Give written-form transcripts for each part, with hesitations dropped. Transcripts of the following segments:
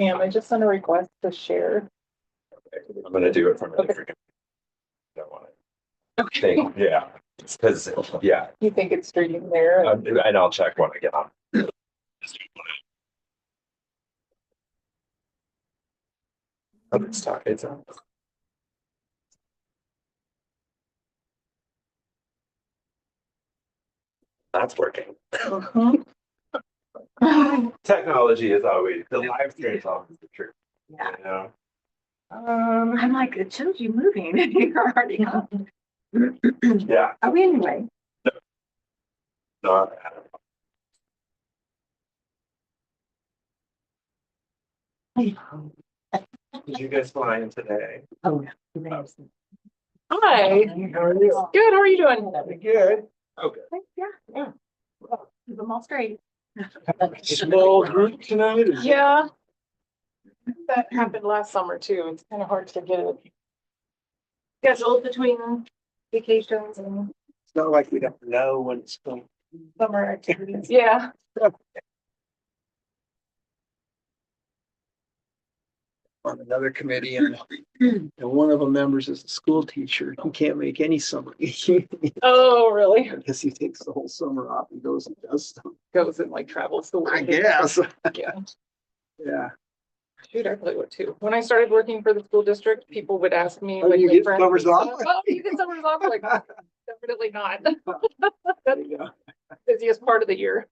I am. I just sent a request to share. I'm gonna do it from a Okay. different. Don't want to Okay. think, yeah, because, yeah, You think it's streaming there? and I'll check when I get on. Oh, it's on. That's working. Mhm. Technology is always, the live stream is always the truth. Yeah. You know? I'm like, it shows you moving. You're already up. Yeah, Oh, anyway. no, did you guys fly in today? Oh, Hi. How are you? Good. How are you doing? Good. Okay. yeah. Keep them all straight. Small group tonight? Yeah. That happened last summer too. It's kind of hard to get it scheduled between vacations and It's not like we don't know when it's going. summer activities. Yeah. On another committee and one of the members is a school teacher. He can't make any summer. I Oh, really? guess he takes the whole summer off and goes and does stuff. Goes and like travels the world. I guess. Yeah. Yeah. Shoot, I probably would too. When I started working for the school district, people would ask me Oh, like you my get friends summers and off? stuff, oh, you get summers off? Like, definitely not. There you go. Busiest part of the year.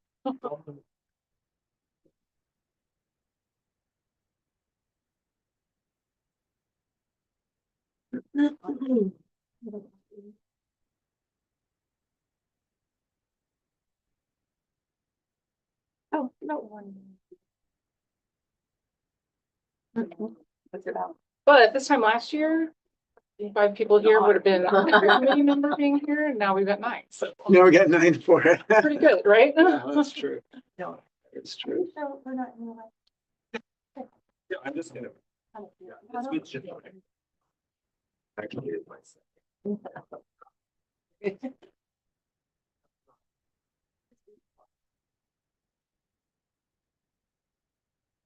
Oh, no one. Let's get out. But this time last year, 5 people here would have been a committee member being here, and now we've got 9. So Now we got 9 for it. pretty good, right? Yeah, that's true. No. It's true. So we're not in the Yeah, I'm just gonna, yeah, it's just okay. Actually, it's myself.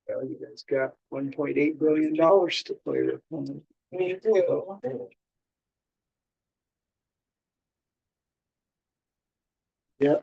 Well, you guys got $1.8 billion to play with. Me too. Yeah.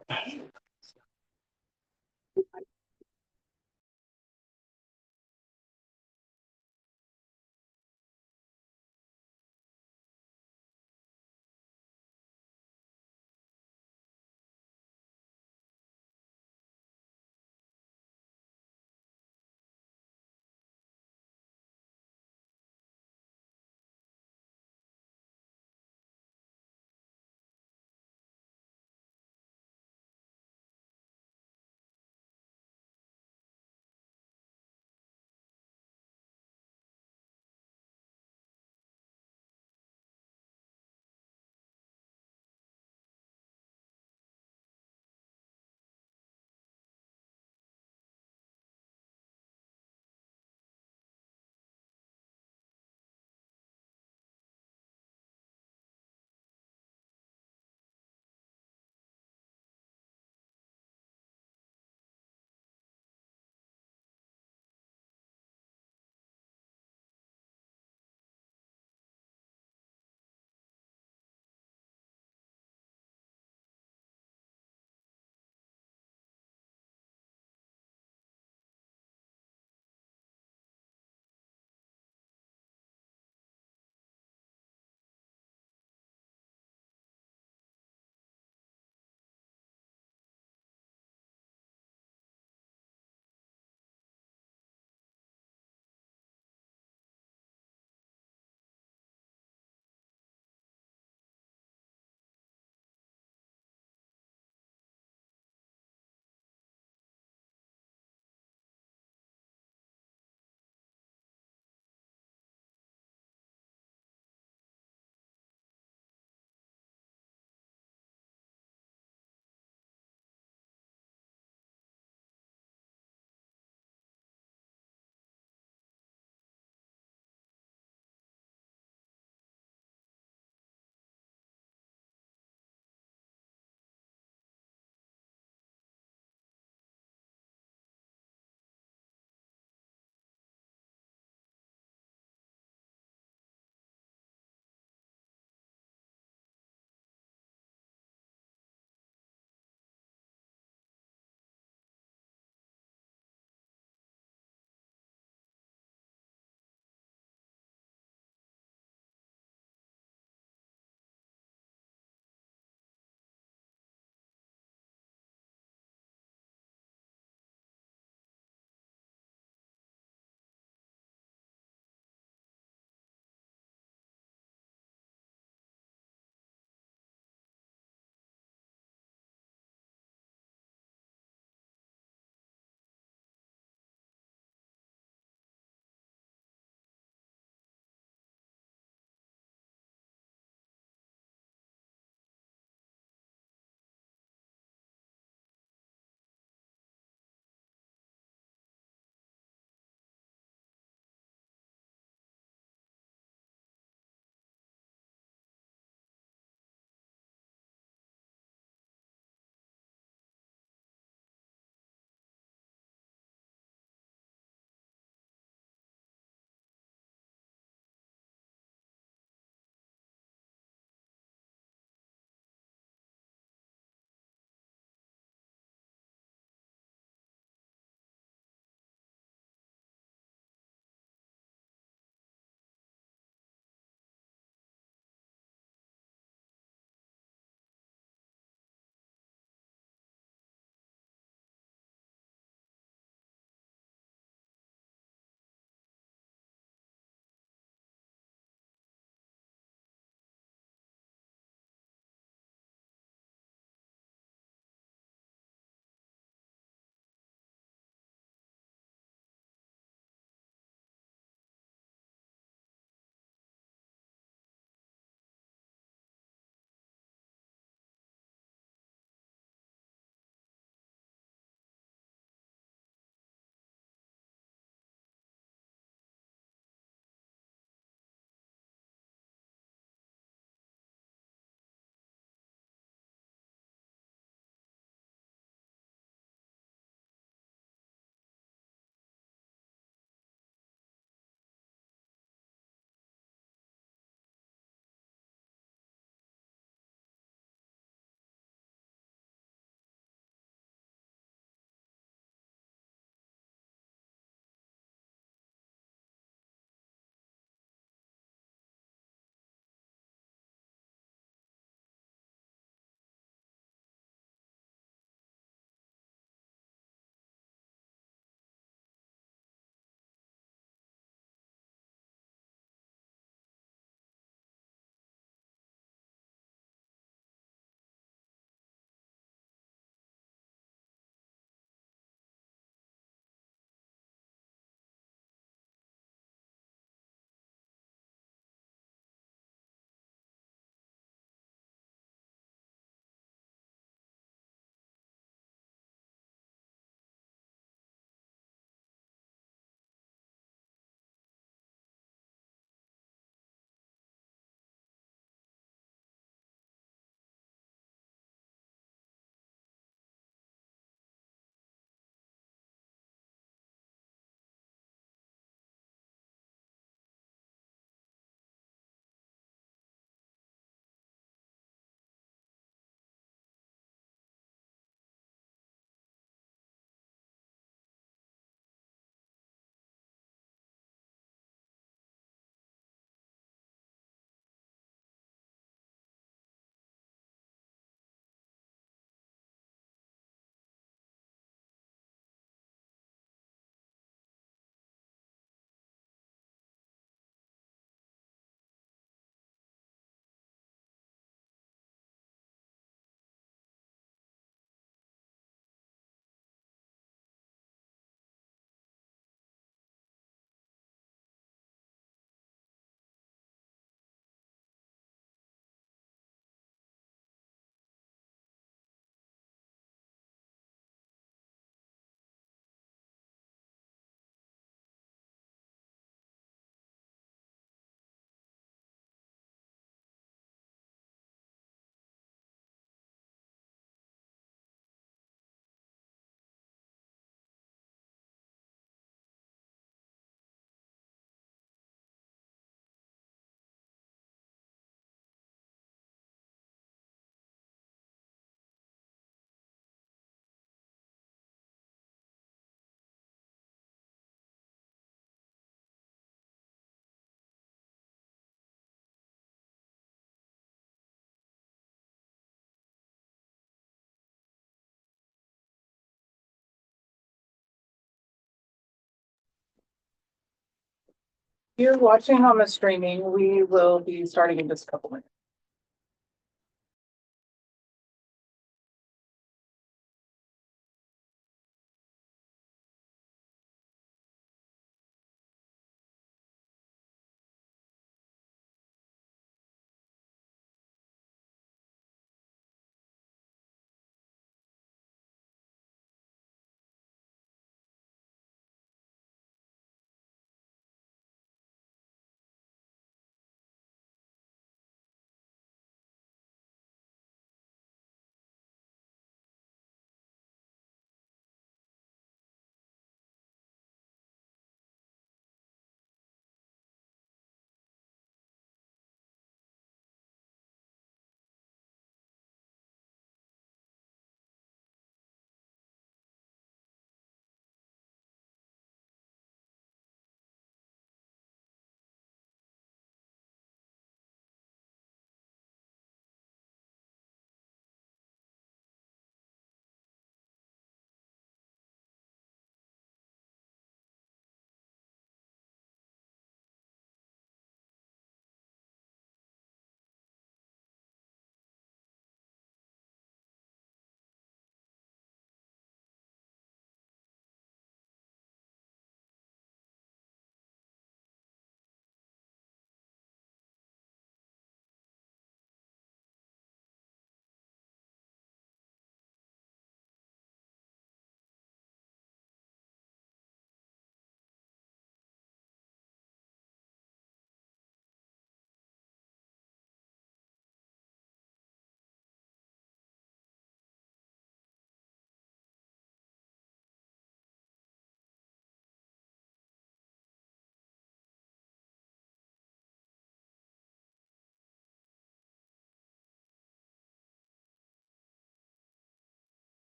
If you're watching on the streaming, we will be starting in just a couple minutes.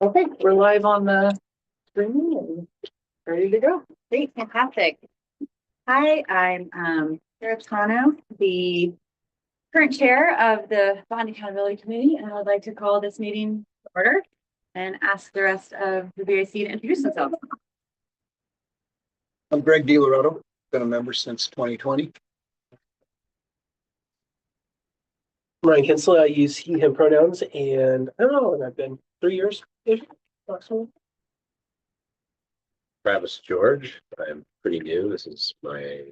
Okay, we're live on the streaming and ready to go. Great, fantastic. Hi, I'm Sarah Tano, the current chair of the Bond Accountability Committee, and I would like to call this meeting to order and ask the rest of the BAC to introduce themselves. I'm Greg DiLoretto, been a member since 2020. Ryan Kinsler, I use he, him pronouns, and I don't know, and I've been 3 years ish, approximately. Travis George, I'm pretty new. This is my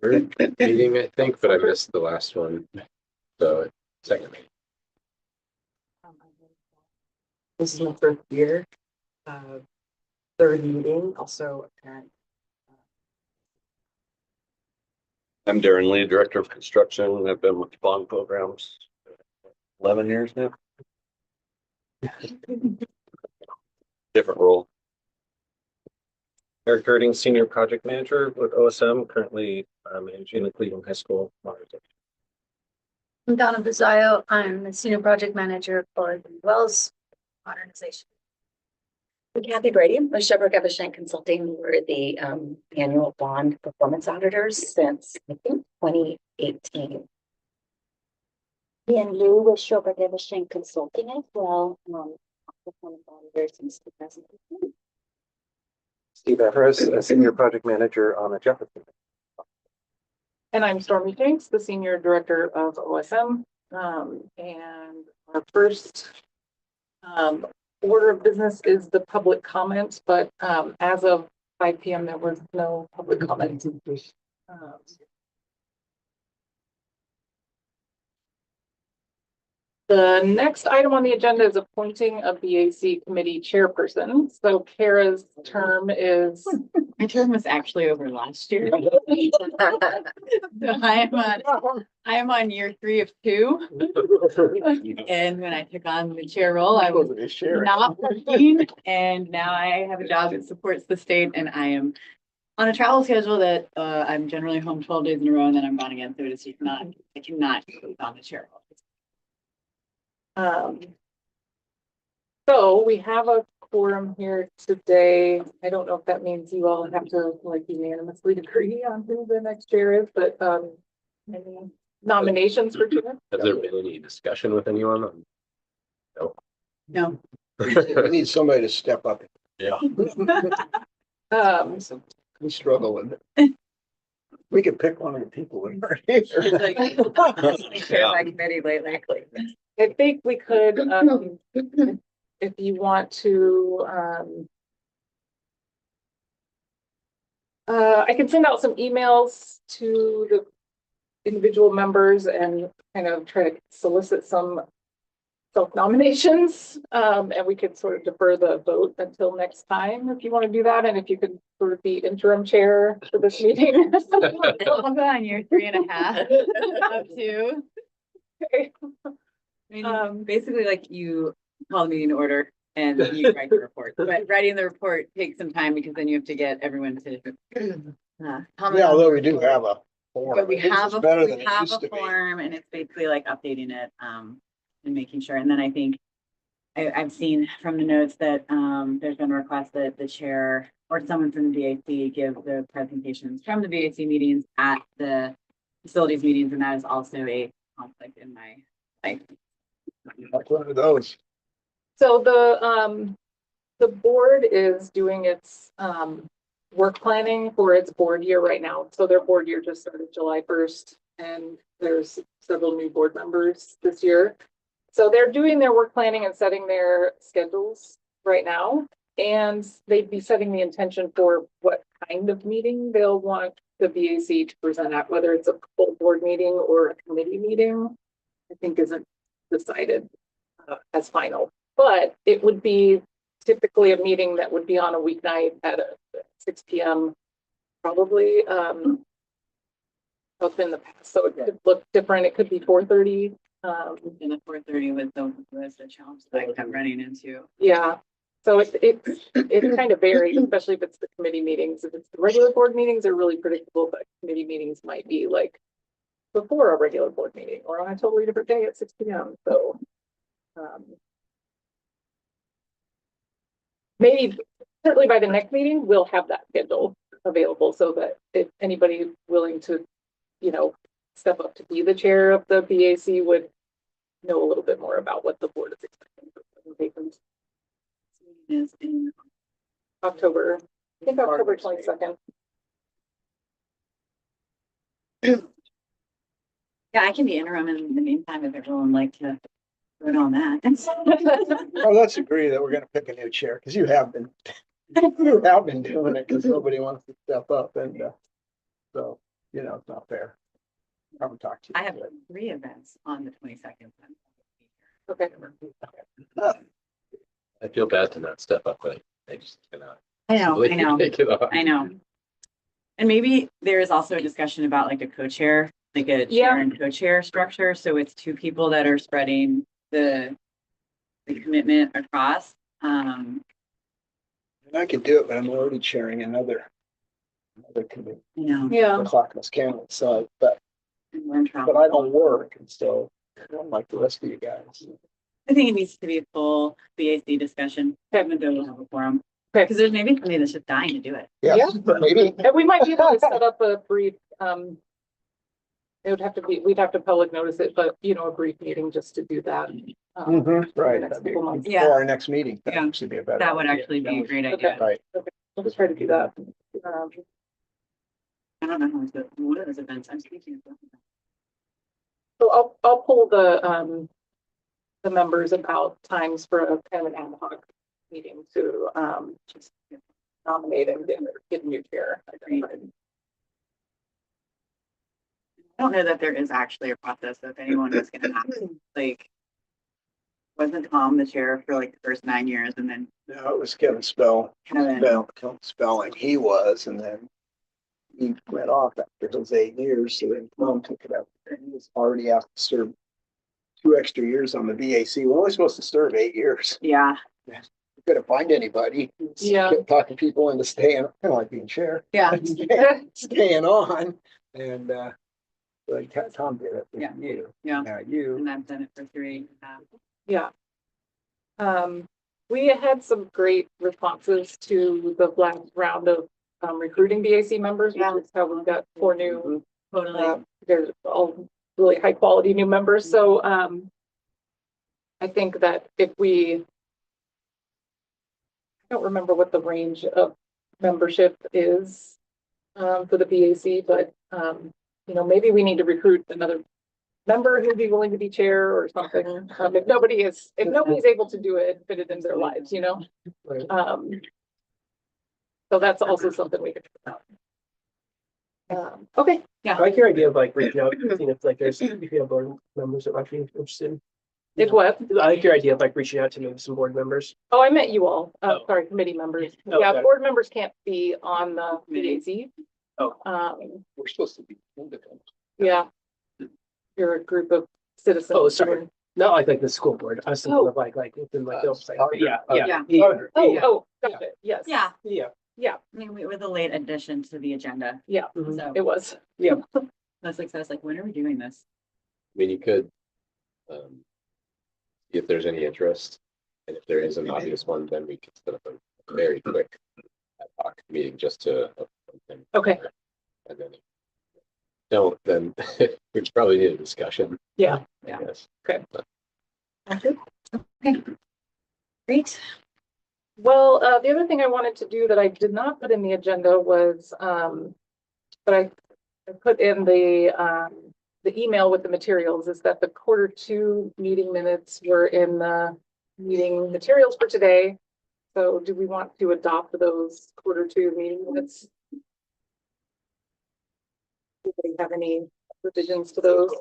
third meeting, I think, but I missed the last one. So second meeting. This is my third year, third meeting, also at I'm Darren Lee, Director of Construction. I've been with the bond programs 11 years now. Different role. Eric Girding, Senior Project Manager with OSM, currently managing the Cleveland High School modernization. I'm Donna Bizzaio. I'm the Senior Project Manager for the Wells modernization. I'm Kathy Brady with Shepherd Evesham Consulting. We're the annual bond performance auditors since I think 2018. And Lou with Shepherd Evesham Consulting as well. Performance auditors since 2015. Steve Everest, a Senior Project Manager on the Jefferson. And I'm Stormy Jenks, the Senior Director of OSM. And our first order of business is the public comment, but as of 5 p.m. there was no public comment. The next item on the agenda is appointing a BAC committee chairperson. So Kara's term is. My term was actually over last year. So I am on year 3 of 2. And when I took on the chair role, I was not working, and now I have a job that supports the state, and I am on a travel schedule that I'm generally home 12 days in a row, and then I'm gone again. So it is not, I cannot be on the chair role. So we have a quorum here today. I don't know if that means you all have to like unanimously agree on who the next chair is, but any nominations for chair? Has there been any discussion with anyone on? No. We need somebody to step up. Yeah. We struggle with it. We could pick one of the people that are here. Chair my committee lately. I think we could, if you want to, I can send out some emails to the individual members and kind of try to solicit some self-nominations. And we could sort of defer the vote until next time if you want to do that. And if you could sort of be interim chair for this meeting. I'm on year 3.5 up to. Okay. I mean, basically, like you call the meeting to order and you write the report. But writing the report takes some time because then you have to get everyone to. Comment Yeah, although we do have a form. But we At least have it's a better than it have used a to be. form, and it's basically like updating it and making sure. And then I think I've seen from the notes that there's been a request that the chair or someone from the BAC give the presentations from the BAC meetings at the facilities meetings, and that is also a conflict in my life. Like one of those. So the board is doing its work planning for its board year right now. So their board year just started July 1st, and there's several new board members this year. So they're doing their work planning and setting their schedules right now, and they'd be setting the intention for what kind of meeting they'll want the BAC to present at, whether it's a full board meeting or a committee meeting, I think isn't decided as final. But it would be typically a meeting that would be on a weeknight at 6 p.m. probably. Both in the past, so it could look different. It could be 4:30. In the 4:30 was the challenge that I kept running into. Yeah, so it kind of varies, especially if it's the committee meetings. If it's the regular board meetings, they're really predictable, but committee meetings might be like before a regular board meeting or on a totally different day at 6 p.m. So maybe certainly by the next meeting, we'll have that schedule available so that if anybody willing to, step up to be the chair of the BAC would know a little bit more about what the board is expecting for presentations. Is in October, I think October 22nd. Yeah, I can be interim in the meantime if everyone would like to vote on that. Well, let's agree that we're gonna pick a new chair, because you have been, doing it, because nobody wants to step up, and, so, it's not fair. I haven't talked to you. I have 3 events on the 22nd. Okay. I feel bad to not step up, but I just cannot. I know. Take it off. I know. And maybe there is also a discussion about like a co-chair, like a chair and co-chair structure. So it's 2 people that are spreading the commitment across. And I could do it, but I'm already chairing another committee, Yeah. the Clackamas County, so, but We're in trouble. I don't work, and so, I'm like the rest of you guys. I think it needs to be a full BAC discussion. Kevin will have a forum. Okay. Because there's maybe somebody that's just dying to do it. Yeah. Maybe. And we might be able to set up a brief, we'd have to public notice it, but a brief meeting just to do that. Right. Next couple months. Yeah. For our next meeting. That Yeah. should be a better. That would idea. actually be a great Okay. idea. Right. We'll just try to do that. I don't know how to do one of those events. I'm thinking of. So I'll pull the members about times for a kind of an ad hoc meeting to, just nominate and get a new chair. I don't know that there is actually a process of anyone was gonna happen. Like, wasn't Tom the chair for like the first 9 years and then No, it was Kevin Kevin? Spelling, he was, and then he went off after those 8 years, so then Tom took it up. And he was already asked to serve 2 extra years on the BAC. We're only supposed to serve 8 years. Yeah, We couldn't find anybody. Yeah. Kept talking people into staying, kind of like being chair. yeah. Staying on, and, like Tom did it with Yeah. you. Yeah. Now you. And I've done it for 3. Yeah. We had some great responses to the last round of recruiting BAC members, which Yeah. is how we got 4 new, Totally. there's all really high quality new members. So I think that if I don't remember what the range of membership is for the BAC, but maybe we need to recruit another member who'd be willing to be chair or something. If nobody's able to do it, fit it in their lives, Right. So that's also something we could try out. Okay, I like your idea of like reaching out, seeing if like if you have board members that might be interested. it's what? I like your idea of like reaching out to maybe some board members. Oh, I meant you all. Oh. Sorry, committee members. Oh, Yeah, okay. board members can't be on the BAC. Oh. We're supposed to be independent. Yeah. You're a group of citizens. Oh, sorry. Not like the school board. I was thinking Oh. of like within like the oversight. Oh, Yeah, yeah. yeah. Yeah. Oh, got it. Yes. Yeah. Yeah. Yeah, I mean, we were the late addition to the agenda. yeah, Mhm. So it was. that's like, I was like, when are we doing this? I mean, you could, see if there's any interest, and if there is an obvious one, then we could set up a very quick ad hoc meeting just to. Okay. And then, if don't, then we probably need a discussion. Yeah. I guess. Great. Well, the other thing I wanted to do that I did not put in the agenda was, but I put in the email with the materials is that the Q2 meeting minutes were in the meeting materials for today. So do we want to adopt those Q2 meeting minutes? Do they have any revisions to those?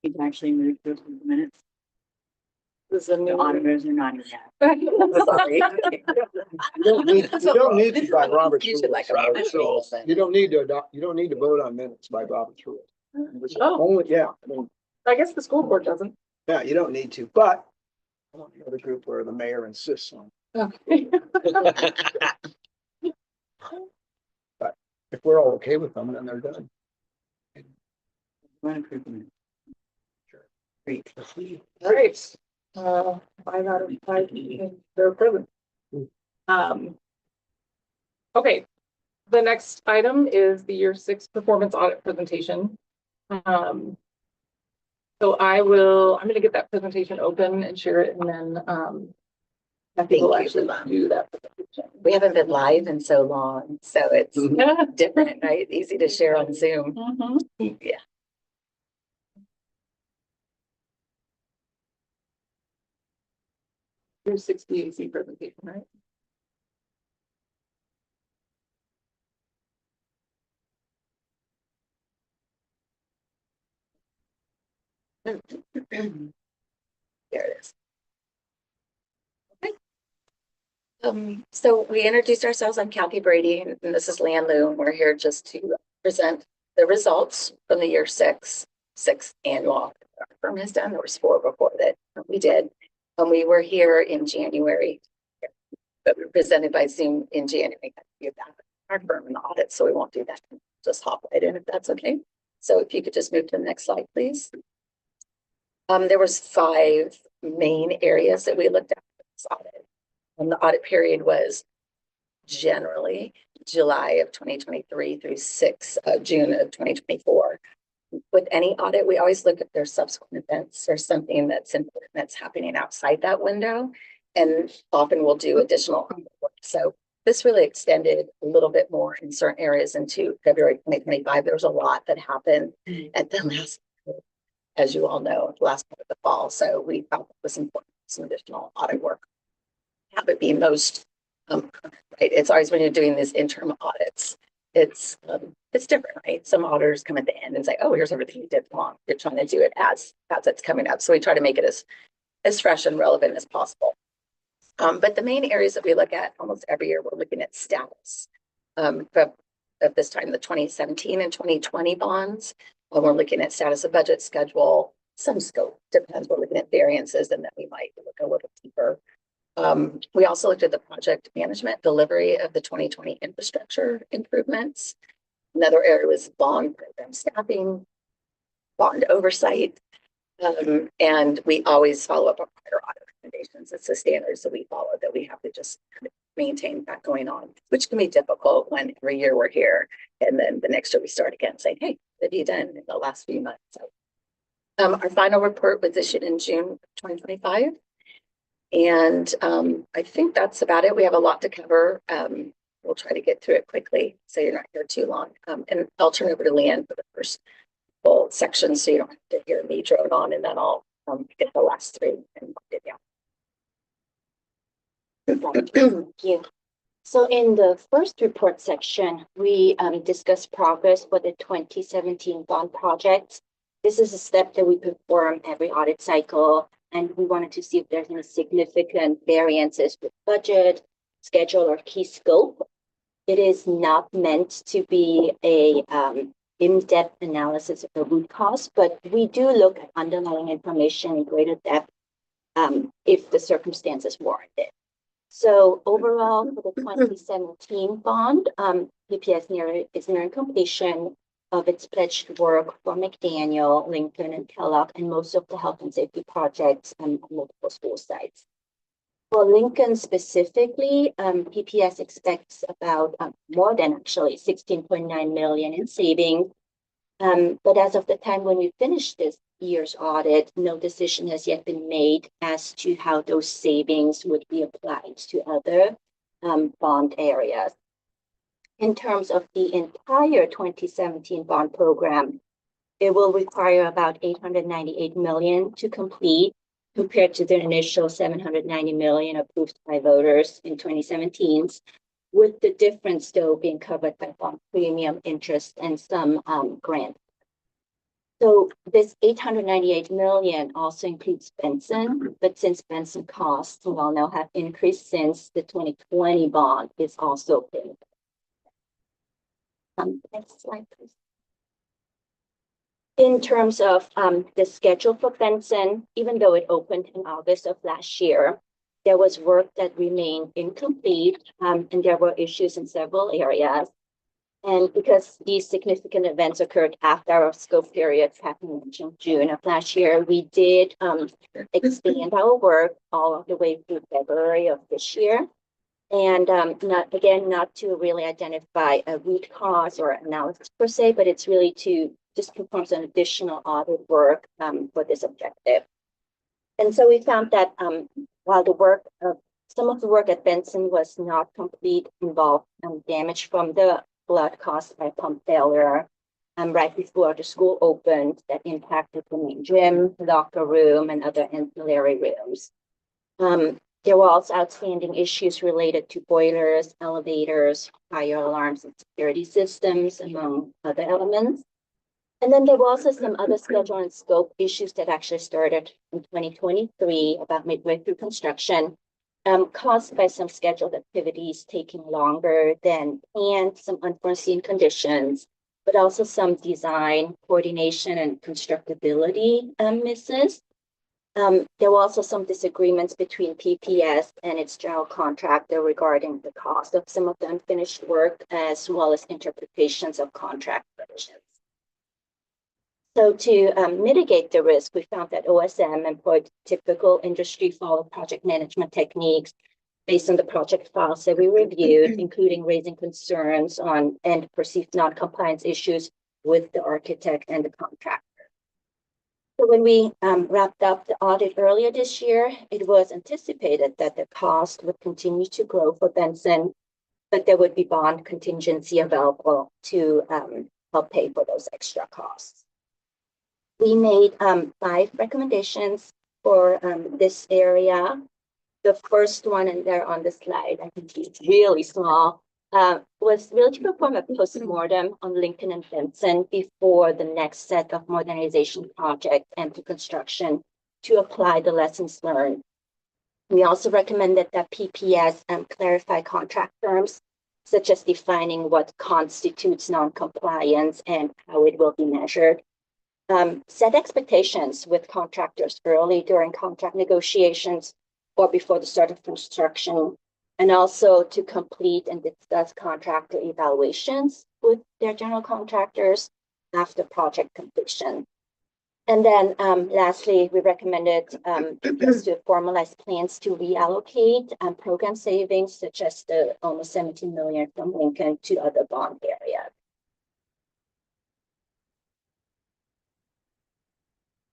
We've actually moved to the minutes. This is a The new. auditors are not here yet. Sorry. You don't need to by Robert's You should rules. like a Robert's rules. You don't need to adopt, you don't need to vote on minutes by Robert's rules. Oh. Only, yeah, I mean, I guess the school board doesn't. yeah, you don't need to, but I want the other group where the mayor insists on. Okay. If we're all okay with them, then they're done. Great. All right. 5 out of 5, they're present. Okay, the next item is the year 6 performance audit presentation. So I'm gonna get that presentation open and share it, and then Kathy will Thank you. actually do that presentation. We haven't been live in so long, so it's different, right? Easy to share on Zoom. Yeah. Your 6 BAC presentation, right? There it is. Okay. So we introduced ourselves. I'm Kathy Brady, and this is Lan Lu, and we're here just to present the results from the year sixth annual audit our firm has done. There was 4 before that we did. And we were here in January, but we were presented by Zoom in January. Our firm in the audit, so we won't do that. Just hop right in if that's okay. So if you could just move to the next slide, please. There was 5 main areas that we looked at in this audit. And the audit period was generally July of 2023 through 6 of June of 2024. With any audit, we always look at their subsequent events or something that's important that's happening outside that window. And often we'll do additional audit work. So this really extended a little bit more in certain areas into February 2025. There was a lot that happened at the last, as you all know, the last part of the fall. So we felt it was important, some additional audit work. Have it be most, right? It's always when you're doing these interim audits, it's different, right? Some auditors come at the end and say, oh, here's everything you did wrong. You're trying to do it as it's coming up. So we try to make it as fresh and relevant as possible. But the main areas that we look at almost every year, we're looking at status. At this time, the 2017 and 2020 bonds, when we're looking at status of budget schedule, some scope, depends. We're looking at variances, and then we might look a little deeper. We also looked at the project management delivery of the 2020 infrastructure improvements. Another area was bond program staffing, bond oversight, and we always follow up on prior audit recommendations. It's the standards that we follow that we have to just kind of maintain that going on, which can be difficult when every year we're here and then the next year we start again saying, hey, what have you done in the last few months? So, our final report was issued in June 2025. And I think that's about it. We have a lot to cover. We'll try to get through it quickly so you're not here too long. And I'll turn over to Leanne for the first full section so you don't have to hear me drone on, and then I'll get the last 3 and mark it down. Thank you. So in the first report section, we discussed progress for the 2017 bond project. This is a step that we perform every audit cycle, and we wanted to see if there's any significant variances with budget, schedule, or key scope. It is not meant to be a in-depth analysis of the root cause, but we do look at underlying information in greater depth if the circumstances warrant it. So overall, for the 2017 bond, PPS is nearing completion of its pledged work for McDaniel, Lincoln, and Kellogg, and most of the health and safety projects on multiple school sites. For Lincoln specifically, PPS expects about more than actually 16.9 million in savings. But as of the time when we finished this year's audit, no decision has yet been made as to how those savings would be applied to other bond areas. In terms of the entire 2017 bond program, it will require about 898 million to complete, compared to the initial 790 million approved by voters in 2017, with the difference still being covered by bond premium interest and some grant. So this 898 million also includes Benson, but since Benson costs, we all know, have increased since the 2020 bond is also paid. Next slide, please. In terms of the schedule for Benson, even though it opened in August of last year, there was work that remained incomplete, and there were issues in several areas. And because these significant events occurred after our scope period happened in June of last year, we did expand our work all of the way through February of this year. And not to really identify a root cause or analysis per se, but it's really to just perform some additional audit work for this objective. And so we found that while some of the work at Benson was not complete, involved damage from the flood caused by pump failure right before the school opened that impacted the main gym, locker room, and other ancillary rooms. There were also outstanding issues related to boilers, elevators, fire alarms, and security systems, among other elements. And then there were also some other schedule and scope issues that actually started in 2023, about midway through construction, caused by some scheduled activities taking longer than planned, some unforeseen conditions, but also some design, coordination, and constructability misses. There were also some disagreements between PPS and its general contractor regarding the cost of some of the unfinished work, as well as interpretations of contract provisions. So to mitigate the risk, we found that OSM employed typical industry follow project management techniques based on the project files that we reviewed, including raising concerns on and perceived non-compliance issues with the architect and the contractor. So when we wrapped up the audit earlier this year, it was anticipated that the cost would continue to grow for Benson, but there would be bond contingency available to help pay for those extra costs. We made 5 recommendations for this area. The first one, and they're on the slide, I think it's really small, was really to perform a postmortem on Lincoln and Benson before the next set of modernization projects enter construction to apply the lessons learned. We also recommended that PPS clarify contract terms, such as defining what constitutes non-compliance and how it will be measured. Set expectations with contractors early during contract negotiations or before the start of construction, and also to complete and discuss contractor evaluations with their general contractors after project completion. And then lastly, we recommended PPS to formalize plans to reallocate program savings, such as the almost $17 million from Lincoln to other bond areas.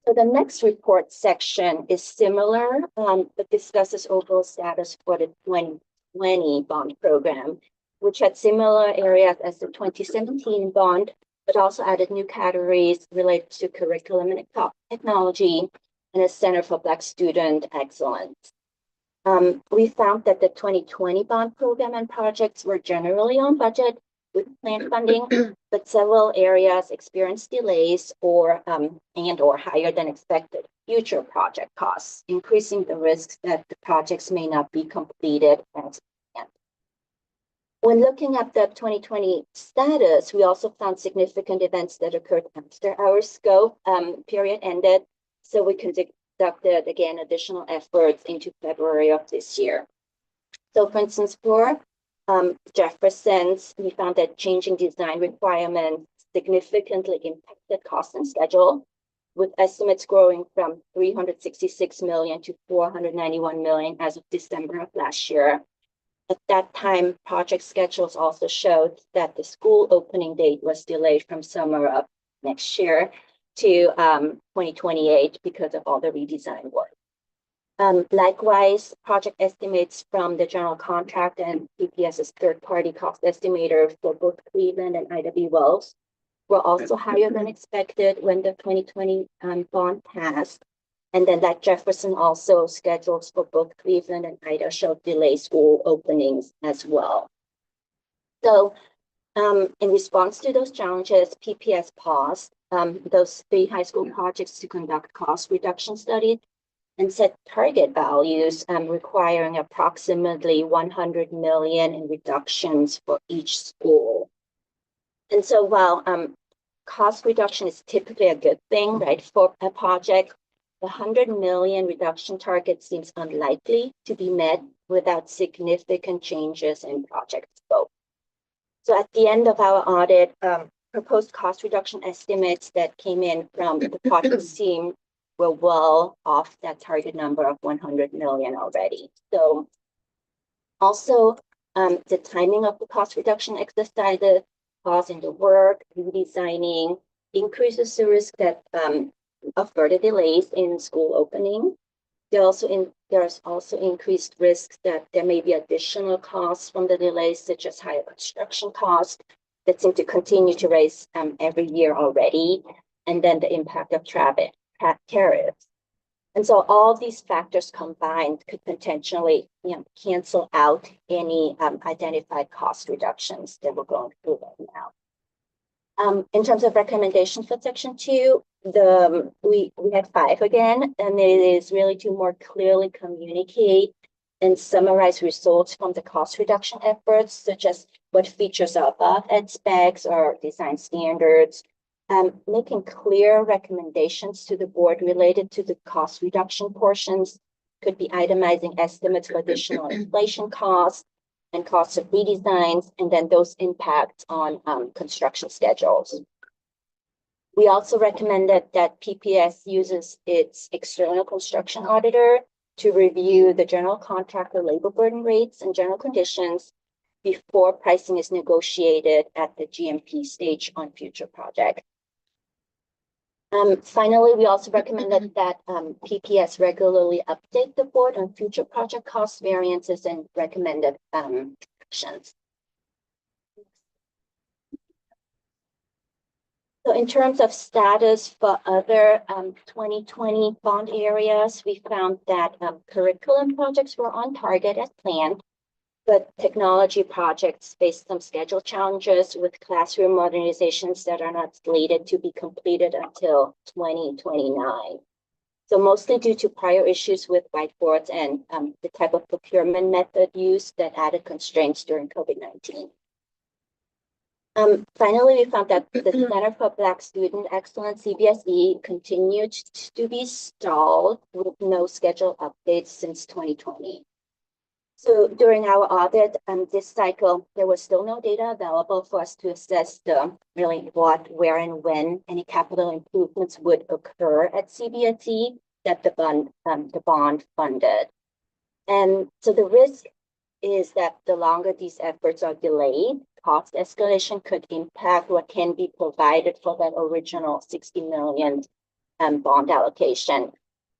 So the next report section is similar, but discusses overall status for the 2020 bond program, which had similar areas as the 2017 bond, but also added new categories related to curriculum and technology and a Center for Black Student Excellence. We found that the 2020 bond program and projects were generally on budget with planned funding, but several areas experienced delays or higher than expected future project costs, increasing the risks that the projects may not be completed as planned. When looking at the 2020 status, we also found significant events that occurred after our scope period ended, so we conducted again additional efforts into February of this year. So for instance, for Jefferson's, we found that changing design requirements significantly impacted cost and schedule, with estimates growing from $366 million to $491 million as of December of last year. At that time, project schedules also showed that the school opening date was delayed from summer of next year to 2028 because of all the redesign work. Likewise, project estimates from the general contractor and PPS's third-party cost estimator for both Cleveland and Ida B. Wells were also higher than expected when the 2020 bond passed. And then like Jefferson also schedules for both Cleveland and Ida showed delayed school openings as well. So in response to those challenges, PPS paused those 3 high school projects to conduct cost reduction studies and set target values requiring approximately $100 million in reductions for each school. And so while cost reduction is typically a good thing, right, for a project, the $100 million reduction target seems unlikely to be met without significant changes in project scope. So at the end of our audit, proposed cost reduction estimates that came in from the project team were well off that target number of 100 million already. So also, the timing of the cost reduction exercises, pausing the work, redesigning, increases the risk that of further delays in school opening. There's also increased risks that there may be additional costs from the delays, such as higher construction costs that seem to continue to rise every year already, and then the impact of tariffs. And so all these factors combined could potentially, cancel out any identified cost reductions that we're going through right now. In terms of recommendations for section 2, we had 5 again, and it is really to more clearly communicate and summarize results from the cost reduction efforts, such as what features are above ed specs or design standards, making clear recommendations to the board related to the cost reduction portions, could be itemizing estimates for additional inflation costs and costs of redesigns, and then those impacts on construction schedules. We also recommended that PPS uses its external construction auditor to review the general contractor labor burden rates and general conditions before pricing is negotiated at the GMP stage on future projects. Finally, we also recommended that PPS regularly update the board on future project cost variances and recommended actions. So in terms of status for other 2020 bond areas, we found that curriculum projects were on target as planned, but technology projects faced some schedule challenges with classroom modernizations that are not slated to be completed until 2029. So mostly due to prior issues with whiteboards and the type of procurement method used that added constraints during COVID-19. Finally, we found that the Center for Black Student Excellence, CBSE, continued to be stalled with no schedule updates since 2020. So during our audit this cycle, there was still no data available for us to assess really what, where, and when any capital improvements would occur at CBSE that the bond funded. And so the risk is that the longer these efforts are delayed, cost escalation could impact what can be provided for that original 60 million bond allocation.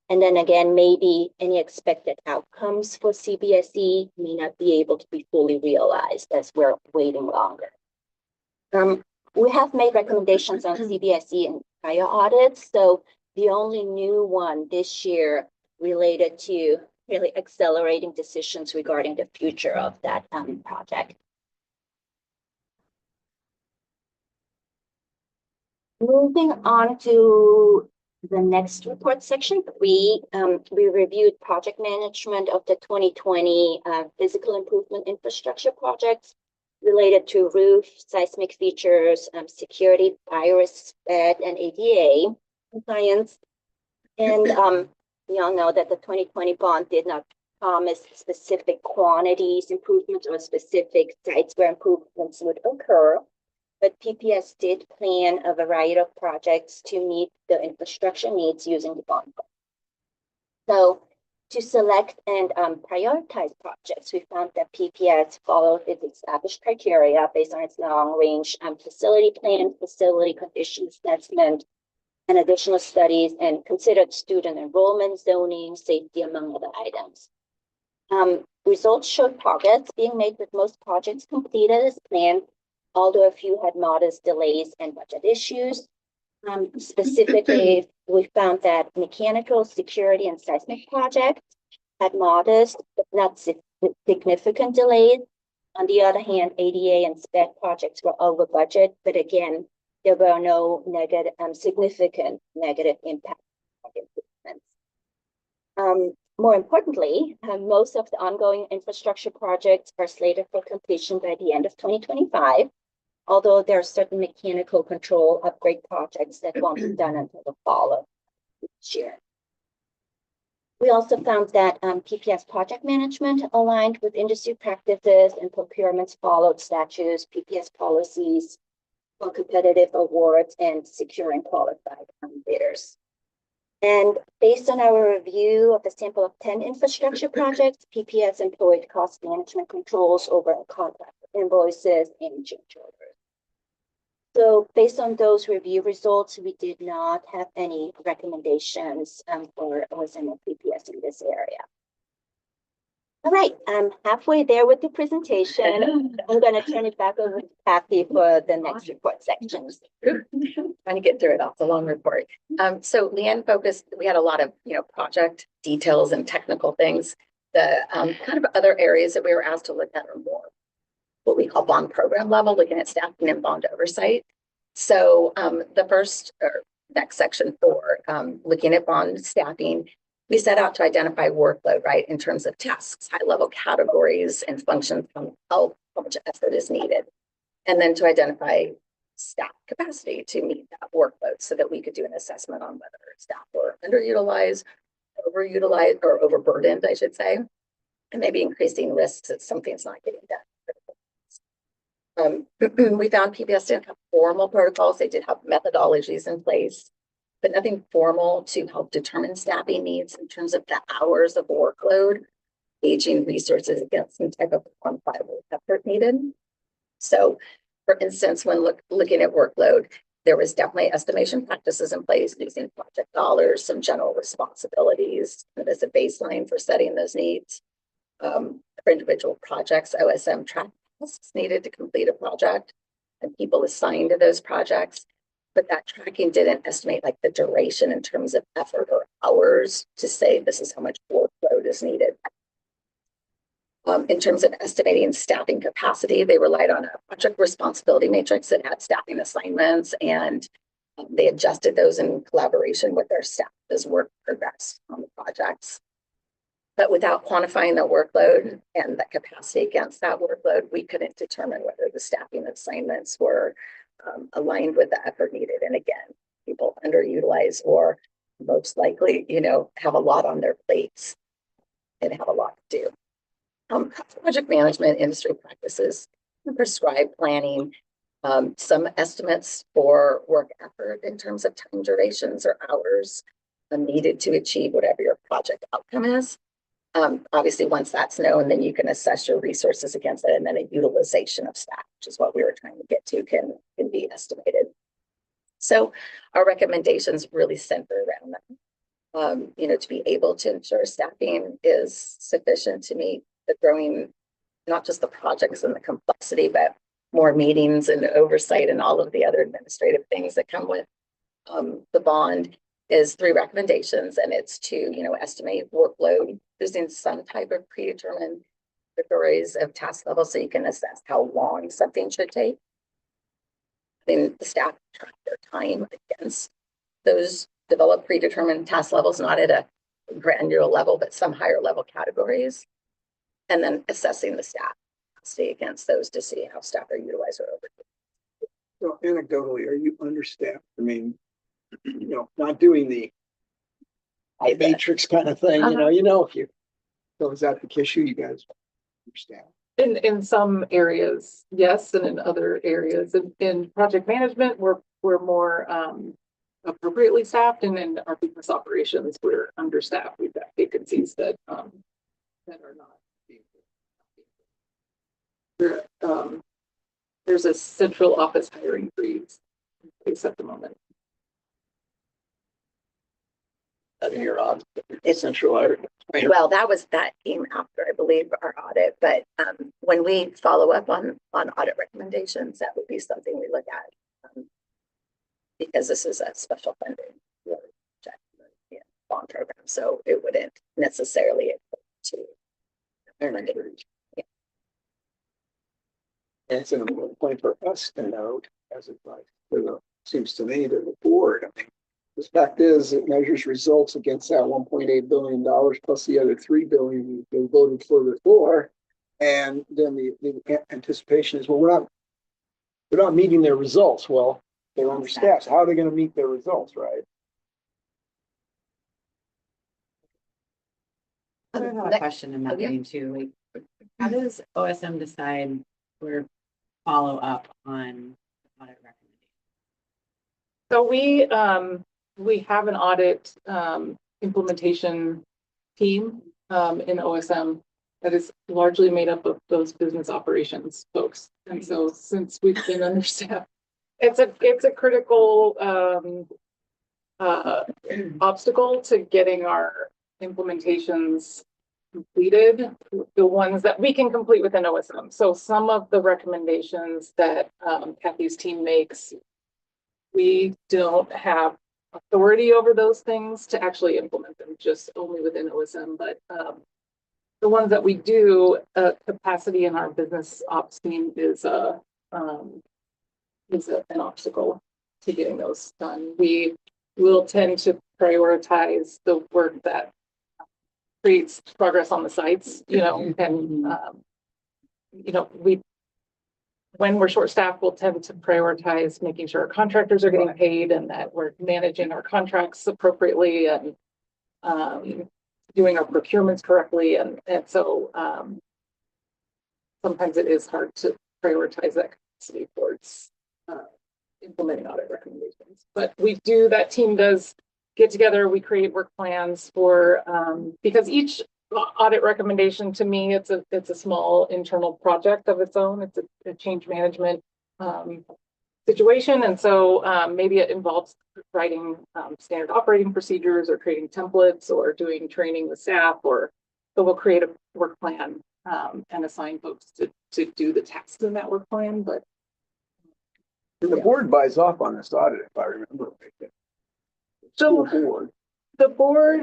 And then again, maybe any expected outcomes for CBSE may not be able to be fully realized as we're waiting longer. We have made recommendations on CBSE in prior audits. So the only new one this year related to really accelerating decisions regarding the future of that project. Moving on to the next report, section 3, we reviewed project management of the 2020 physical improvement infrastructure projects related to roof, seismic features, security, virus, bed, and ADA compliance. And we all know that the 2020 bond did not promise specific quantities improvements or specific sites where improvements would occur. But PPS did plan a variety of projects to meet the infrastructure needs using the bond. So to select and prioritize projects, we found that PPS followed its established criteria based on its long-range facility plan, facility condition assessment, and additional studies, and considered student enrollment, zoning, safety, among other items. Results showed progress being made with most projects completed as planned, although a few had modest delays and budget issues. Specifically, we found that mechanical, security, and seismic projects had modest but not significant delays. On the other hand, ADA and SPEC projects were over budget, but again, there were no significant negative impact on improvements. More importantly, most of the ongoing infrastructure projects are slated for completion by the end of 2025, although there are certain mechanical control upgrade projects that won't be done until the fall of this year. We also found that PPS project management aligned with industry practices and procurements followed statutes, PPS policies for competitive awards and securing qualified bidders. And based on our review of the sample of 10 infrastructure projects, PPS employed cost management controls over contract invoices and change orders. So based on those review results, we did not have any recommendations for OSM or PPS in this area. All right, I'm halfway there with the presentation. I'm going to turn it back over to Kathy for the next report sections. Trying to get through it. It's a long report. So Leanne focused, we had a lot of, project details and technical things. The kind of other areas that we were asked to look at are more what we call bond program level, looking at staffing and bond oversight. So the first or next section for looking at bond staffing, we set out to identify workload, right, in terms of tasks, high level categories and functions, how much effort is needed. And then to identify staff capacity to meet that workload so that we could do an assessment on whether staff were underutilized, overutilized, or overburdened, I should say, and maybe increasing risks that something's not getting done. We found PPS didn't have formal protocols. They did have methodologies in place, but nothing formal to help determine staffing needs in terms of the hours of workload, gauging resources against some type of quantifiable effort needed. So, for instance, when looking at workload, there was definitely estimation practices in place using project dollars, some general responsibilities as a baseline for setting those needs. For individual projects, OSM track tasks needed to complete a project and people assigned to those projects, but that tracking didn't estimate like the duration in terms of effort or hours to say this is how much workload is needed. In terms of estimating staffing capacity, they relied on a project responsibility matrix that had staffing assignments, and they adjusted those in collaboration with their staff as work progressed on the projects. But without quantifying the workload and the capacity against that workload, we couldn't determine whether the staffing assignments were aligned with the effort needed. And again, people underutilized or most likely, have a lot on their plates and have a lot to do. Project management industry practices prescribe planning, some estimates for work effort in terms of time durations or hours needed to achieve whatever your project outcome is. Obviously, once that's known, then you can assess your resources against it, and then a utilization of staff, which is what we were trying to get to, can be estimated. So our recommendations really center around that. To be able to ensure staffing is sufficient to meet the growing, not just the projects and the complexity, but more meetings and oversight and all of the other administrative things that come with the bond, is 3 recommendations, and it's to, estimate workload using some type of predetermined categories of task level so you can assess how long something should take. Then the staff track their time against those developed predetermined task levels, not at a granular level, but some higher level categories. And then assessing the staff capacity against those to see how staff are utilized or overused. So anecdotally, are you understaffed? I mean, not doing the matrix kind of thing, if you, so is that the issue? You guys understand? In some areas, yes, and in other areas, in project management, we're more appropriately staffed, and in our business operations, we're understaffed. We've got vacancies that are not being filled. There's a central office hiring freeze in place at the moment. You're on essential hiring. Well, that came after, I believe, our audit, but when we follow up on audit recommendations, that would be something we look at because this is a special funding bond program, so it wouldn't necessarily to. Yeah. And it's an important point for us to note as advice. Seems to me to the board. I mean, the fact is, it measures results against that $1.8 billion plus the other $3 billion they voted for before, and then the anticipation is, well, we're not meeting their results. Well, they're understaffed. How are they going to meet their results, right? I have a question in that Yeah. vein too, like, how does OSM decide or follow up on audit recommendations? So we have an audit, implementation team, in OSM that is largely made up of those business operations folks. And so since we've been understaffed, it's a critical, obstacle to getting our implementations completed, the ones that we can complete within OSM. So some of the recommendations that Kathy's team makes, we don't have authority over those things to actually implement them, just only within OSM. But the ones that we do, capacity in our business ops team is an obstacle to getting those done. We will tend to prioritize the work that creates progress on the sites, and when we're short-staffed, we'll tend to prioritize making sure our contractors are getting paid and that we're managing our contracts appropriately and doing our procurements correctly. And so sometimes it is hard to prioritize that capacity towards implementing audit recommendations. But that team does get together, we create work plans for, because each audit recommendation to me, it's a small internal project of its own. It's a change management situation. And so maybe it involves writing standard operating procedures or creating templates or doing training with staff, so we'll create a work plan and assign folks to do the tasks in that work plan. But The board buys off on this audit, if I remember right. So School board, the board,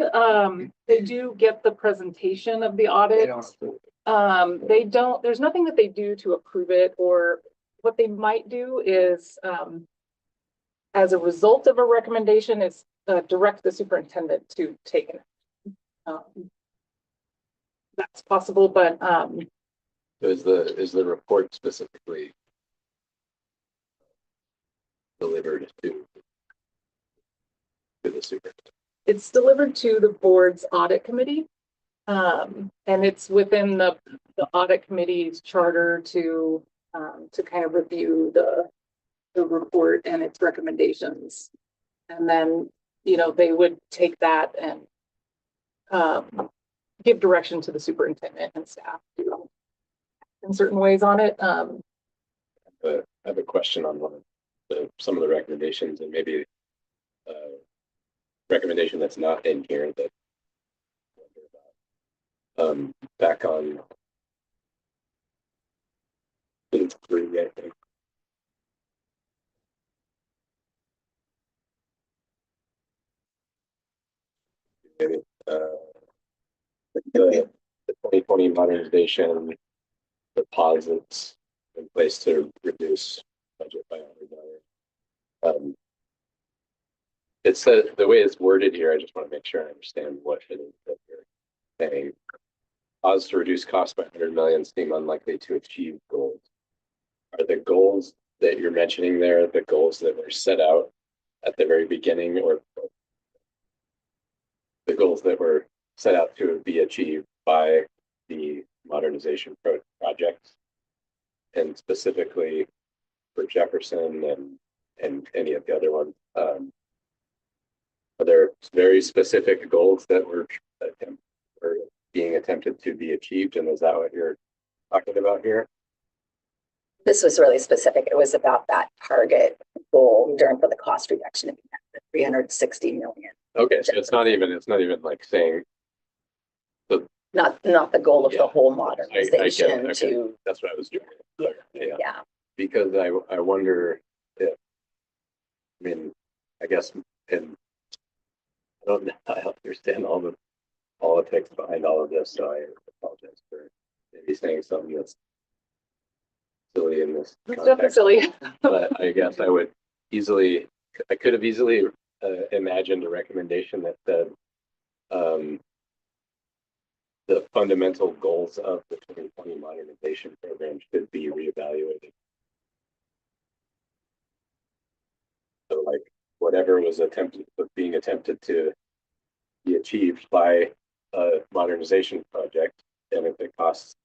they do get the presentation of the they audit. don't approve it. They don't, there's nothing that they do to approve it, or what they might do is, as a result of a recommendation, is direct the superintendent to take it. That's possible, but Is the report specifically delivered to the superintendent? it's delivered to the board's audit committee. And it's within the audit committee's charter to kind of review the report and its recommendations. And then, they would take that and give direction to the superintendent and staff in certain ways on it. I have a question on some of the recommendations, and maybe recommendation that's not in here that back on page 3, I think. Maybe, the 2020 modernization deposits in place to reduce budget by $100 million. It's the way it's worded here. I just want to make sure I understand what it is that you're saying. Odds to reduce costs by $100 million seem unlikely to achieve goals. Are the goals that you're mentioning there the goals that were set out at the very beginning, or the goals that were set out to be achieved by the modernization project, and specifically for Jefferson and any of the other ones? Are there very specific goals that were being attempted to be achieved, and is that what you're talking about here? This was really specific. It was about that target goal for the cost reduction of the 360 million. Okay, so it's not even like saying Not the goal of the whole modernization I get it. Okay. That's what I was doing. yeah. Because I wonder if, I guess, and I don't know, I understand all the politics behind all of this, so I apologize for maybe saying something that's silly in this It's definitely silly. But I guess I could have easily imagined a recommendation that said the fundamental goals of the 2020 modernization program should be reevaluated. So, like, whatever was being attempted to be achieved by a modernization project, and if it costs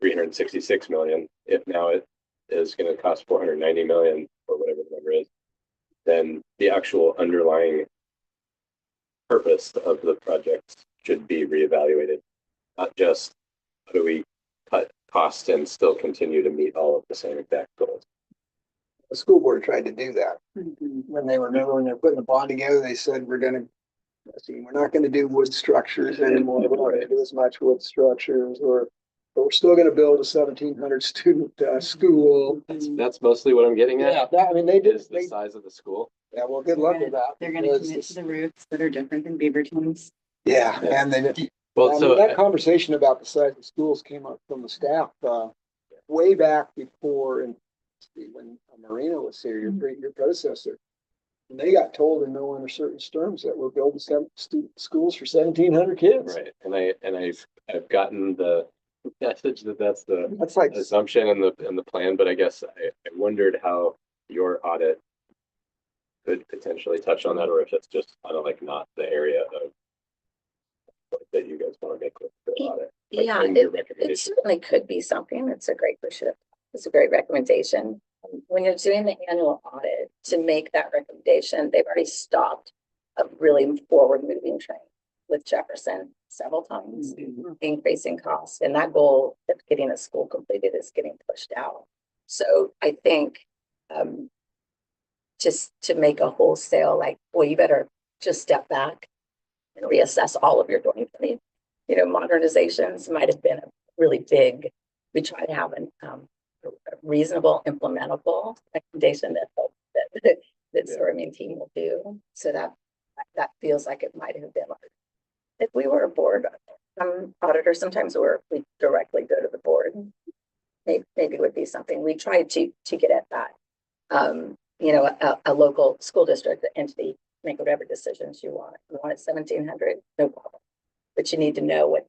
366 million, if now it is going to cost 490 million or whatever the number is, then the actual underlying purpose of the project should be reevaluated, not just how do we cut costs and still continue to meet all of the same exact goals. The school board tried to do that. When they were putting the bond together, they said, we're not gonna do wood structures anymore. We're not gonna do as much wood structures but we're still gonna build a 1,700 student, school. That's mostly what I'm getting Yeah, at. that, I mean, they did, Is the size of the school. yeah, well, good luck with that. They're gonna because commit to the routes that are different than Beaverton's. Yeah, and they, Well, I mean, so that conversation about the size of schools came up from the staff, way back before, and when Marina was here, your predecessor. And they got told in no uncertain terms that we're building schools for 1,700 kids. right, and I've gotten the message that that's the That's like, assumption in the plan, but I guess I wondered how your audit could potentially touch on that, or if it's just kind of like not the area of that you guys want to make with the audit. Like, Yeah, in your it recommendation. certainly could be something. It's a great push-up. It's a great recommendation. When you're doing the annual audit, to make that recommendation, they've already stopped a really forward-moving train with Jefferson several times, increasing costs. And that goal of getting a school completed is getting pushed out. So I think just to make a wholesale, like, well, you better just step back and reassess all of your 2020, modernizations might have been a really big, we try to have a reasonable implementable recommendation that Storming team will do. So that feels like it might have been like, if we were a board auditor, sometimes we directly go to the board. Maybe it would be something we try to get at that. A local school district entity, make whatever decisions you want. You want it 1,700, no problem. But you need to know what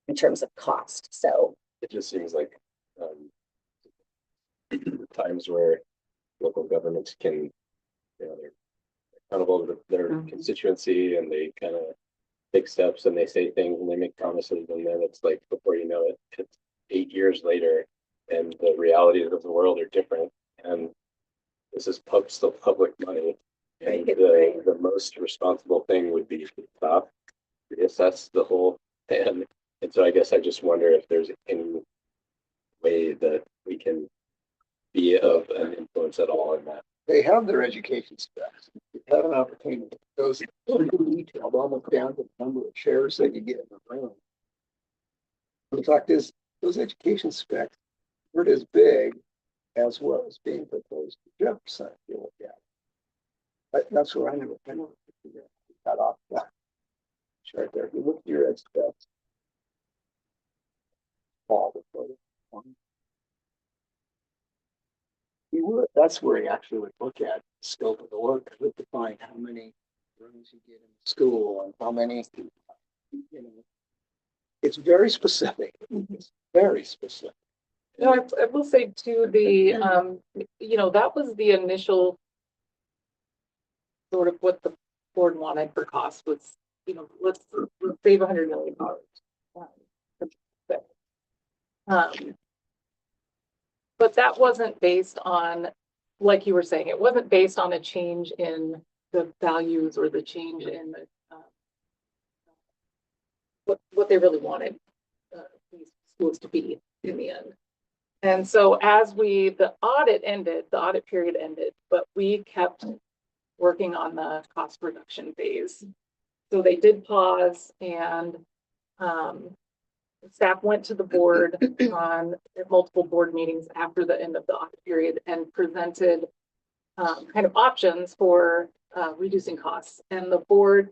in terms of cost. So It just seems like times where local governments can, they're accountable to their constituency, and they kind of take steps and they say things and they make promises, and then it's like before you know it, it's 8 years later, and the realities of the world are different, and this is still public money. And the most responsible thing would be to stop, reassess the whole plan. And so I guess I just wonder if there's any way that we can be of an influence at all in that. they have their education specs. You have an opportunity to go pretty detailed, almost down to the number of chairs that you get in the room. The fact is, those education specs weren't as big as what was being proposed to Jefferson, if you look at it. But that's where I never got off that chart there. If you look at your ed specs, you would, that's where you actually would look at the scope of the work, because it define how many rooms you get in the school and how many, it's very specific. It's very specific. No, I will say too, that was the initial sort of what the board wanted for cost was, let's save $100 million. But that wasn't based on, like you were saying, it wasn't based on a change in the values or the change in what they really wanted these schools to be in the end. And so as the audit period ended, but we kept working on the cost reduction phase. So they did pause, and staff went to the board on multiple board meetings after the end of the audit period and presented kind of options for reducing costs. And the board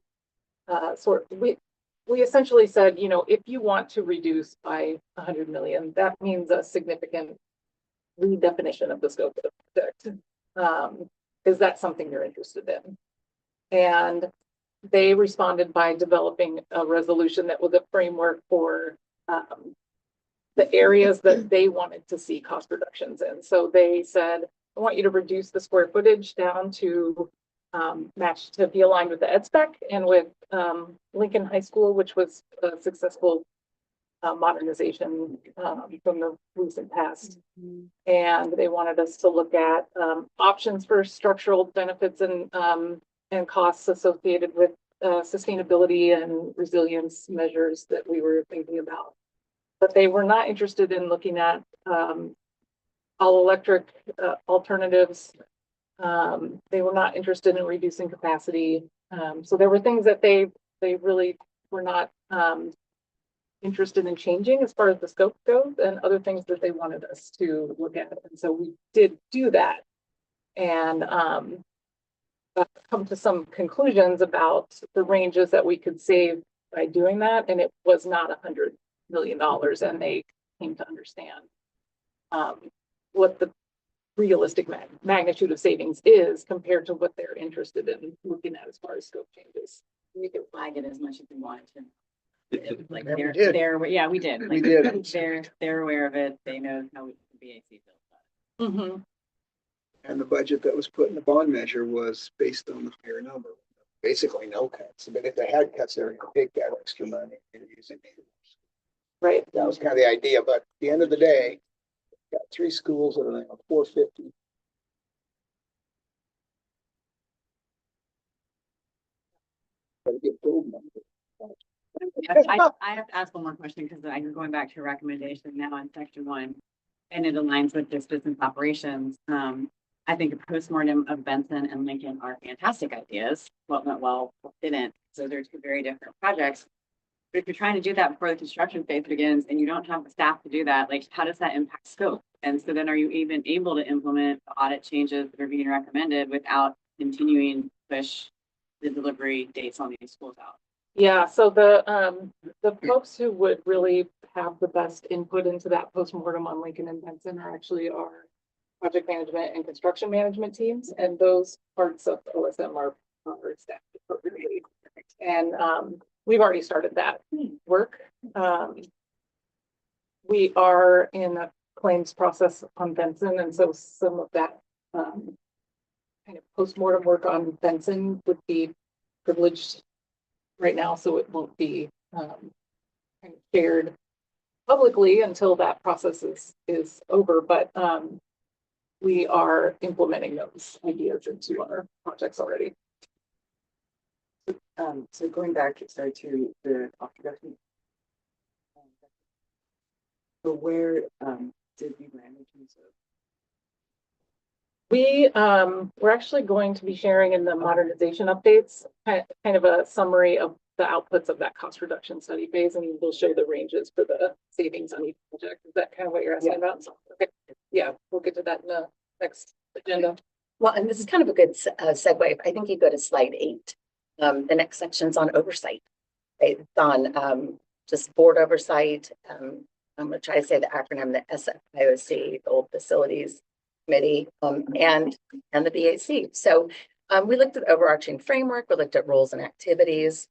we essentially said, if you want to reduce by 100 million, that means a significant redefinition of the scope of the project. Is that something you're interested in? And they responded by developing a resolution that was a framework for the areas that they wanted to see cost reductions in. So they said, I want you to reduce the square footage down to match to be aligned with the ed spec and with Lincoln High School, which was a successful modernization from the recent past. And they wanted us to look at options for structural benefits and costs associated with sustainability and resilience measures that we were thinking about. But they were not interested in looking at all electric alternatives. They were not interested in reducing capacity. So there were things that they really were not interested in changing as far as the scope goes, and other things that they wanted us to look at. And so we did do that and come to some conclusions about the ranges that we could save by doing that. And it was not $100 million. And they came to understand what the realistic magnitude of savings is compared to what they're interested in looking at as far as scope changes. We could flag it as much as we wanted to. Like Yeah, we they're, did. yeah, we did. We Like, did. They're aware of it. They know how we the BAC feels about it. And the budget that was put in the bond measure was based on the higher number. Basically no cuts, but if they had cuts, they were gonna take that extra money and use it. Right. That was kind of the idea, but at the end of the day, got 3 schools that are now 450. Better get gold numbers. I have to ask one more question because I'm going back to your recommendation now on section 1, and it aligns with this business operations. I think a postmortem of Benson and Lincoln are fantastic ideas. What went well, what didn't. So they're 2 very different projects. But if you're trying to do that before the construction phase begins and you don't have the staff to do that, like how does that impact scope? And so then are you even able to implement the audit changes that are being recommended without continuing to push the delivery dates on these schools out? Yeah, so the folks who would really have the best input into that postmortem on Lincoln and Benson are actually our project management and construction management teams, and those parts of OSM are staffed appropriately. And we've already started that work. We are in a claims process on Benson, and so some of that kind of postmortem work on Benson would be privileged right now, so it won't be kind of shared publicly until that process is over. But we are implementing those ideas into our projects already. So going back to the cost reduction. So where did we land in terms of? We're actually going to be sharing in the modernization updates, kind of a summary of the outputs of that cost reduction study phase, and we'll show the ranges for the savings on each project. Is that kind of what you're asking about? Okay. Yeah, we'll get to that in the next agenda. Well, and this is kind of a good segue. I think you go to slide 8. The next section's on oversight. Right? It's on just board oversight. I'm going to try to say the acronym, the SFIOC, the Old Facilities Committee, and the BAC. So we looked at the overarching framework. We looked at roles and activities,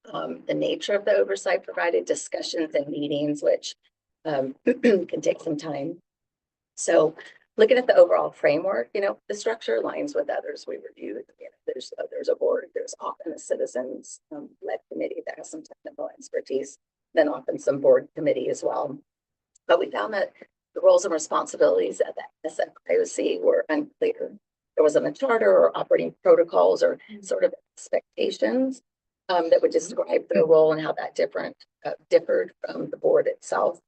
the nature of the oversight provided, discussions and meetings, which can take some time. So looking at the overall framework, the structure aligns with others we reviewed. There's a board, there's often a citizens led committee that has some technical expertise, then often some board committee as well. But we found that the roles and responsibilities of the SFIOC were unclear. There wasn't a charter or operating protocols or sort of expectations that would describe their role and how that differed from the board itself.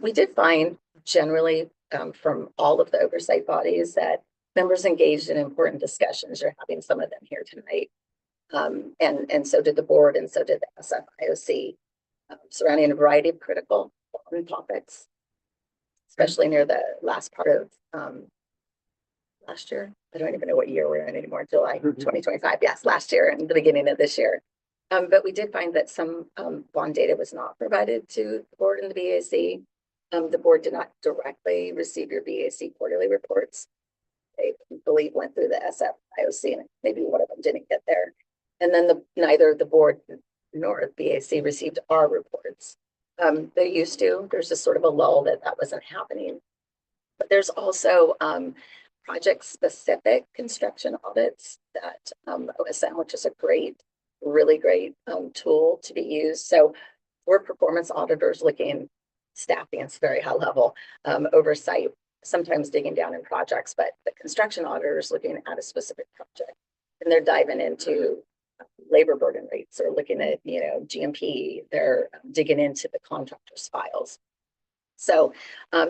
We did find generally from all of the oversight bodies that members engaged in important discussions. You're having some of them here tonight. And so did the board, and so did the SFIOC, surrounding a variety of critical topics, especially near the last part of last year. I don't even know what year we're in anymore, July 2025. Yes, last year and the beginning of this year. But we did find that some bond data was not provided to the board and the BAC. The board did not directly receive your BAC quarterly reports. They believe went through the SFIOC, and maybe one of them didn't get there. And then neither the board nor the BAC received our reports. They used to. There's just sort of a lull that wasn't happening. But there's also project-specific construction audits that OSM, which is a really great tool to be used. So we're performance auditors looking staffing, it's very high level oversight, sometimes digging down in projects, but the construction auditors looking at a specific project and they're diving into labor burden rates or looking at, GMP, they're digging into the contractor's files. So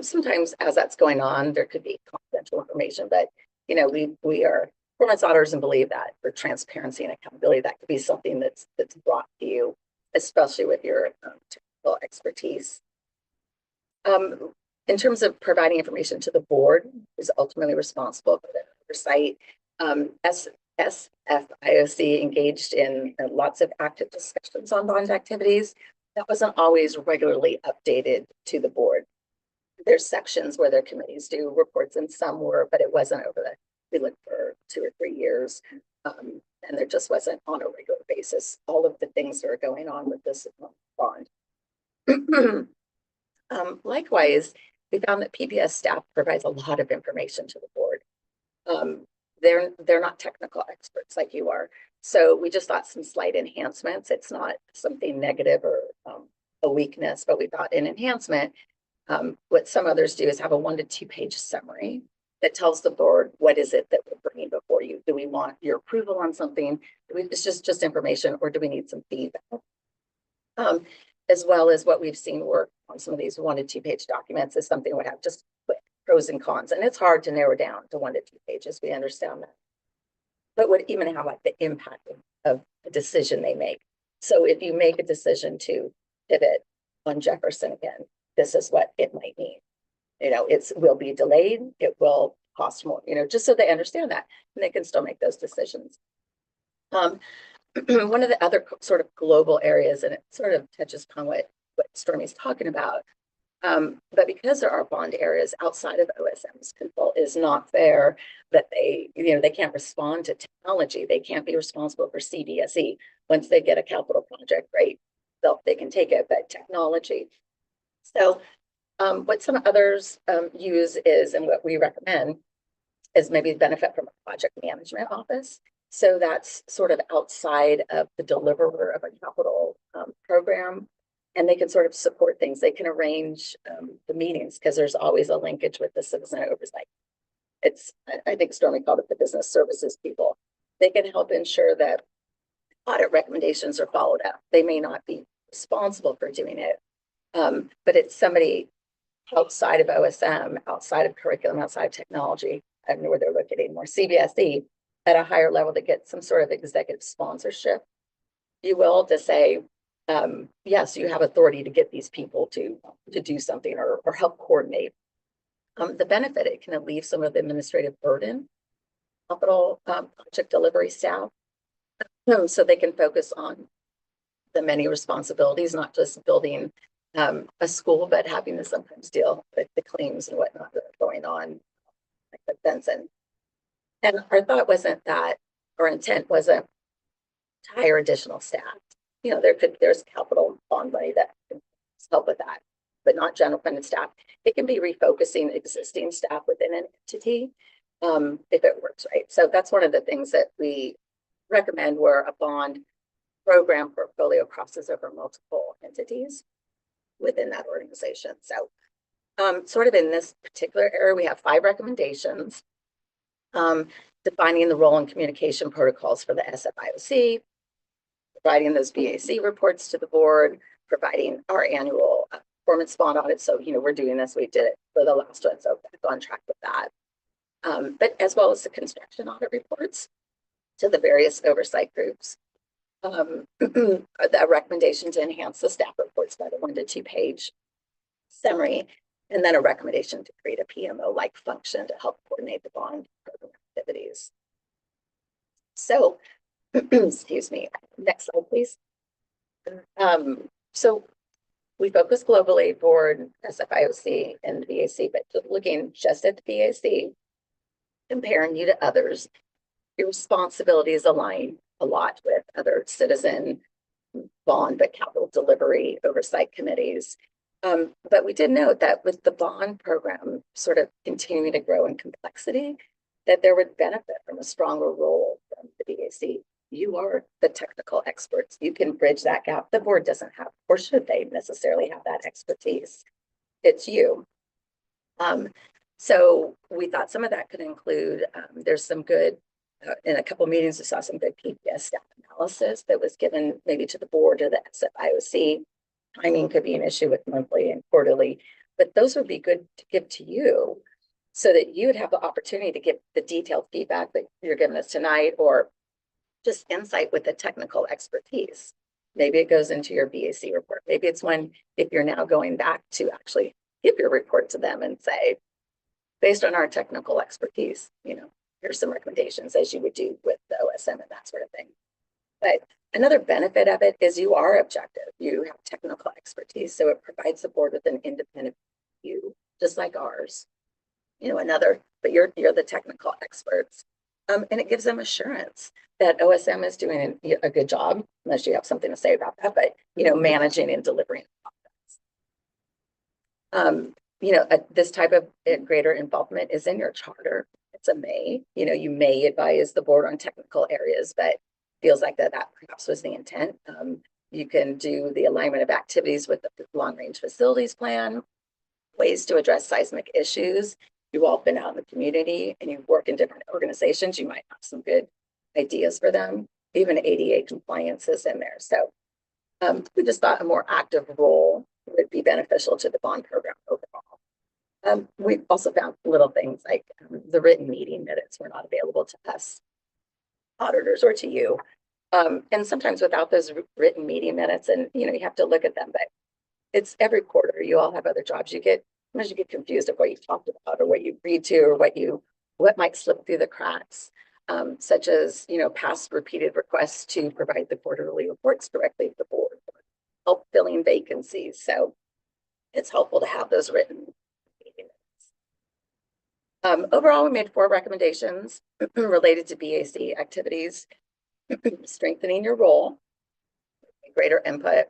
sometimes as that's going on, there could be confidential information, but we are performance auditors and believe that for transparency and accountability, that could be something that's brought to you, especially with your technical expertise. In terms of providing information to the board, is ultimately responsible for the oversight. SFIOC engaged in lots of active discussions on bond activities. That wasn't always regularly updated to the board. There's sections where their committees do reports and some were, but it wasn't we looked for 2 or 3 years. And there just wasn't on a regular basis all of the things that are going on with this bond. Likewise, we found that PBS staff provides a lot of information to the board. They're not technical experts like you are. So we just thought some slight enhancements. It's not something negative or a weakness, but we thought an enhancement. What some others do is have a 1 to 2 page summary that tells the board what is it that we're bringing before you. Do we want your approval on something? It's just information, or do we need some feedback? As well as what we've seen work on some of these 1 to 2 page documents is something that would have just quick pros and cons. And it's hard to narrow down to 1 to 2 pages. We understand that. But would even have like the impact of the decision they make. So if you make a decision to pivot on Jefferson again, this is what it might mean. It will be delayed. It will cost more, just so they understand that and they can still make those decisions. One of the other sort of global areas, and it sort of touches upon what Stormy's talking about, but because there are bond areas outside of OSM's control, is not fair that they can't respond to technology. They can't be responsible for CBSE. Once they get a capital project, right, they can take it, but technology. So what some others use is, and what we recommend, is maybe benefit from a project management office. So that's sort of outside of the deliverer of a capital program. And they can sort of support things. They can arrange the meetings because there's always a linkage with the citizen oversight. I think Stormy called it the business services people. They can help ensure that audit recommendations are followed up. They may not be responsible for doing it, but it's somebody outside of OSM, outside of curriculum, outside of technology, and where they're looking more CBSE at a higher level to get some sort of executive sponsorship, you will, to say, yes, you have authority to get these people to do something or help coordinate. The benefit, it can relieve some of the administrative burden, capital project delivery staff, so they can focus on the many responsibilities, not just building a school, but having to sometimes deal with the claims and whatnot that are going on, like with Benson. And our thought wasn't that, our intent wasn't to hire additional staff. There's capital bond money that can help with that, but not general funded staff. It can be refocusing existing staff within an entity if it works right. So that's one of the things that we recommend, where a bond program portfolio crosses over multiple entities within that organization. So sort of in this particular area, we have 5 recommendations. Defining the role and communication protocols for the SFIOC, providing those BAC reports to the board, providing our annual performance bond audit. So, we're doing this, we did it for the last one, so back on track with that. But as well as the construction audit reports to the various oversight groups. The recommendation to enhance the staff reports by the 1 to 2 page summary, and then a recommendation to create a PMO-like function to help coordinate the bond program activities. So, excuse me, next slide, please. So we focus globally for SFIOC and the BAC, but looking just at the BAC, comparing you to others, your responsibilities align a lot with other citizen bond, but capital delivery oversight committees. But we did note that with the bond program sort of continuing to grow in complexity, that there would benefit from a stronger role from the BAC. You are the technical experts. You can bridge that gap. The board doesn't have, or should they necessarily have that expertise? It's you. So we thought some of that could include, there's some good, in a couple of meetings, we saw some good PPS staff analysis that was given maybe to the board or the SFIOC. Timing could be an issue with monthly and quarterly, but those would be good to give to you so that you would have the opportunity to give the detailed feedback that you're giving us tonight, or just insight with the technical expertise. Maybe it goes into your BAC report. Maybe it's when, if you're now going back to actually give your report to them and say, based on our technical expertise, here's some recommendations, as you would do with the OSM and that sort of thing. But another benefit of it is you are objective. You have technical expertise, so it provides the board with an independent view, just like ours. But you're the technical experts. And it gives them assurance that OSM is doing a good job, unless you have something to say about that, but, managing and delivering. This type of greater involvement is in your charter. It's a may, you may advise the board on technical areas, but feels like that perhaps was the intent. You can do the alignment of activities with the long-range facilities plan, ways to address seismic issues. You've all been out in the community and you work in different organizations. You might have some good ideas for them. Even ADA compliance is in there. So we just thought a more active role would be beneficial to the bond program overall. We've also found little things like the written meeting minutes were not available to us auditors or to you. And sometimes without those written meeting minutes, and you have to look at them, but it's every quarter. You all have other jobs. Sometimes you get confused of what you talked about or what you agreed to or what might slip through the cracks, such as past repeated requests to provide the quarterly reports directly to the board, help filling vacancies. So it's helpful to have those written meeting minutes. Overall, we made 4 recommendations related to BAC activities: strengthening your role, greater input,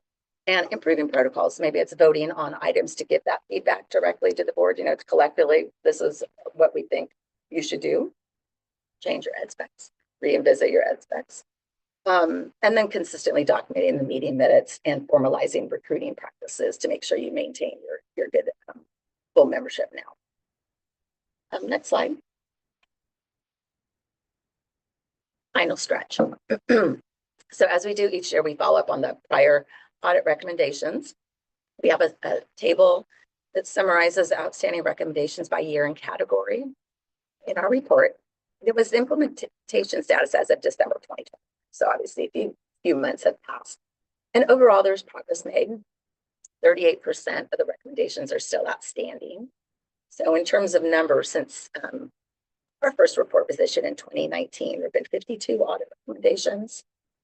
and improving protocols. Maybe it's voting on items to give that feedback directly to the board. Collectively, this is what we think you should do. Change your ed specs, revisit your ed specs. And then consistently documenting the meeting minutes and formalizing recruiting practices to make sure you maintain your good full membership now. Next slide. Final stretch. So as we do each year, we follow up on the prior audit recommendations. We have a table that summarizes outstanding recommendations by year and category in our report. It was the implementation status as of December 2020. So obviously a few months have passed. And overall, there's progress made. 38% of the recommendations are still outstanding. So in terms of numbers, since our first report was issued in 2019, there have been 52 audit recommendations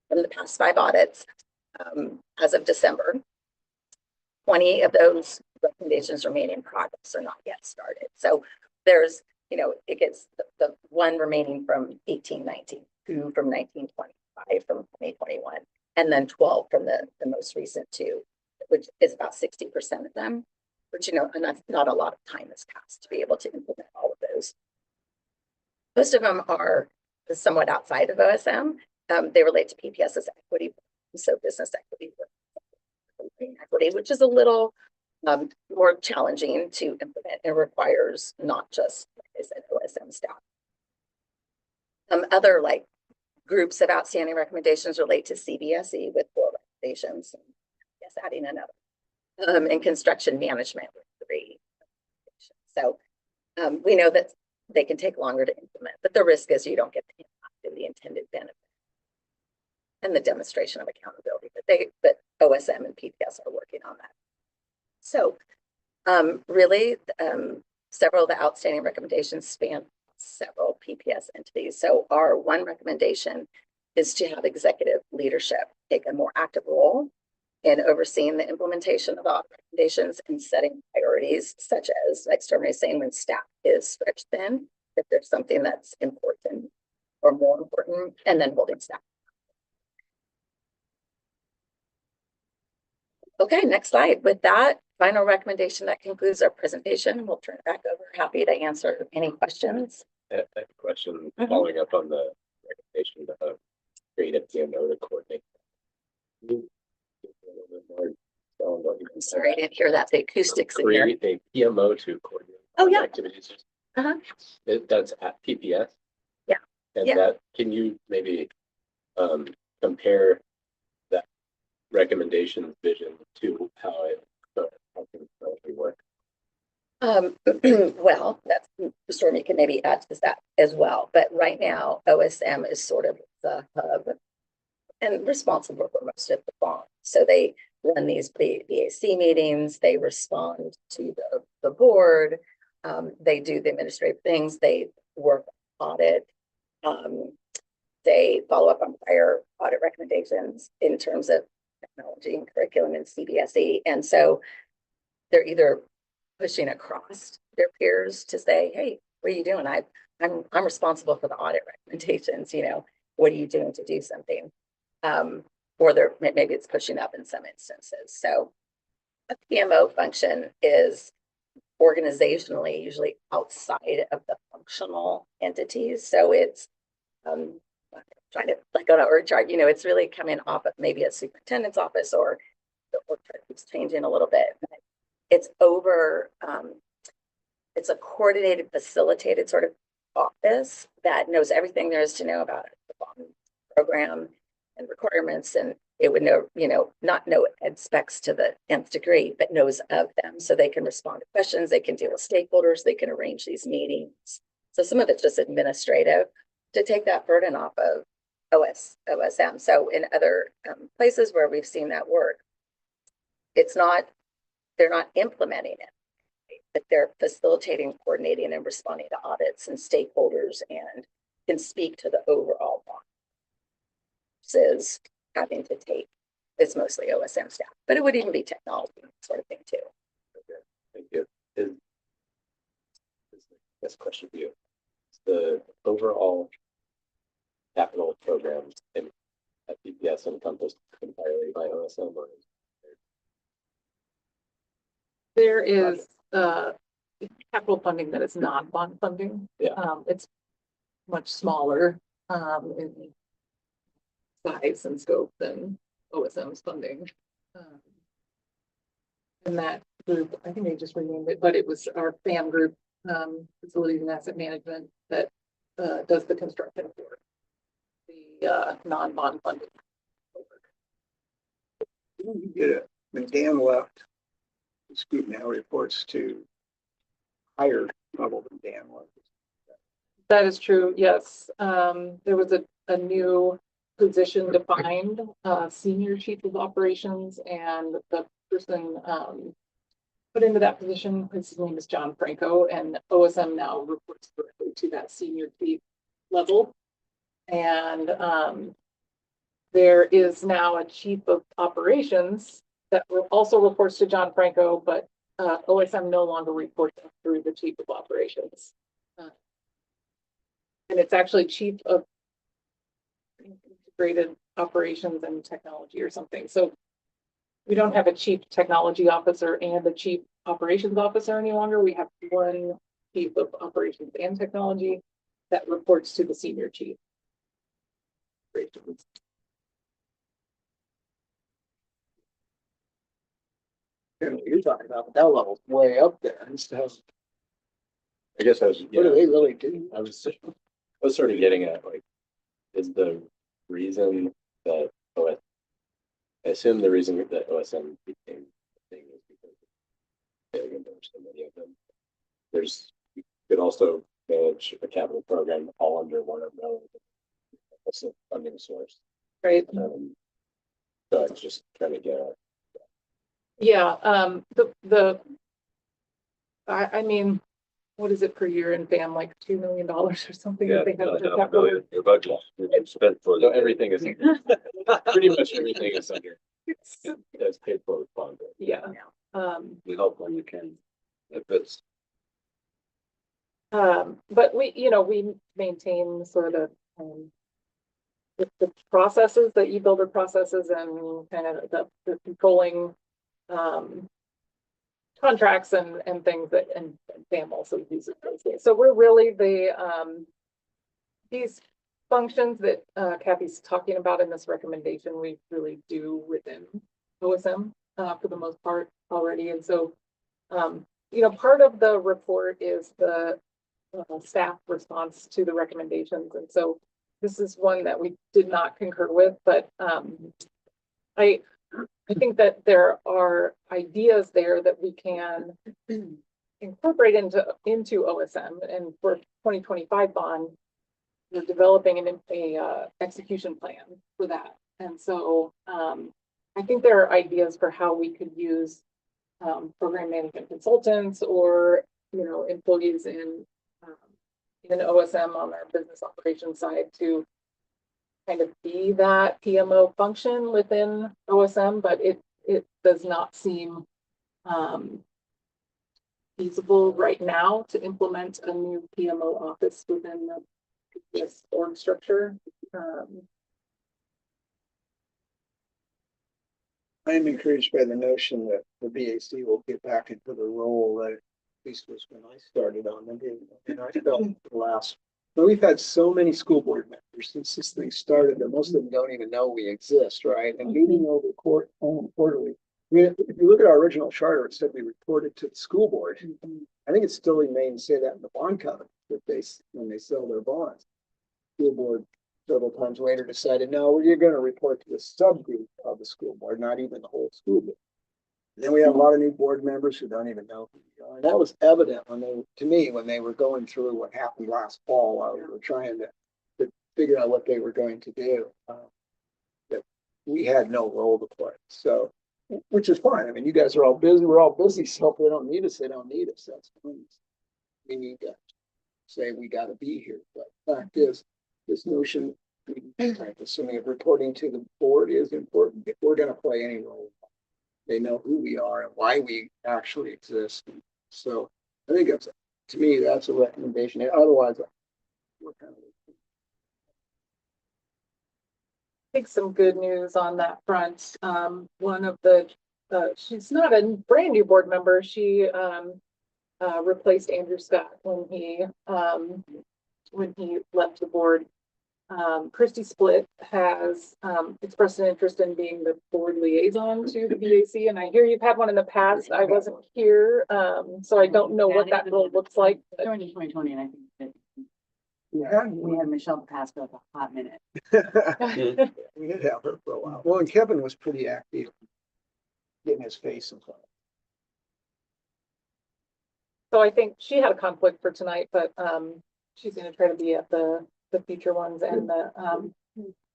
from the past 5 audits. As of December, 20 of those recommendations remain in progress or not yet started. So there's, it gets the 1 remaining from 1819, 2 from 1920, 5 from 2021, and then 12 from the most recent 2, which is about 60% of them, which, not a lot of time has passed to be able to implement all of those. Most of them are somewhat outside of OSM. They relate to PPS's equity, so business equity, which is a little more challenging to implement and requires not just, like I said, OSM staff. Other groups of outstanding recommendations relate to CBSE with 4 recommendations. Yes, adding another. And construction management with 3. So we know that they can take longer to implement, but the risk is you don't get the impact of the intended benefit and the demonstration of accountability. But OSM and PPS are working on that. So really, several of the outstanding recommendations span several PPS entities. So our 1 recommendation is to have executive leadership take a more active role in overseeing the implementation of audit recommendations and setting priorities, such as, like Stormy is saying, when staff is stretched thin, if there's something that's important or more important, and then holding staff. Okay, next slide. With that final recommendation, that concludes our presentation. We'll turn it back over. Happy to answer any questions. I have a question Mhm. following up on the recommendation to create a PMO to coordinate. Can you give a little bit more on what you I'm sorry, I didn't hear that. The acoustics in here. create a PMO to coordinate Oh, yeah. activities? Uh-huh. That's at PPS? Yeah. And Yeah. that, can you maybe compare that recommendation vision to how it how can it currently work? Well, that's, Stormy can maybe add to that as well, but right now OSM is sort of the hub and responsible for most of the bond. So they run these BAC meetings, they respond to the board, they do the administrative things, they work audit, they follow up on prior audit recommendations in terms of technology and curriculum and CBSE. And so they're either pushing across their peers to say, hey, what are you doing? I'm responsible for the audit recommendations, what are you doing to do something? Or maybe it's pushing up in some instances. So a PMO function is organizationally usually outside of the functional entities. So it's trying to like on an org chart, it's really coming off of maybe a superintendent's office, or the org chart keeps changing a little bit. It's over, it's a coordinated, facilitated sort of office that knows everything there is to know about the bond program and requirements, and it would know, not know ed specs to the nth degree, but knows of them, so they can respond to questions, they can deal with stakeholders, they can arrange these meetings. So some of it's just administrative to take that burden off of OSM. So in other places where we've seen that work, they're not implementing it, but they're facilitating, coordinating, and responding to audits and stakeholders, and can speak to the overall bond. Versus having to take, it's mostly OSM staff, but it would even be technology sort of thing too. Okay, thank you. This question for you. Is the overall capital programs at PPS encompassed entirely by OSM, or is There is capital funding that is not bond funding. Yeah. It's much smaller in size and scope than OSM's funding. In that group, I think they just renamed it, but it was our FAM group, Facilities and Asset Management, that does the construction for the non-bond funding. You get it. When Dan left, this group now reports to higher level than Dan was. That is true, yes. There was a new position defined, senior chief of operations, and the person put into that position, his name is John Franco, and OSM now reports directly to that senior chief level. And there is now a chief of operations that also reports to John Franco, but OSM no longer reports through the chief of operations. And it's actually chief of integrated operations and technology or something. So we don't have a chief technology officer and a chief operations officer any longer. We have one chief of operations and technology that reports to the senior chief. And what you're talking about, but that level's way up there and stuff. I guess I was, What do they really do? I was sort of getting at, like, is the reason that I assume the reason that OSM became a thing is because they endorsed so many of them. You could also manage a capital program all under one umbrella. That's a funding source. Right. So I was just trying to get at. Yeah, I mean, what is it per year in FAM, like $2 million or something? Yeah, that they have for $1 capital? million, your budget is spent for So the everything is pretty much everything is under that's paid for with bond. Yeah. We help when you can. If it's But we maintain sort of the processes, the e-builder processes, and kind of the controlling contracts and things that, and Sam also uses those. So we're really these functions that Kathy's talking about in this recommendation, we really do within OSM for the most part already. And so, part of the report is the staff response to the recommendations. And so this is one that we did not concur with, but I think that there are ideas there that we can incorporate into OSM. And for 2025 bond, we're developing a execution plan for that. And so I think there are ideas for how we could use program management consultants or employees in OSM on our business operations side to kind of be that PMO function within OSM, but it does not seem feasible right now to implement a new PMO office within this org structure. I am encouraged by the notion that the BAC will get back into the role that at least was when I started on them. And I felt the last, but we've had so many school board members since this thing started that most of them don't even know we exist, right? And meeting over quarterly. I mean, if you look at our original charter, it said we reported to the school board. I think it still remains say that in the bond covenant that when they sell their bonds. School board several times later decided, no, you're going to report to the subgroup of the school board, not even the whole school board. And then we have a lot of new board members who don't even know who we are. And that was evident when they were going through what happened last fall while we were trying to figure out what they were going to do. That we had no role to play. So, which is fine. I mean, you guys are all busy. We're all busy. So if they don't need us, they don't need us. That's fine. We need to say we got to be here. But the fact is, this notion, assuming of reporting to the board is important. If we're going to play any role, they know who we are and why we actually exist. So I think to me, that's a recommendation. Otherwise, we're kind of. I think some good news on that front. One of she's not a brand new board member. She replaced Andrew Scott when he left the board. Christy Split has expressed an interest in being the board liaison to the BAC, and I hear you've had one in the past. I wasn't here, so I don't know what that role looks like. During 2020, and I think that Yeah, we had Michelle pass for a hot minute. we did have her for a while. Well, and Kevin was pretty active getting his face in front. So I think she had a conflict for tonight, but she's going to try to be at the future ones, and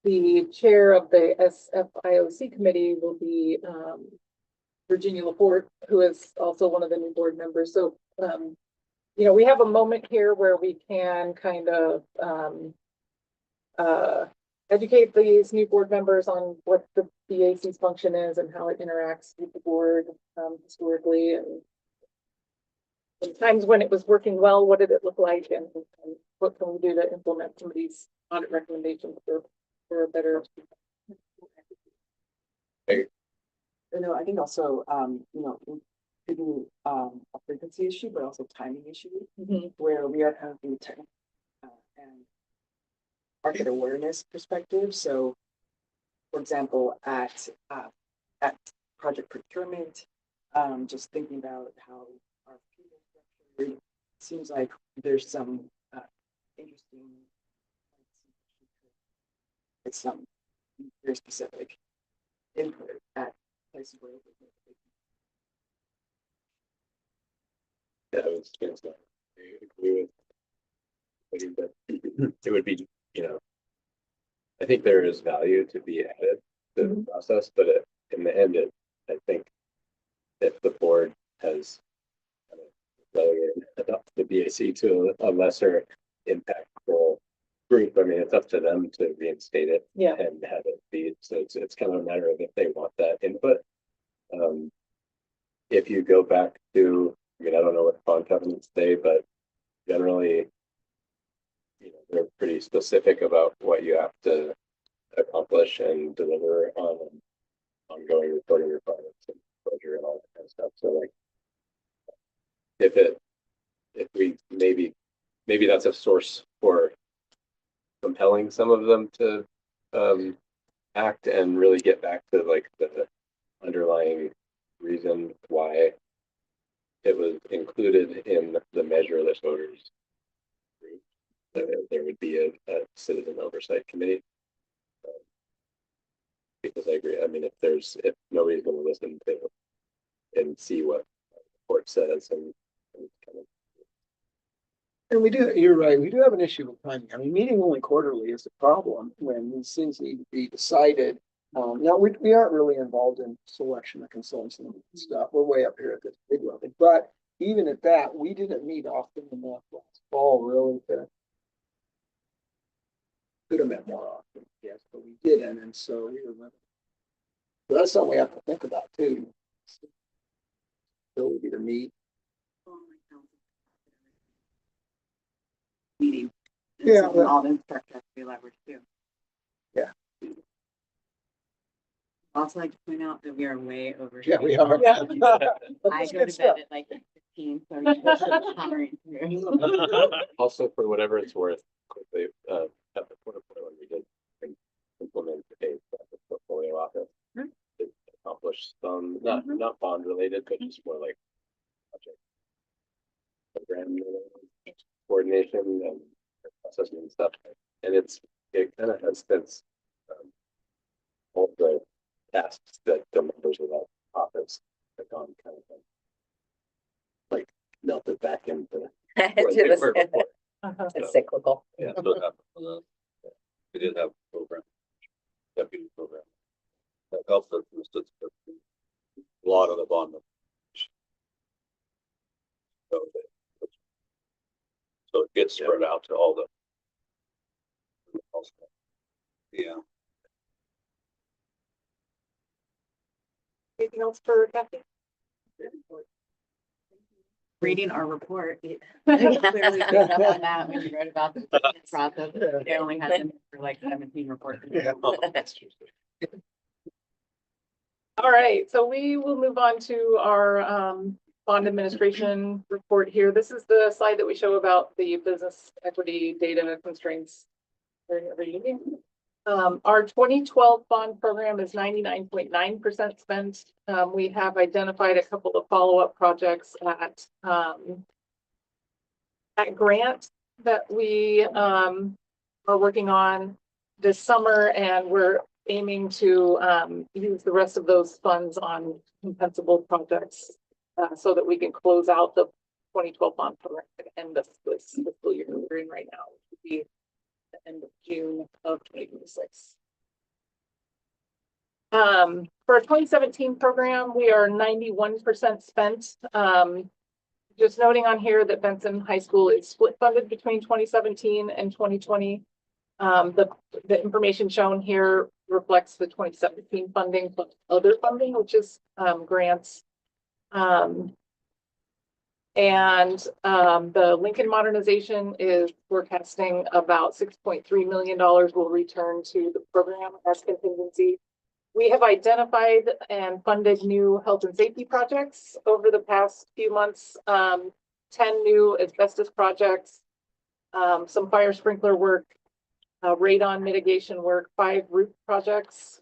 the chair of the SFIOC committee will be Virginia Laporte, who is also one of the new board members. So, we have a moment here where we can kind of educate these new board members on what the BAC's function is and how it interacts with the board historically, and times when it was working well, what did it look like, and what can we do to implement some of these audit recommendations for a better. I think also, it could be a frequency issue, but also timing issue, where we are kind of from the technical and market awareness perspective. So, for example, at project procurement, just thinking about how our people structure, it seems like there's some interesting, it's some very specific input at places where Yeah, I was gonna say, I agree with what you said. It would be, I think there is value to be added to the process, but in the end, I think if the board has relegated the BAC to a lesser impactful group, I mean, it's up to them to reinstate it and have it be. So it's kind of a matter of if they want that input. If you go back to, I don't know what the bond covenants say, but generally, they're pretty specific about what you have to accomplish and deliver on ongoing reporting requirements and disclosure and all that kind of stuff. So if we maybe that's a source for compelling some of them to act and really get back to like the underlying reason why it was included in the measure that voters approved. There would be a citizen oversight committee. Because I agree. I mean, if nobody's going to listen to and see what the court says and kind of. And we do, you're right, we do have an issue with timing. I mean, meeting only quarterly is a problem when these things need to be decided. Now, we aren't really involved in selection of consultants and stuff. We're way up here at this big level. But even at that, we didn't meet often enough last fall really to. Could have met more often, yes, but we didn't, and so we were limited. So that's something we have to think about too. Ability to meet. Meeting. Yeah, So well- all the instructors have to be leveraged too. Yeah. Also like to point out that we are way over. Yeah, we are. schedule. Yeah. I go to bed at like 15, so you guys are powering through. Also, for whatever it's worth, quickly, at the quarter point when we did implement a portfolio office, it accomplished some, not bond related, but just more like project program coordination and processing and stuff. And it kind of has since all the tasks that the members of that office have gone kind of like melted back into To the- Uh-huh. It's cyclical. Yeah, so it happened with us. We did have a program, deputy program. That helped us, a lot of the bond. So it gets spread out to all the. Yeah. Anything else for Kathy? Reading our report. It clearly picked up on that when you wrote about the process. They only had them for like 17 reports. Yeah. All right, so we will move on to our bond administration report here. This is the slide that we show about the business equity data constraints during every meeting. Our 2012 bond program is 99.9% spent. We have identified a couple of follow-up projects at Grant that we are working on this summer, and we're aiming to use the rest of those funds on compensable projects so that we can close out the 2012 bond program at the end of this fiscal year we're in right now, which would be the end of June of 2026. For our 2017 program, we are 91% spent. Just noting on here that Benson High School is split funded between 2017 and 2020. The information shown here reflects the 2017 funding, but other funding, which is grants. The Lincoln modernization is forecasting about $6.3 million will return to the program as contingency. We have identified and funded new health and safety projects over the past few months, 10 new asbestos projects, some fire sprinkler work, radon mitigation work, 5 roof projects,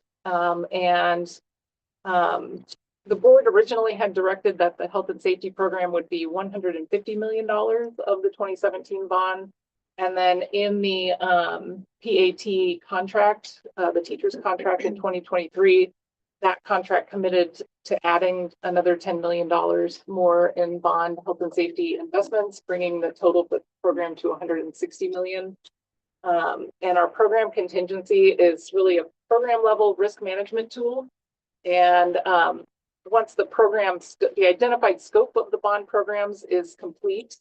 the board originally had directed that the health and safety program would be $150 million of the 2017 bond. And then in the PAT contract, the teacher's contract in 2023, that contract committed to adding another $10 million more in bond health and safety investments, bringing the total for the program to $160 million. And our program contingency is really a program level risk management tool. And once the the identified scope of the bond programs is complete,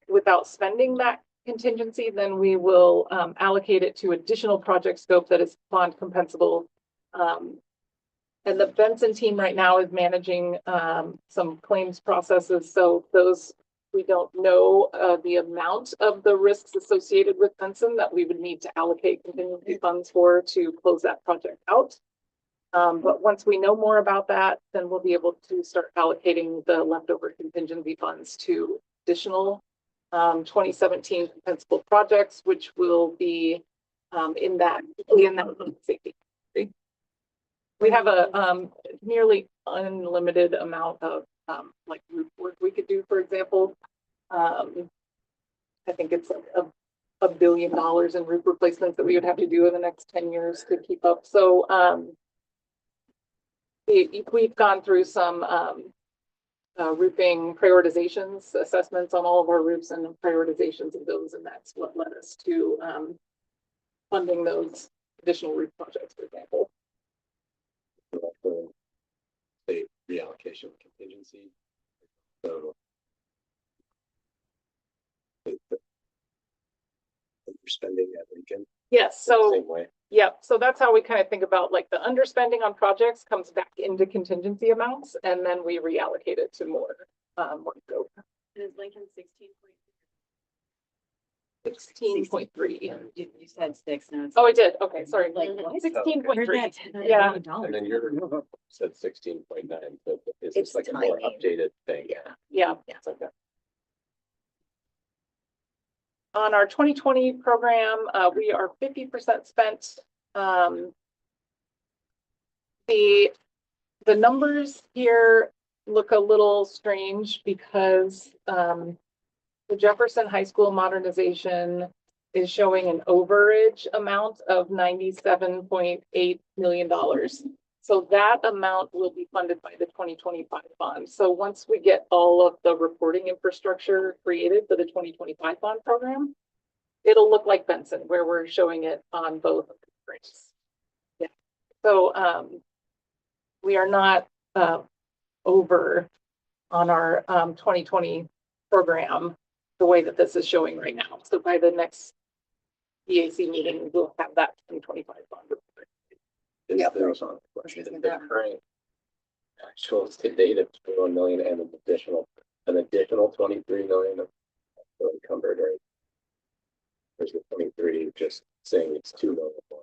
without spending that contingency, then we will allocate it to additional project scope that is bond compensable. And the Benson team right now is managing some claims processes. So those, we don't know the amount of the risks associated with Benson that we would need to allocate contingency funds for to close that project out. But once we know more about that, then we'll be able to start allocating the leftover contingency funds to additional 2017 compensable projects, which will be in that public safety. We have a nearly unlimited amount of like roof work we could do, for example. I think it's $1 billion in roof replacements that we would have to do in the next 10 years to keep up. So we've gone through some roofing prioritizations, assessments on all of our roofs and prioritizations of those, and that's what led us to funding those additional roof projects, for example. State reallocation contingency. So spending at Lincoln. Yes, so Same way. yeah, so that's how we kind of think about like the underspending on projects comes back into contingency amounts, and then we reallocate it to more scope. Is Lincoln 16.3. You said 6 now. Oh, I did. Okay, sorry. Like, Like what? 16.3. Yeah. And then you're said 16.9, but is It's this like a more timing. updated thing? Yeah. Yeah. Okay. On our 2020 program, we are 50% spent. The numbers here look a little strange because the Jefferson High School modernization is showing an overage amount of $97.8 million. So that amount will be funded by the 2025 bond. So once we get all of the reporting infrastructure created for the 2025 bond program, it'll look like Benson, where we're showing it on both of the screens. Yeah. So we are not over on our 2020 program the way that this is showing right now. So by the next EAC meeting, we'll have that 2025 bond report. Yeah, there was on the question. The current actuals to date of 21 million and an additional 23 million of encumbered, right? There's the 23 just saying it's 2 million more.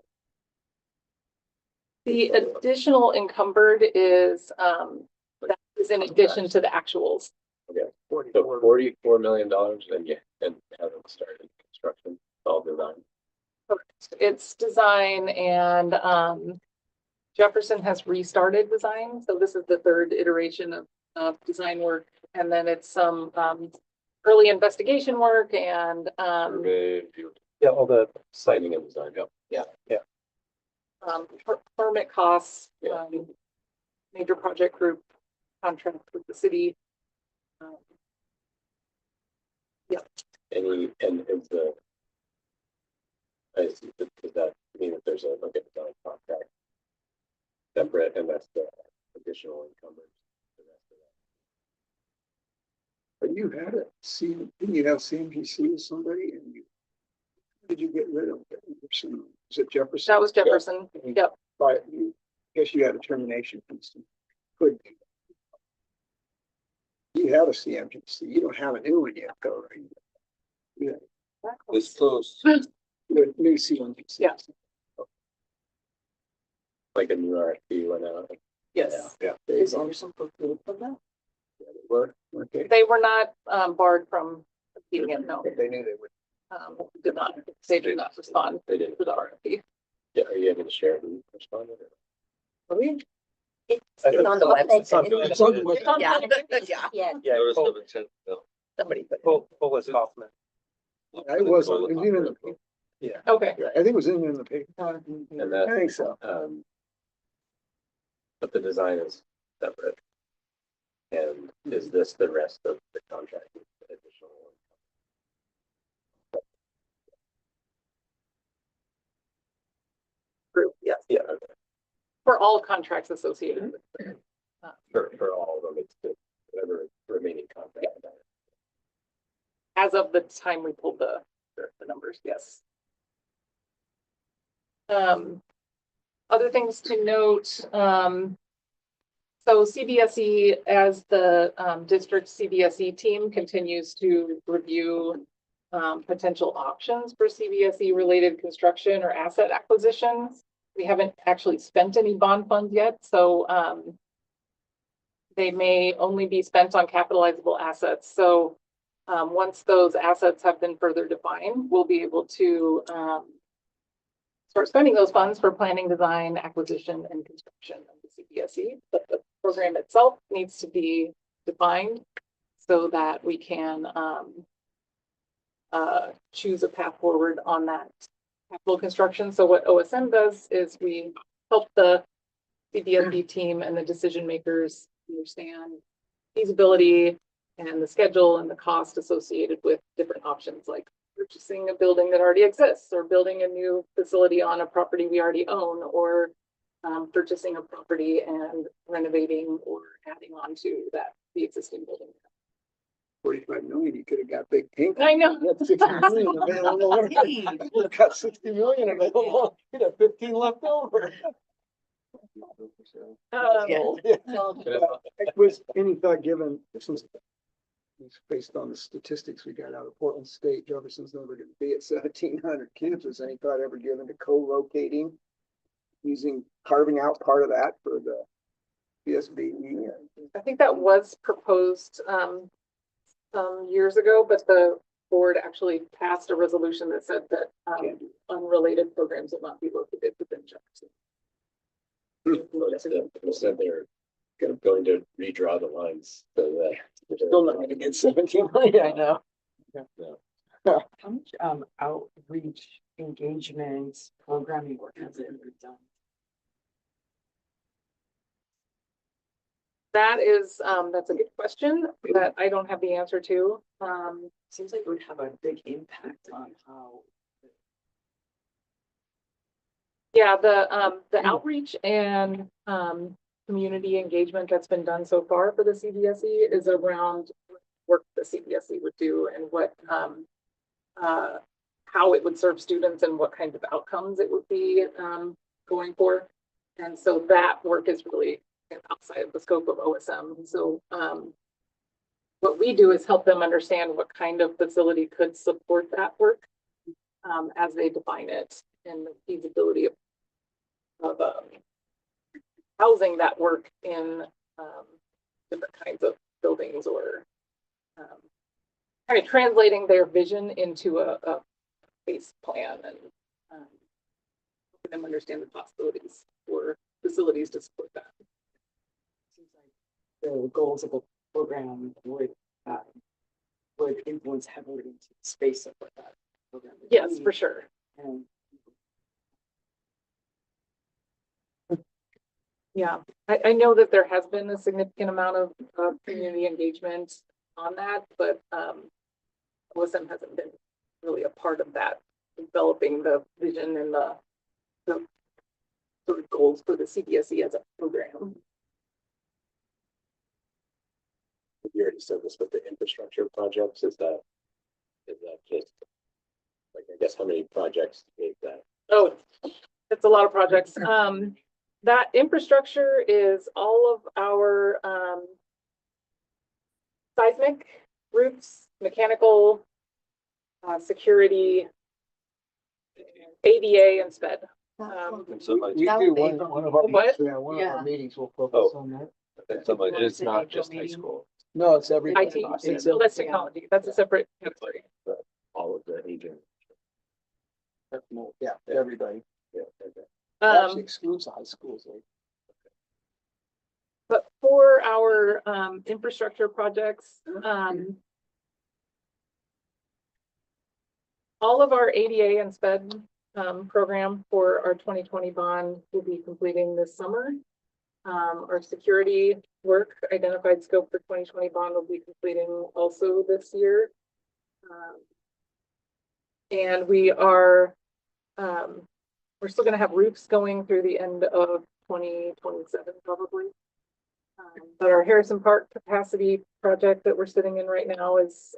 The additional encumbered is that is in addition to the actuals. Okay, so $44 million and haven't started construction, all design. It's design, and Jefferson has restarted design. So this is the third iteration of design work. And then it's some early investigation work and Survey, Yeah, all the siting and design. permit costs, Yeah. major project group contract with the city. And is the, does that mean that there's a design contract separate and that's the additional encumbered? The rest of that? But you had it, didn't you have CMGC with somebody and did you get rid of it? Is it Jefferson? That was Jefferson. Yep. But guess you had a termination piece. Could. You have a CMGC, you don't have a new one yet, though, right? Yeah, This close. new CMGC. Yeah. Like a new RFP went out. Yes. Yeah. Is Anderson precluded from that? Okay. They were not barred from competing it. No, They knew they would. did not. They did not respond They didn't. to the RFP. Yeah, are you able to share who responded? It's on the website. It's on the website. Yeah. Yeah. Yeah, Notice Cole, of intent, no. Somebody put. Cole Kaufman. I wasn't, it was in the paper. Okay. I think it was in the paper. And that, I think so. but the design is separate. And is this the rest of the contract with the additional one? Group. Yes. Yeah, okay. For all contracts associated with it. For all of them, it's the whatever remaining contract. As of the time we pulled the numbers, yes. Other things to note, so CBSE, as the district CBSE team continues to review potential options for CBSE related construction or asset acquisitions. we haven't actually spent any bond funds yet, so, they may only be spent on capitalizable assets. So, once those assets have been further defined, we'll be able to, start spending those funds for planning, design, acquisition, and construction of the CPSE. But the program itself needs to be defined so that we can choose a path forward on that capital construction. So what OSM does is we help the CPSE team and the decision makers understand feasibility and the schedule and the cost associated with different options, like purchasing a building that already exists, or building a new facility on a property we already own, or purchasing a property and renovating or adding on to the existing building. 45 million, you could have got big pink. I know. That's 60 million available. You've got 60 million available. You'd have 15 left over. Was any thought given, since based on the statistics we got out of Portland State, Jefferson's never going to be at 1,700 kids. Was any thought ever given to co-locating, carving out part of that for the PSBE? I think that was proposed some years ago, but the board actually passed a resolution that said that unrelated programs will not be located within Jefferson. Said they're going to redraw the lines so that Still not going to get 17 million. I know. How much outreach, engagement, programming work has it ever done? That is, that's a good question that I don't have the answer to. Seems like it would have a big impact on how. Yeah, the outreach and community engagement that's been done so far for the CPSE is around work the CPSE would do and what how it would serve students and what kinds of outcomes it would be going for. And so that work is really outside of the scope of OSM. So what we do is help them understand what kind of facility could support that work as they define it, and the feasibility of housing that work in different kinds of buildings, or kind of translating their vision into a base plan and helping them understand the possibilities for facilities to support that. Seems like the goals of the program would influence heavily into the space of what that program would Yes, be. for sure. And Yeah, I know that there has been a significant amount of community engagement on that, but OSM hasn't been really a part of that, developing the vision and the sort of goals for the CPSE as a program. you already said this with the infrastructure projects, is that just like, I guess, how many projects make that? Oh, it's a lot of projects. That infrastructure is all of our seismic roofs, mechanical, security, ADA, and SPED. And somebody, We do one of our, What? one of Yeah. our meetings will focus on that. and somebody, And it's not just high school, No, it's every. IT, It's well, that's technology. That's a separate category. all of the agent. Yeah, everybody. Yeah, okay. Actually excludes the high schools. Like. But for our infrastructure projects, all of our ADA and SPED program for our 2020 bond will be completing this summer. Our security work, identified scope for 2020 bond, will be completing also this year. And we are, we're still going to have roofs going through the end of 2027 probably. But our Harrison Park capacity project that we're sitting in right now is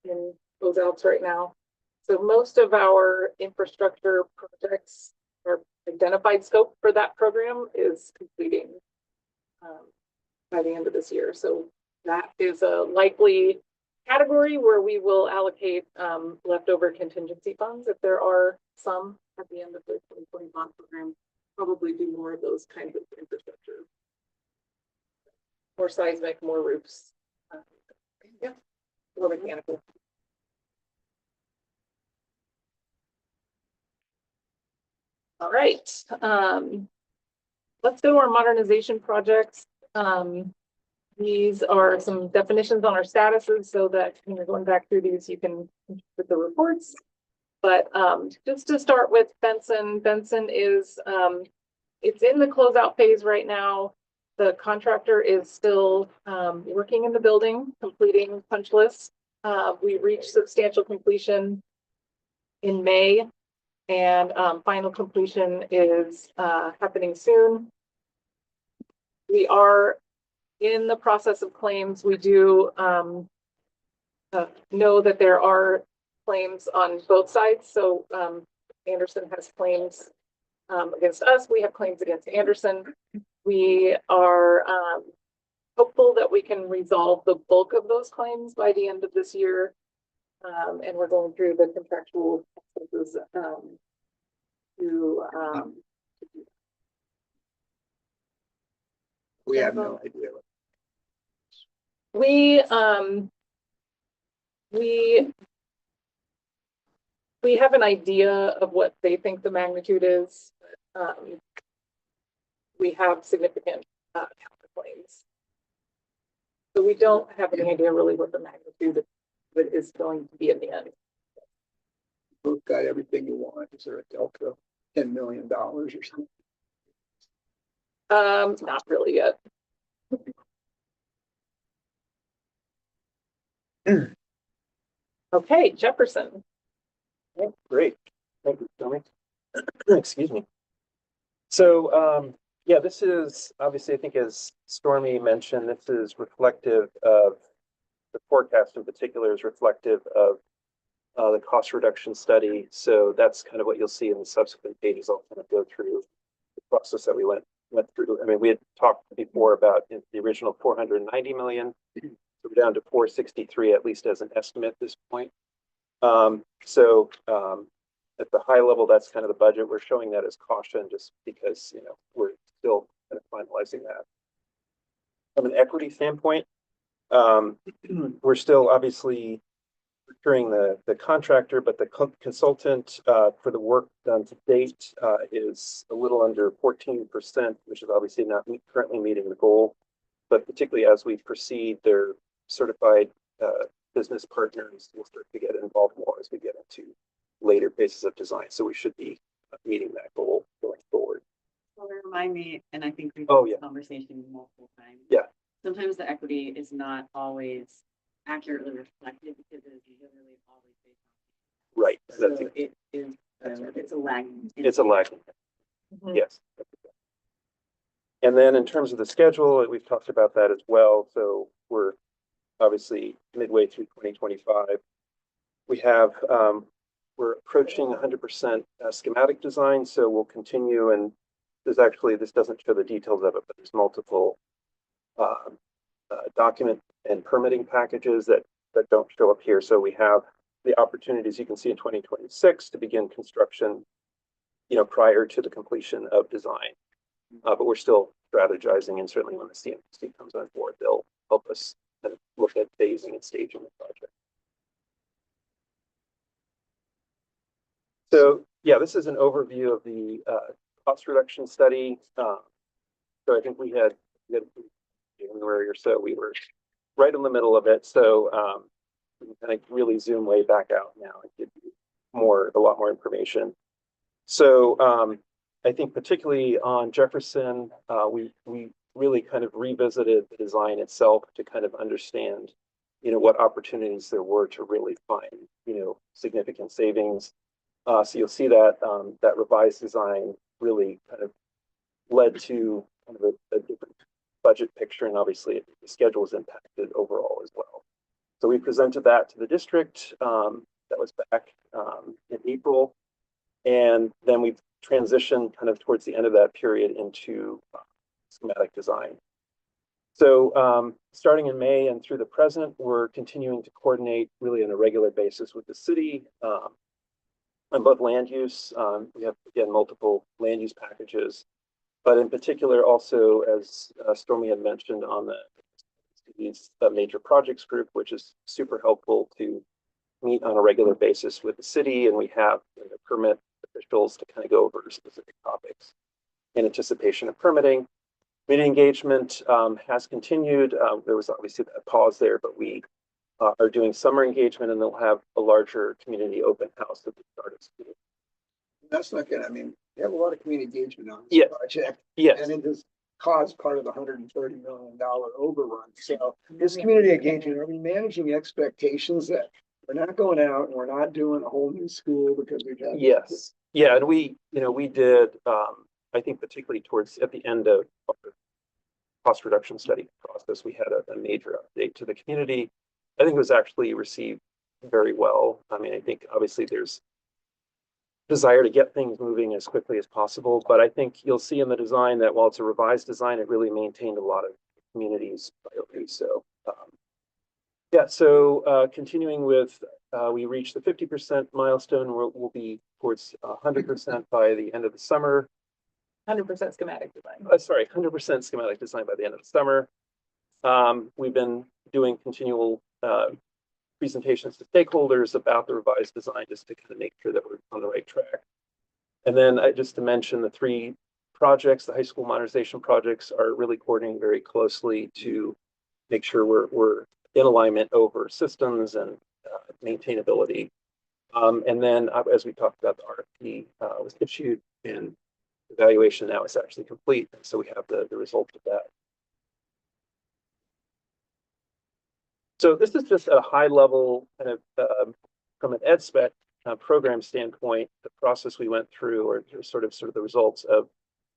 in close outs right now. So most of our infrastructure projects, or identified scope for that program, is completing by the end of this year. So that is a likely category where we will allocate leftover contingency funds if there are some at the end of the 2020 bond program. probably do more of those kinds of infrastructure. More seismic, more roofs. Yeah, more mechanical. All right, let's go to our modernization projects. These are some definitions on our statuses so that when you're going back through these, you can with the reports. But just to start with Benson, Benson is it's in the closeout phase right now. The contractor is still working in the building, completing punch lists. We reached substantial completion in May, and final completion is happening soon. We are in the process of claims. We do know that there are claims on both sides. So Anderson has claims against us. We have claims against Anderson. We are hopeful that we can resolve the bulk of those claims by the end of this year. And we're going through the contractual processes We have no idea. We have an idea of what they think the magnitude is. We have significant counterclaims. So we don't have any idea really what the magnitude of it is going to be in the end. Both got everything you want. Is there a delta of $10 million or something? Not really yet. Okay, Jefferson. Okay, great. Thank you, Tommy. Excuse me. So, yeah, this is obviously, I think as Stormy mentioned, this is reflective of the forecast in particular is reflective of the cost reduction study. So that's kind of what you'll see in the subsequent pages. I'll kind of go through the process that we went through. I mean, we had talked before about the original 490 million. So we're down to 463, at least as an estimate at this point. At the high level, that's kind of the budget. We're showing that as caution just because, you know, we're still kind of finalizing that. From an equity standpoint, we're still obviously procuring the contractor, but the consultant for the work done to date is a little under 14%, which is obviously not currently meeting the goal. But particularly as we proceed, their certified business partners will start to get involved more as we get into later phases of design. So we should be meeting that goal going forward. Well, remind me, and I think we've Oh, had yeah. this conversation multiple times. Yeah. Sometimes the equity is not always accurately reflected because it is literally always based on. Right. So That's it is, it's a lag. It's a lag. Mhm. Yes. And then in terms of the schedule, we've talked about that as well. So we're obviously midway through 2025. We have, we're approaching 100% schematic design. So we'll continue, and there's actually, this doesn't show the details of it, but there's multiple document and permitting packages that don't show up here. So we have the opportunities you can see in 2026 to begin construction, you know, prior to the completion of design. But we're still strategizing, and certainly when the CMC comes on board, they'll help us kind of look at phasing and staging the project. So yeah, this is an overview of the cost reduction study. So I think we had January or so, we were right in the middle of it. So we can kind of really zoom way back out now and give you a lot more information. So I think particularly on Jefferson, we really kind of revisited the design itself to kind of understand, you know, what opportunities there were to really find, you know, significant savings. So you'll see that that revised design really kind of led to kind of a different budget picture, and obviously the schedule is impacted overall as well. So we presented that to the district. That was back in April, and then we transitioned kind of towards the end of that period into schematic design. So starting in May and through the present, we're continuing to coordinate really on a regular basis with the city. on both land use. We have, again, multiple land use packages, but in particular also, as Stormy had mentioned, on the major projects group, which is super helpful to meet on a regular basis with the city, and we have permit officials to kind of go over specific topics in anticipation of permitting. Community engagement has continued. There was obviously a pause there, but we are doing summer engagement, and they'll have a larger community open house at the start of school. That's not good. I mean, we have a lot of community engagement on Yeah. this project, Yes, and it has caused part of the $130 million overrun. So this community engagement, are we managing expectations that we're not going out and we're not doing a whole new school because we've had. yes. Yeah, and we did, I think particularly towards at the end of our cost reduction study process, we had a major update to the community. I think it was actually received very well. I mean, I think obviously there's desire to get things moving as quickly as possible, but I think you'll see in the design that while it's a revised design, it really maintained a lot of communities' priorities. So yeah, so continuing with, we reached the 50% milestone. We'll be towards 100% by the end of the summer. 100% schematic design. Sorry, 100% schematic design by the end of the summer. We've been doing continual presentations to stakeholders about the revised design just to kind of make sure that we're on the right track. And then just to mention the 3 projects, the high school modernization projects are really coordinating very closely to make sure we're in alignment over systems and maintainability. And then as we talked about, the RFP was issued and evaluation now is actually complete. So we have the result of that. So this is just a high level kind of from an ed spec program standpoint, the process we went through, or sort of the results of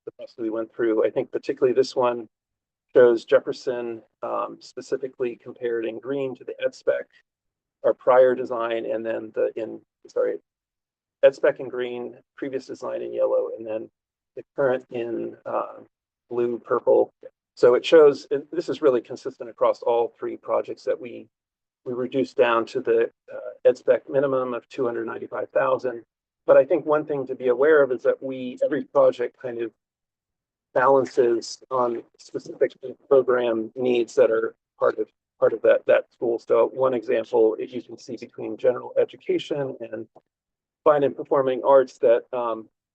the process we went through. I think particularly this one shows Jefferson specifically compared in green to the ed spec, our prior design, and then ed spec in green, previous design in yellow, and then the current in blue, purple. So it shows, and this is really consistent across all 3 projects, that we reduced down to the ed spec minimum of 295,000. But I think one thing to be aware of is that every project kind of balances on specific program needs that are part of that school. So one example, if you can see between general education and fine and performing arts, that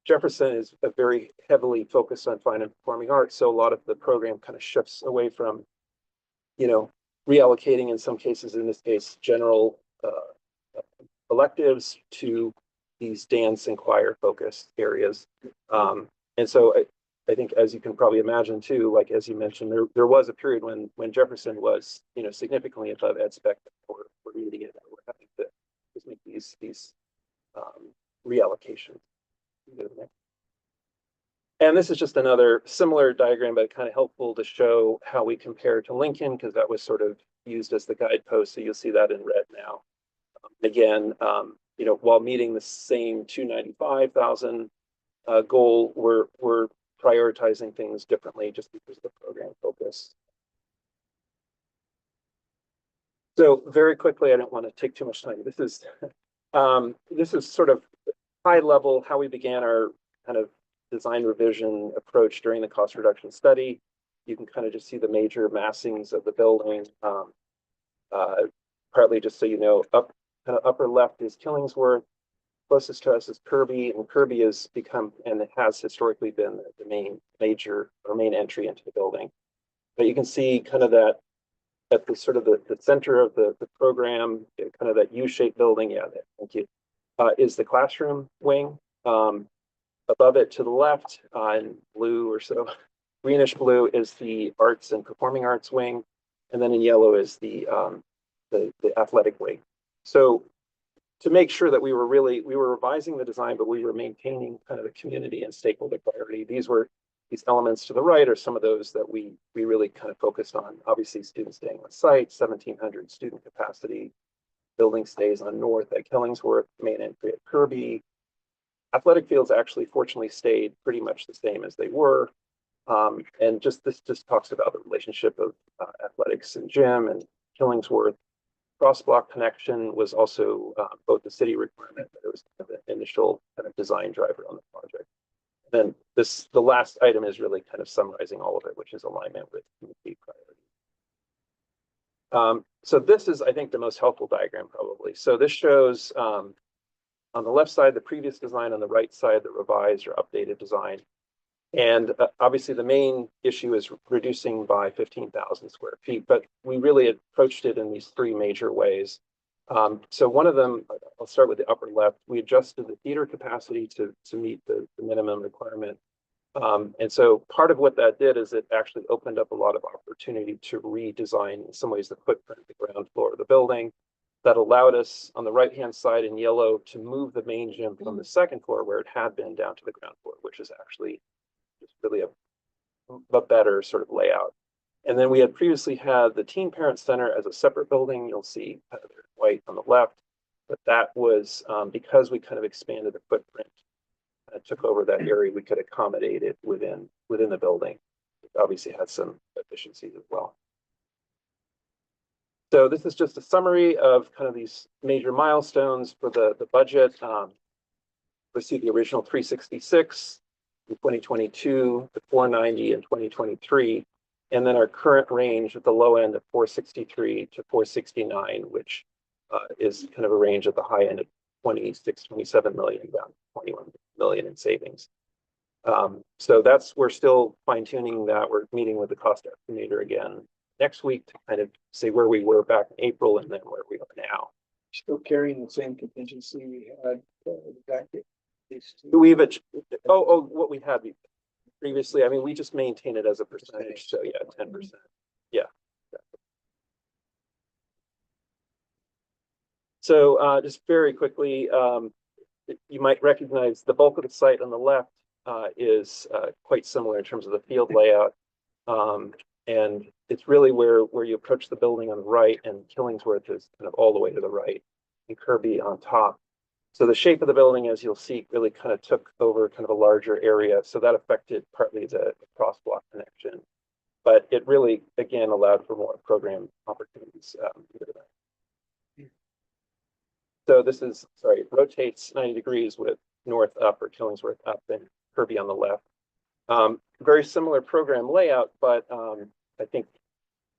Jefferson is very heavily focused on fine and performing arts. So a lot of the program kind of shifts away from, reallocating in some cases, in this case, general electives to these dance and choir focused areas. And so I think, as you can probably imagine too, like as you mentioned, there was a period when Jefferson was, significantly above ed spec. We're meeting it. We're having to just make these reallocations. And this is just another similar diagram, but kind of helpful to show how we compare to Lincoln, because that was sort of used as the guidepost. So you'll see that in red now. Again, while meeting the same 295,000 goal, we're prioritizing things differently just because of the program focus. So very quickly, I don't want to take too much time. This is sort of high level how we began our kind of design revision approach during the cost reduction study. You can kind of just see the major massings of the building. Partly just so you know, upper left is Killingsworth, closest to us is Kirby, and Kirby has become, and it has historically been, the main entry into the building. But you can see kind of that at the sort of the center of the program, kind of that U-shaped building. Yeah, thank you. Is the classroom wing. Above it to the left, in blue or so, greenish blue, is the arts and performing arts wing, and then in yellow is the athletic wing. So to make sure that we were revising the design, but we were maintaining kind of the community and stakeholder priority. These elements to the right are some of those that we really kind of focused on. Obviously, students staying on site, 1,700 student capacity. Building stays on north at Killingsworth, main entry at Kirby. Athletic fields actually, fortunately, stayed pretty much the same as they were. And this just talks about the relationship of athletics and gym and Killingsworth. cross-block connection was also both the city requirement, but it was kind of the initial kind of design driver on the project. Then the last item is really kind of summarizing all of it, which is alignment with community priorities. So this is, I think, the most helpful diagram probably. So this shows on the left side, the previous design, on the right side, the revised or updated design. And obviously the main issue is reducing by 15,000 square feet, but we really approached it in these three major ways. So one of them, I'll start with the upper left, we adjusted the theater capacity to meet the minimum requirement. And so part of what that did is it actually opened up a lot of opportunity to redesign, in some ways, the footprint, the ground floor of the building. That allowed us on the right-hand side in yellow to move the main gym from the second floor where it had been down to the ground floor, which is actually just really a better sort of layout. And then we had previously had the Teen Parent Center as a separate building. You'll see kind of white on the left, but that was because we kind of expanded the footprint, took over that area, we could accommodate it within the building. It obviously had some efficiencies as well. So this is just a summary of kind of these major milestones for the budget. We see the original 366 in 2022, the 490 in 2023, and then our current range at the low end of 463 to 469, which is kind of a range at the high end of 26, 27 million, down 21 million in savings. So we're still fine tuning that. We're meeting with the cost estimator again next week to kind of say where we were back in April and then where we are now. Still carrying the same contingency we had back at least. We've what we had previously. I mean, we just maintain it as a percentage. So yeah, 10%. Yeah. So just very quickly, you might recognize the bulk of the site on the left is quite similar in terms of the field layout. And it's really where you approach the building on the right, and Killingsworth is kind of all the way to the right, and Kirby on top. So the shape of the building, as you'll see, really kind of took over kind of a larger area. So that affected partly the cross-block connection. But it really, again, allowed for more program opportunities. So this is, sorry, it rotates 90 degrees with north up or Killingsworth up and Kirby on the left. Very similar program layout, but I think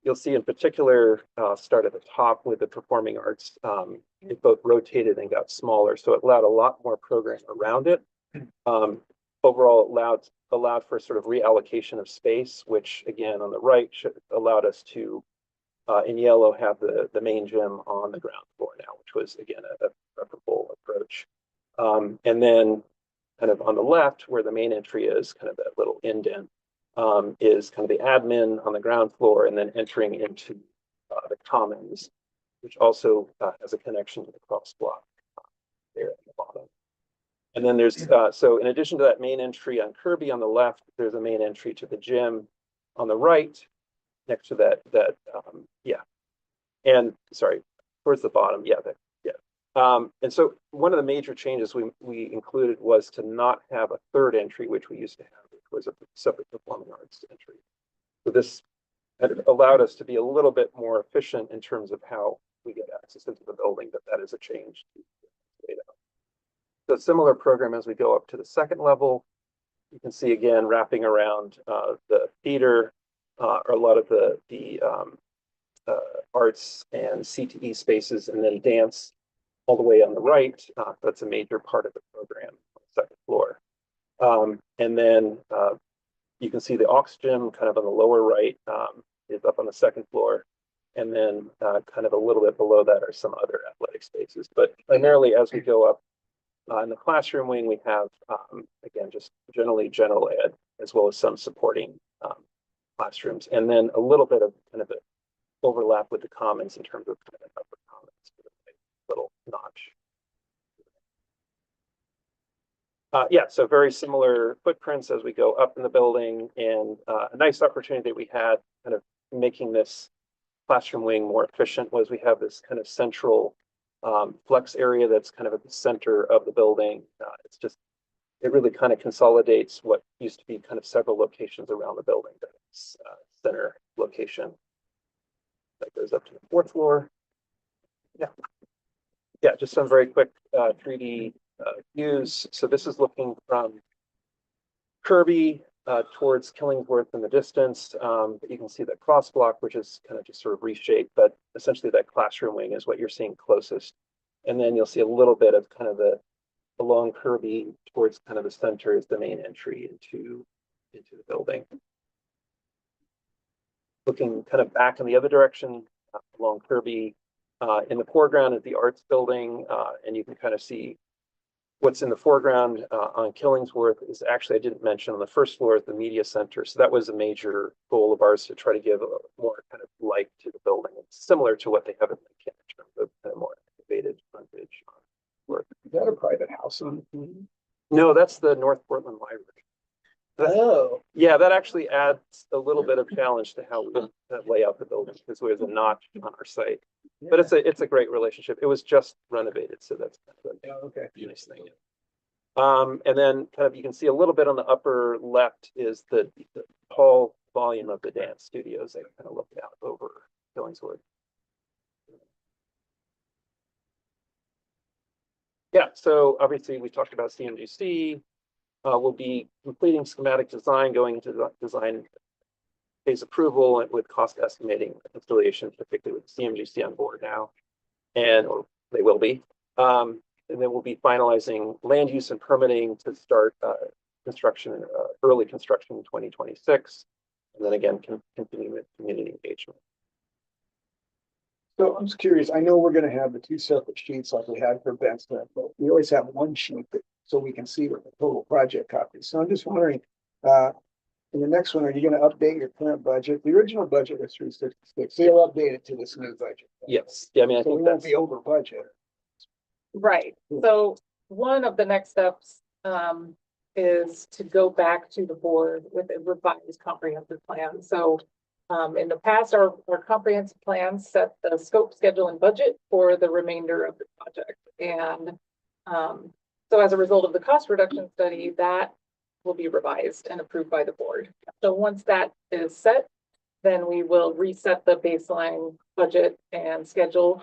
you'll see in particular start at the top with the performing arts. It both rotated and got smaller, so it allowed a lot more program around it. Overall, allowed for sort of reallocation of space, which again on the right allowed us to, in yellow, have the main gym on the ground floor now, which was again a preferable approach. And then kind of on the left, where the main entry is, kind of that little indent, is kind of the admin on the ground floor, and then entering into the commons, which also has a connection to the cross block there at the bottom. And then there's, so in addition to that main entry on Kirby on the left, there's a main entry to the gym on the right, next to that, and sorry, towards the bottom, and so one of the major changes we included was to not have a third entry, which we used to have, which was a separate performing arts entry. So this allowed us to be a little bit more efficient in terms of how we get access into the building, but that is a change to data. So similar program as we go up to the second level, you can see again wrapping around the theater, or a lot of the arts and CTE spaces, and then dance all the way on the right. That's a major part of the program on the second floor. And then you can see the aux gym kind of on the lower right, is up on the second floor. And then kind of a little bit below that are some other athletic spaces. But primarily as we go up in the classroom wing, we have, again, just generally general ed, as well as some supporting classrooms. And then a little bit of kind of an overlap with the commons in terms of kind of upper commons, little notch. So very similar footprints as we go up in the building, and a nice opportunity that we had kind of making this classroom wing more efficient was we have this kind of central flex area that's kind of at the center of the building. It really kind of consolidates what used to be kind of several locations around the building. That's center location that goes up to the fourth floor. Yeah, just some very quick 3D views. So this is looking from Kirby towards Killingsworth in the distance. But you can see that cross block, which is kind of just sort of reshaped, but essentially that classroom wing is what you're seeing closest. And then you'll see a little bit of kind of the along Kirby towards kind of the center is the main entry into the building. Looking kind of back in the other direction along Kirby, in the foreground is the arts building, and you can kind of see what's in the foreground on Killingsworth is actually, I didn't mention, on the first floor is the media center. So that was a major goal of ours to try to give a more kind of life to the building. It's similar to what they have in Lincoln in terms of kind of more activated frontage. Is that a private house on? No, that's the North Portland Library. Oh, Yeah, that actually adds a little bit of challenge to how we lay out the building because there's a notch on our site. But it's a great relationship. It was just renovated, so that's kind of okay. a nice thing. And then kind of you can see a little bit on the upper left is the tall volume of the dance studios that kind of look out over Killingsworth. Yeah, so obviously we talked about CMGC. We'll be completing schematic design, going into the design phase approval and with cost estimating installation, particularly with CMGC on board now, or they will be. And then we'll be finalizing land use and permitting to start construction, early construction in 2026. And then again, continue with community engagement. So I'm just curious, I know we're gonna have the two separate sheets like we had for Benson, but we always have one sheet so we can see what the total project cost is. So I'm just wondering, in the next one, are you gonna update your current budget? The original budget was 366, so you'll update it to this new budget. Yes, yeah, I mean, I So think we won't that's be over budget. Right, so one of the next steps is to go back to the board with a revised comprehensive plan. So in the past, our comprehensive plan set the scope, schedule, and budget for the remainder of the project. And so as a result of the cost reduction study, that will be revised and approved by the board. So once that is set, then we will reset the baseline budget and schedule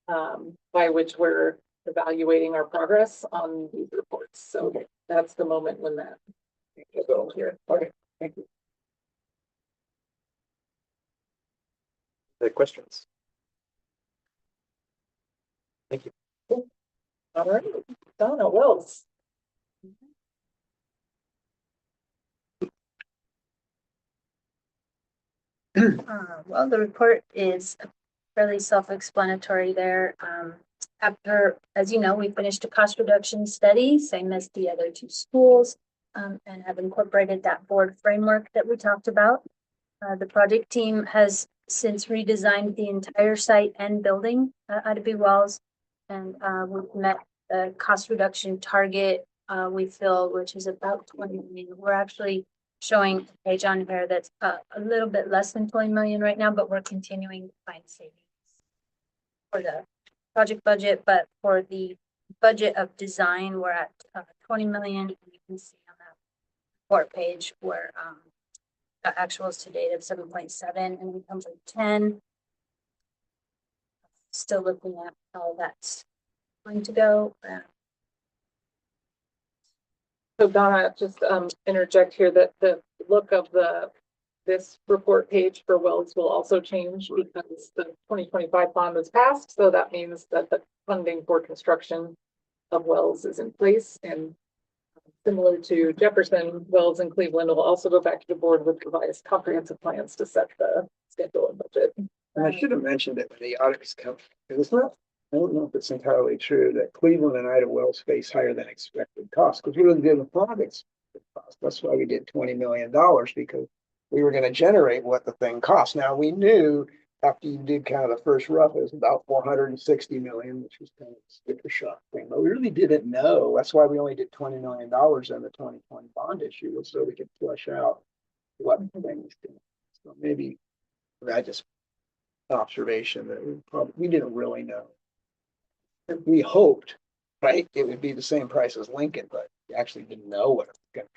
by which we're evaluating our progress on these reports. So that's the moment when that will go here. Okay, thank you. the questions. Thank you. All right, Donna Wells. Well, the report is fairly self-explanatory there. After, as you know, we finished a cost reduction study, same as the other two schools, and have incorporated that board framework that we talked about. The project team has since redesigned the entire site and building at Ida Wells, and we've met the cost reduction target we feel, which is about 20 million. We're actually showing a page on here that's a little bit less than 20 million right now, but we're continuing to find savings for the project budget. But for the budget of design, we're at 20 million. You can see on that report page where the actuals to date of 7.7 and we come from 10. Still looking at how that's going to go. So Donna, just interject here that the look of this report page for Wells will also change because the 2025 bond was passed. So that means that the funding for construction of Wells is in place, and similar to Jefferson, Wells and Cleveland will also go back to the board with revised comprehensive plans to set the schedule and budget. And I should have mentioned it when the audits come. It's not, I don't know if it's entirely true that Cleveland and Ida Wells face higher than expected costs because we really didn't thought it's cost. That's why we did $20 million, because we were going to generate what the thing cost. Now we knew after you did kind of the first rough, it was about 460 million, which was kind of a sticker shock thing, but we really didn't know. That's why we only did $20 million in the 2020 bond issue, so we could flush out what the thing was doing. So maybe I just observation that we didn't really know. We hoped, right, it would be the same price as Lincoln, but we actually didn't know what it was going to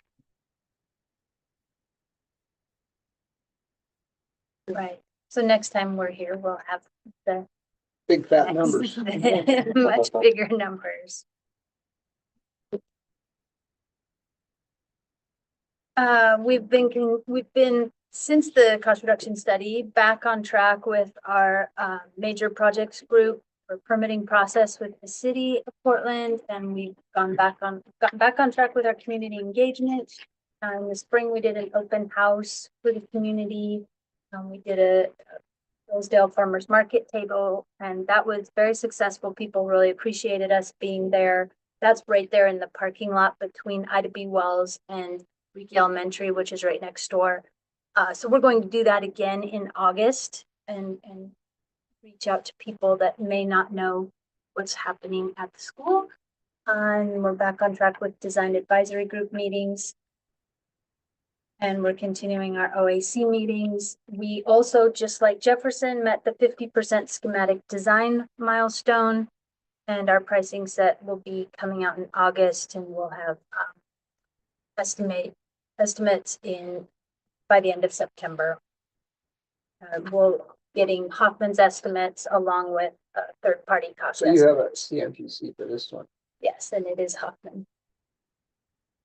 be. Right. So next time we're here, we'll have the Big fat numbers. Much bigger numbers. We've been, since the cost reduction study, back on track with our major projects group for permitting process with the city of Portland, and we've gotten back on track with our community engagement. In the spring, we did an open house for the community. We did a Rosedale Farmers Market table, and that was very successful. People really appreciated us being there. That's right there in the parking lot between Ida B. Wells and Reiki Elementary, which is right next door. So we're going to do that again in August and reach out to people that may not know what's happening at the school. And we're back on track with design advisory group meetings. And we're continuing our OAC meetings. We also, just like Jefferson, met the 50% schematic design milestone. And our pricing set will be coming out in August, and we'll have estimates by the end of September. We're getting Hoffman's estimates along with third-party cost So you have estimates. a CMPC for this one. Yes, and it is Hoffman.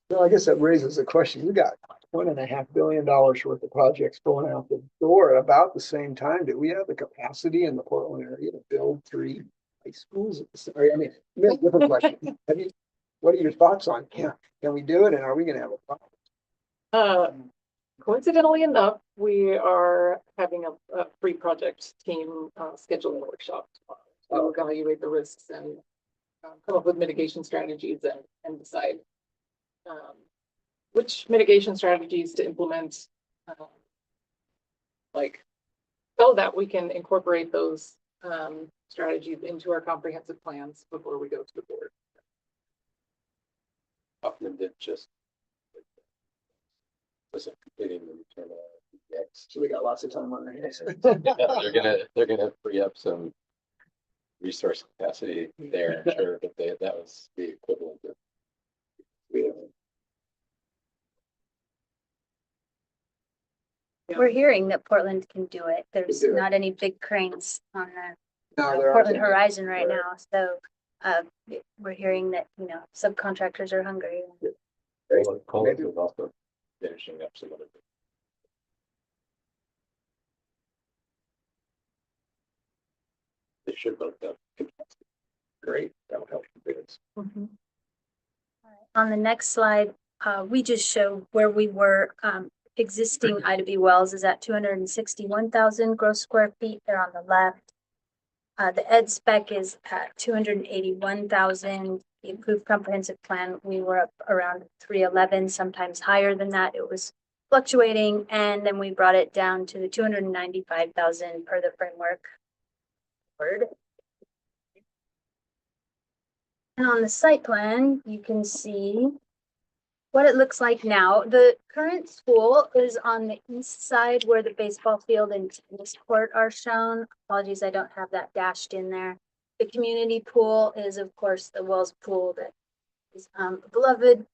Well, I guess that raises a question. You got $1.5 billion worth of projects going out the door at about the same time. Do we have the capacity in the Portland area to build 3 high schools? I mean, different question. What are your thoughts on, can we do it, and are we gonna have a problem? Coincidentally enough, we are having a pre-project team scheduling workshop tomorrow to evaluate the risks and come up with mitigation strategies and decide which mitigation strategies to implement, so that we can incorporate those strategies into our comprehensive plans before we go to the board. Hoffman did just. Was completing the return on So we got lots of time on our hands. they're gonna free up some resource capacity there, I'm sure, but that was the equivalent of. We're hearing that Portland can do it. There's do it. not any big cranes on the No, there Portland aren't. horizon right Right. now, so we're hearing that, subcontractors are hungry. Collins was also finishing up some other. They should both have capacity. Great, that would help the bids. On the next slide, we just show where we were. Existing Ida B. Wells is at 261,000 gross square feet. They're on the left. The ed spec is at 281,000. The improved comprehensive plan, we were up around 311, sometimes higher than that. It was fluctuating, and then we brought it down to the 295,000 per the framework. And on the site plan, you can see what it looks like now. The current school is on the east side where the baseball field and tennis court are shown. Apologies, I don't have that dashed in there. The community pool is, of course, the Wells Pool that is a beloved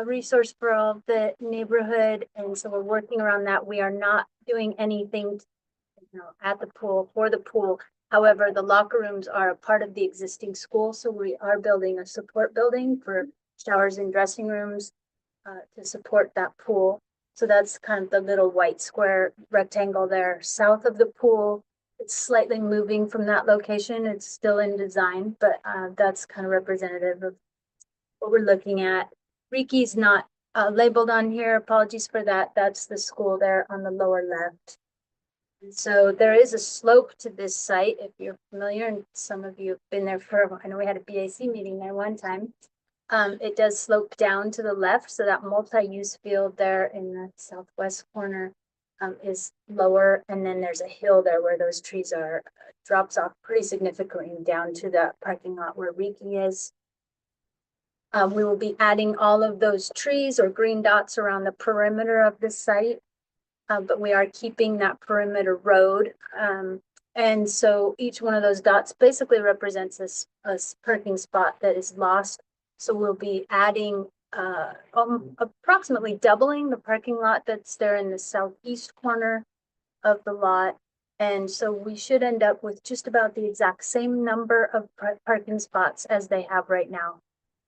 resource for all the neighborhood. And so we're working around that. We are not doing anything at the pool, for the pool. However, the locker rooms are a part of the existing school. So we are building a support building for showers and dressing rooms to support that pool. So that's kind of the little white square rectangle there south of the pool. It's slightly moving from that location. It's still in design, but that's kind of representative of what we're looking at. Reiki's not labeled on here. Apologies for that. That's the school there on the lower left. And so there is a slope to this site, if you're familiar, and some of you have been there I know we had a BAC meeting there one time. It does slope down to the left, so that multi-use field there in the southwest corner is lower, and then there's a hill there where those trees are, drops off pretty significantly down to the parking lot where Reiki is. We will be adding all of those trees or green dots around the perimeter of the site, but we are keeping that perimeter road. And so each one of those dots basically represents a parking spot that is lost. So we'll be adding approximately doubling the parking lot that's there in the southeast corner of the lot. And so we should end up with just about the exact same number of parking spots as they have right now,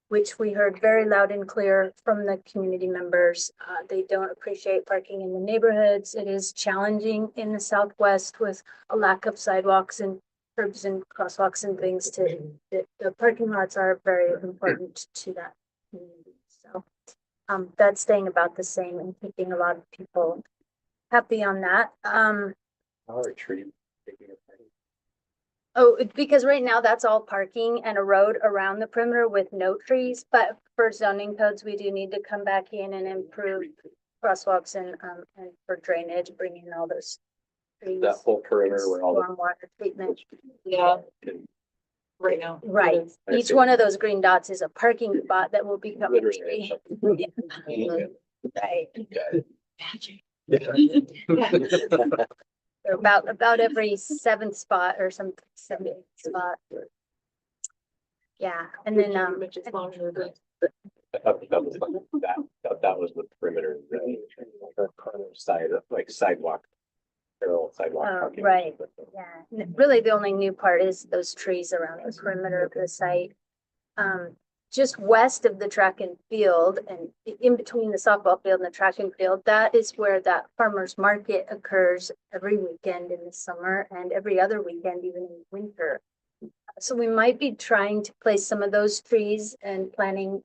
which we heard very loud and clear from the community members. They don't appreciate parking in the neighborhoods. It is challenging in the Southwest with a lack of sidewalks and curbs and crosswalks and things the parking lots are very important to that community. So that's staying about the same and keeping a lot of people happy on that. How are trees taking a part? Oh, because right now that's all parking and a road around the perimeter with no trees, but for zoning codes, we do need to come back in and improve crosswalks and for drainage, bring in all those trees. That whole perimeter where all the. Stormwater treatment. Yeah, right now. Right. I Each see. one of those green dots is a parking spot that will become a Literally. tree. Yeah. Right. Or about every seventh spot or some seventh spot. Yeah, and then, Which is longer than. I thought that was the perimeter, the side of like sidewalk. Parallel sidewalk. oh, parking. right, yeah. Really, the only new part is those trees around the perimeter of the site. Just west of the track and field and in between the softball field and the track and field, that is where that farmer's market occurs every weekend in the summer and every other weekend, even in winter. So we might be trying to place some of those trees and planting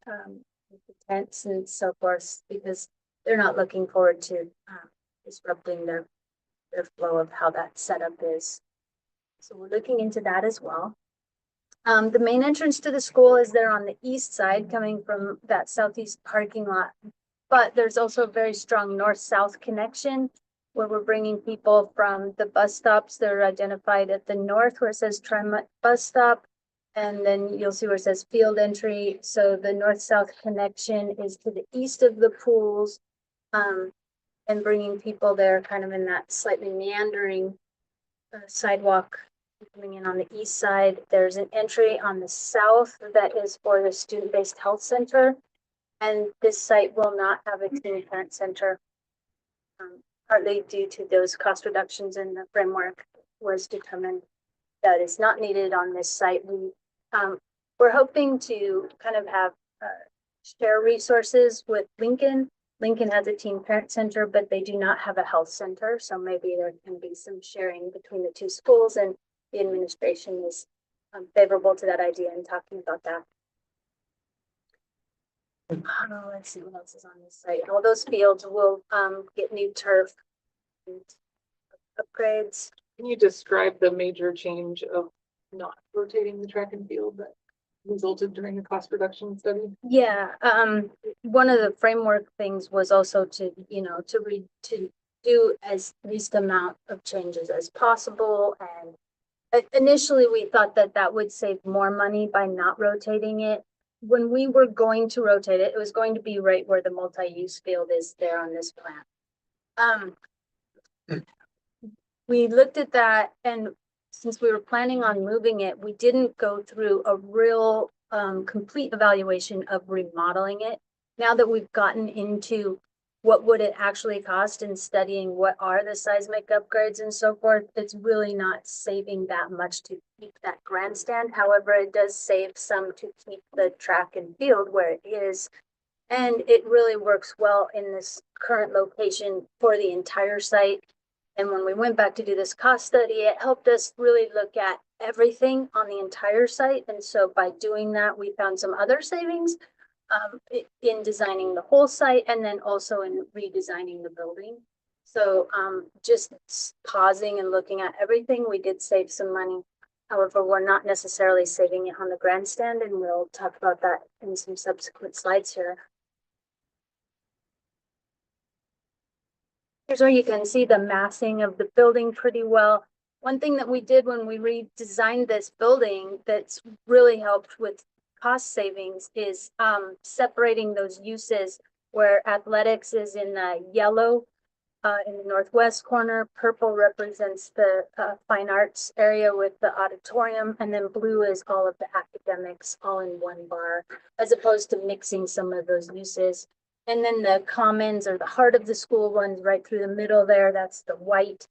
tents and so forth, because they're not looking forward to disrupting their flow of how that setup is. So we're looking into that as well. The main entrance to the school is there on the east side, coming from that southeast parking lot. But there's also a very strong north-south connection where we're bringing people from the bus stops that are identified at the north where it says Tremont Bus Stop. And then you'll see where it says field entry. So the north-south connection is to the east of the pools, and bringing people there kind of in that slightly meandering sidewalk. Coming in on the east side, there's an entry on the south that is for the student-based health center. And this site will not have a teen parent center, partly due to those cost reductions in the framework was determined that is not needed on this site. We're hoping to kind of have share resources with Lincoln. Lincoln has a teen parent center, but they do not have a health center. So maybe there can be some sharing between the two schools, and the administration is favorable to that idea and talking about that. Let's see what else is on this site. All those fields will get new turf and upgrades. Can you describe the major change of not rotating the track and field that resulted during the cost reduction study? Yeah, one of the framework things was also to do as least amount of changes as possible. And initially we thought that would save more money by not rotating it. When we were going to rotate it, it was going to be right where the multi-use field is there on this plan. We looked at that, and since we were planning on moving it, we didn't go through a real complete evaluation of remodeling it. Now that we've gotten into what would it actually cost and studying what are the seismic upgrades and so forth, it's really not saving that much to keep that grandstand. However, it does save some to keep the track and field where it is. And it really works well in this current location for the entire site. And when we went back to do this cost study, it helped us really look at everything on the entire site. And so by doing that, we found some other savings in designing the whole site and then also in redesigning the building. So just pausing and looking at everything, we did save some money. However, we're not necessarily saving it on the grandstand, and we'll talk about that in some subsequent slides here. Here's where you can see the massing of the building pretty well. One thing that we did when we redesigned this building that's really helped with cost savings is separating those uses where athletics is in the yellow in the northwest corner, purple represents the fine arts area with the auditorium, and then blue is all of the academics all in one bar, as opposed to mixing some of those uses. And then the commons or the heart of the school runs right through the middle there. That's the white.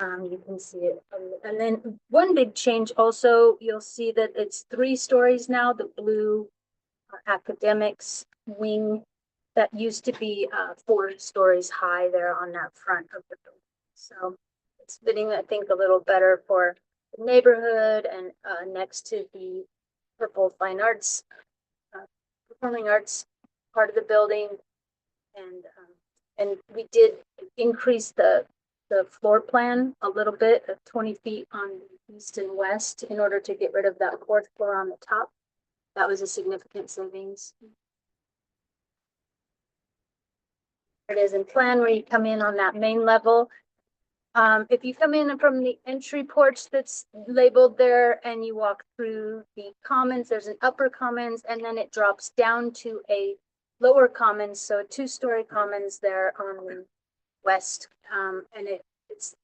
You can see it. And then one big change also, you'll see that it's 3 stories now, the blue academics wing. That used to be 4 stories high there on that front of the building. So it's fitting, I think, a little better for the neighborhood and next to the Purple Fine Arts, Performing Arts part of the building. And we did increase the floor plan a little bit of 20 feet on the east and west in order to get rid of that 4th floor on the top. That was a significant savings. It is in plan where you come in on that main level. If you come in from the entry porch that's labeled there and you walk through the commons, there's an upper commons and then it drops down to a lower commons. So a 2-story commons there on the west. And it's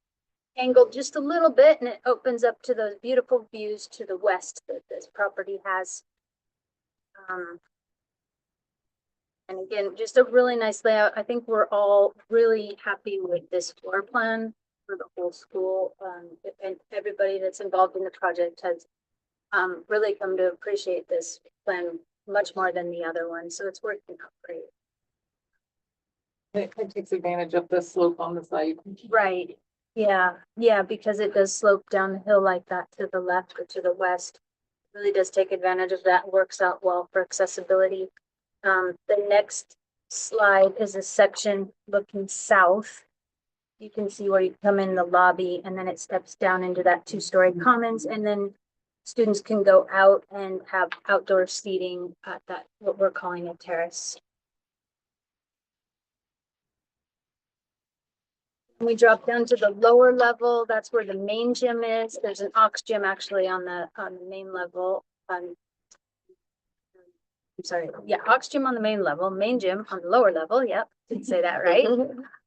angled just a little bit and it opens up to those beautiful views to the west that this property has. And again, just a really nice layout. I think we're all really happy with this floor plan for the whole school. And everybody that's involved in the project has really come to appreciate this plan much more than the other one. So it's working out great. It takes advantage of the slope on the site. Right. Yeah. Yeah. Because it does slope down the hill like that to the left or to the west. It really does take advantage of that. Works out well for accessibility. The next slide is a section looking south. You can see where you come in the lobby and then it steps down into that 2-story commons and then students can go out and have outdoor seating at that, what we're calling a terrace. We drop down to the lower level. That's where the main gym is. There's an aux gym actually on the main level. I'm sorry. Yeah, aux gym on the main level, main gym on the lower level. Yep, didn't say that right.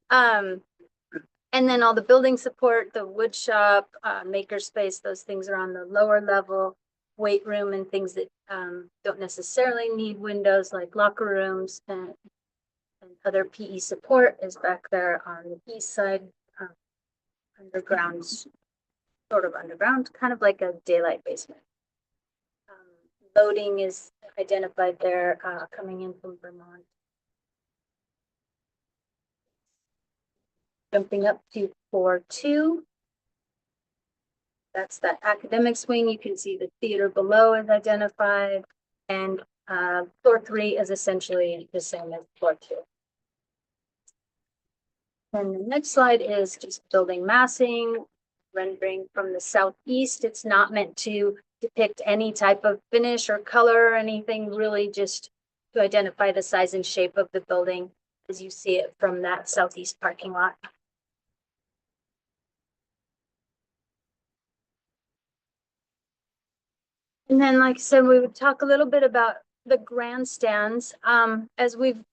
And then all the building support, the wood shop, maker space, those things are on the lower level. Weight room and things that don't necessarily need windows, like locker rooms and other PE support is back there on the east side, underground, sort of underground, kind of like a daylight basement. Loading is identified there, coming in from Vermont. Jumping up to floor 2. That's that academics wing. You can see the theater below is identified. And floor 3 is essentially the same as floor 2. And the next slide is just building massing, rendering from the southeast. It's not meant to depict any type of finish or color or anything, really just to identify the size and shape of the building as you see it from that southeast parking lot. And then, like I said, we would talk a little bit about the grandstands. As we've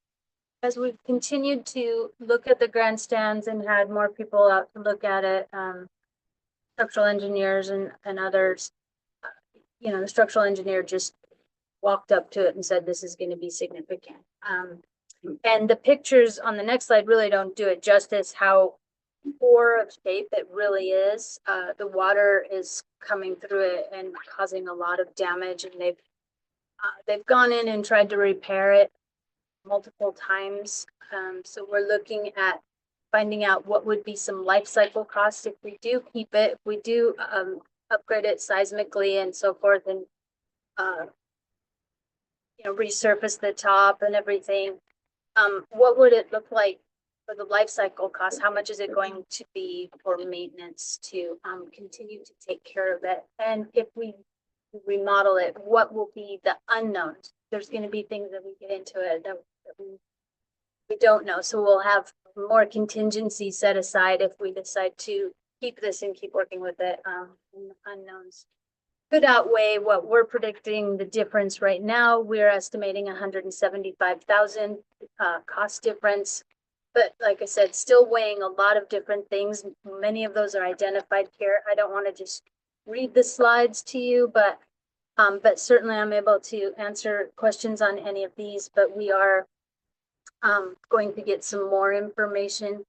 continued to look at the grandstands and had more people out to look at it, structural engineers and others, you know, the structural engineer just walked up to it and said, this is going to be significant. And the pictures on the next slide really don't do it justice, how poor of shape it really is. The water is coming through it and causing a lot of damage, and they've gone in and tried to repair it multiple times. So we're looking at finding out what would be some life cycle costs if we do keep it, if we do upgrade it seismically and so forth, and you know, resurface the top and everything. What would it look like for the life cycle cost? How much is it going to be for maintenance to continue to take care of it? And if we remodel it, what will be the unknowns? There's going to be things that we get into it that we don't know. So we'll have more contingency set aside if we decide to keep this and keep working with it. And the unknowns could outweigh what we're predicting the difference right now. We're estimating 175,000 cost difference. But like I said, still weighing a lot of different things. Many of those are identified here. I don't want to just read the slides to you, but certainly I'm able to answer questions on any of these. But we are going to get some more information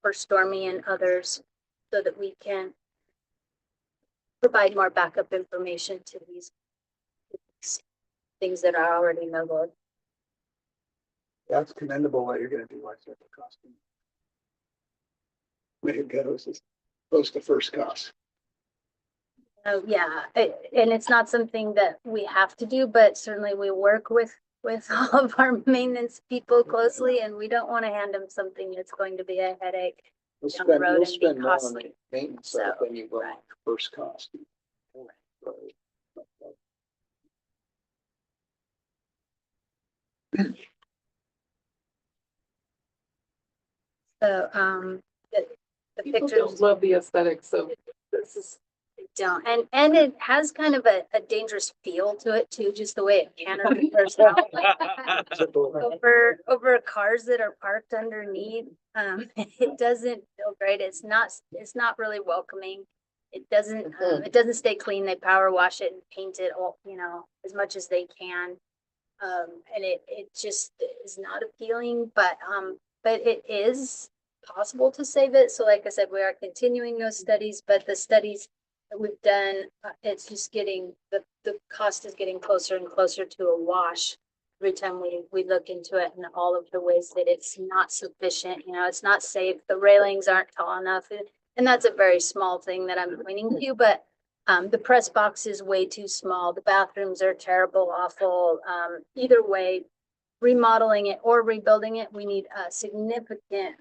for Stormy and others so that we can provide more backup information to these things that are already noted. That's commendable that you're gonna do life cycle costing. Way to go, this is close to first cost. Oh, yeah, and it's not something that we have to do, but certainly we work with all of our maintenance people closely, and we don't want to hand them something that's going to be a headache. You'll Down the spend, road you'll and be spend more on costly. maintenance So, than you will on right. first cost. So, the People pictures. don't love the aesthetics of this is. Don't, and it has kind of a dangerous feel to it too, just the way it canters out over cars that are parked underneath. It doesn't feel great. It's not really welcoming. It doesn't stay clean. They power wash it and paint it all, as much as they can. And it just is not appealing, but it is possible to save it. So like I said, we are continuing those studies, but the studies that we've done, it's just getting, the cost is getting closer and closer to a wash every time we look into it, and all of the ways that it's not sufficient, it's not safe. The railings aren't tall enough. And that's a very small thing that I'm pointing to, but the press box is way too small. The bathrooms are terrible, awful. Either way, remodeling it or rebuilding it, we need significant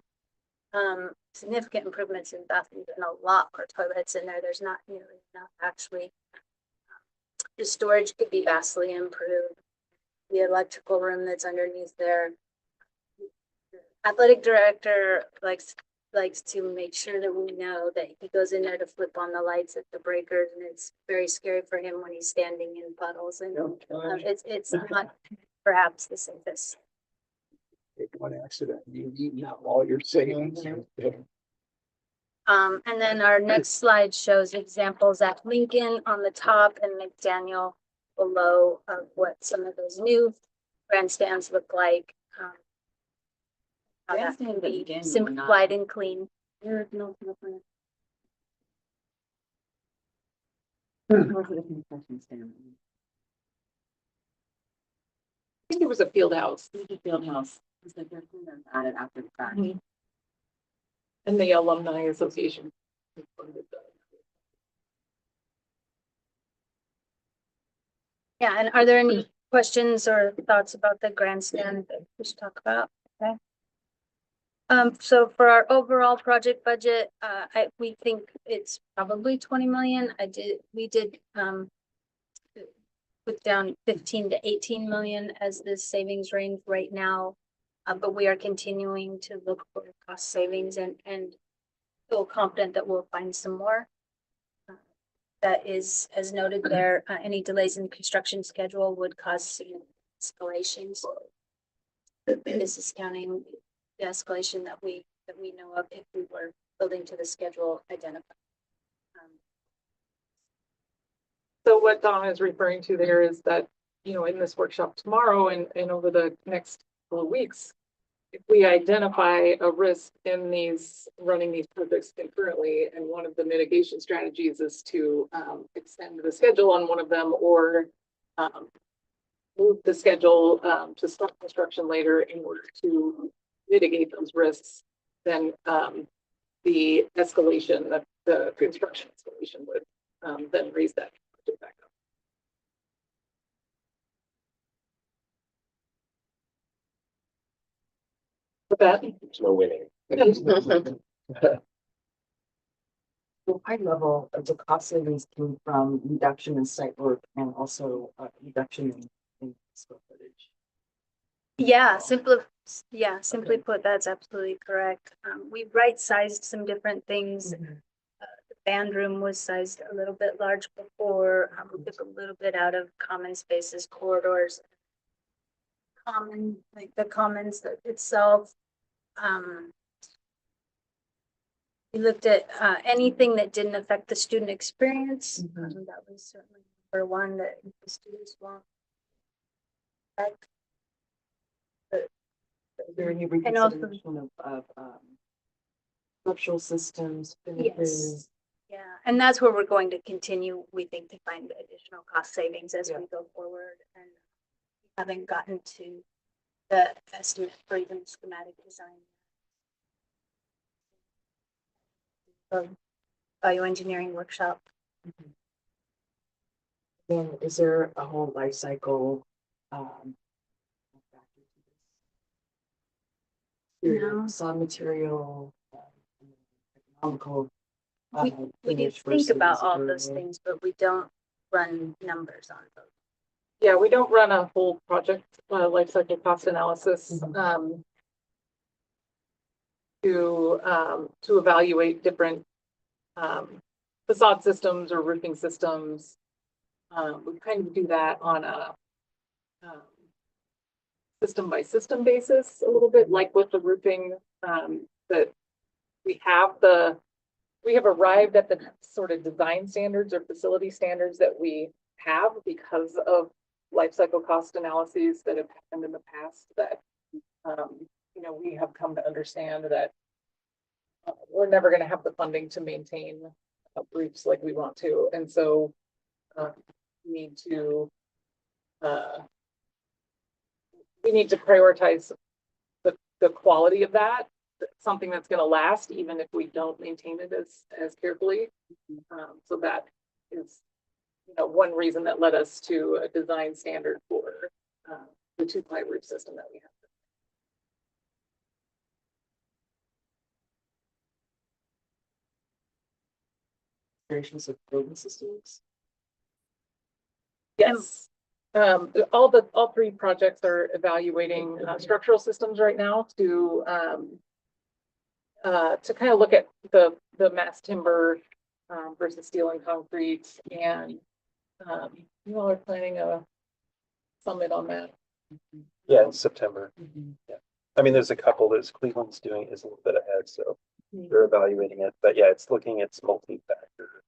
improvements in bathrooms and a lot more toilets in there. There's not nearly enough actually. The storage could be vastly improved. The electrical room that's underneath there. Athletic director likes to make sure that we know that he goes in there to flip on the lights at the breakers, and it's very scary for him when he's standing in puddles, and it's not perhaps the safest. Take one accident, you eat up all your savings. And then our next slide shows examples at Lincoln on the top and McDaniel below of what some of those new grandstands look like. How that can be simplified and clean. I think there was a field house Field house, is that they're added after the fact. and the alumni association. Yeah, and are there any questions or thoughts about the grandstand that we should talk about? Okay. So for our overall project budget, we think it's probably 20 million. We did put down 15 to 18 million as the savings range right now. But we are continuing to look for cost savings and feel confident that we'll find some more. That is, as noted there, any delays in construction schedule would cause significant escalations. This is counting the escalation that we know of if we were building to the schedule identified. So what Donna is referring to there is that, in this workshop tomorrow and over the next couple of weeks, if we identify a risk in running these projects concurrently, and one of the mitigation strategies is to extend the schedule on one of them or move the schedule to start construction later in order to mitigate those risks, then the escalation, the construction escalation would then raise that budget back up. With that, There's no winning. So high level, the cost savings came from reduction in site work and also reduction in square footage. Yeah, simply put, that's absolutely correct. We right-sized some different things. The band room was sized a little bit large before. We took a little bit out of common spaces, corridors. The commons itself. We looked at anything that didn't affect the student experience. That was certainly number one that the students want. Is there any And also- reconsideration of structural systems, finishes. Yeah, and that's where we're going to continue, we think, to find additional cost savings as Yeah. we go forward. And haven't gotten to the estimate for even schematic design. Bioengineering workshop. Then is there a whole life cycle? Factor to this? No. Solid material, economical. We do finish think about all versus those things, but we don't run numbers on those. Yeah, we don't run a whole project life cycle cost analysis to evaluate different facade systems or roofing systems. We kind of do that on a system by system basis, a little bit like with the roofing, that we have arrived at the sort of design standards or facility standards that we have because of life cycle cost analyses that have happened in the past that, we have come to understand that we're never going to have the funding to maintain roofs like we want to. And so we need to prioritize the quality of that, something that's going to last even if we don't maintain it as carefully. So that is one reason that led us to a design standard for the 2-ply roof system that we have. Operations of building systems. Yes. All 3 projects are evaluating structural systems right now to kind of look at the mass timber versus steel and concrete, and you all are planning a summit on that. Yeah, in September. Yeah. I mean, there's a couple, Cleveland's doing is a little bit ahead, so they're evaluating it. But yeah, it's looking at multi-factor,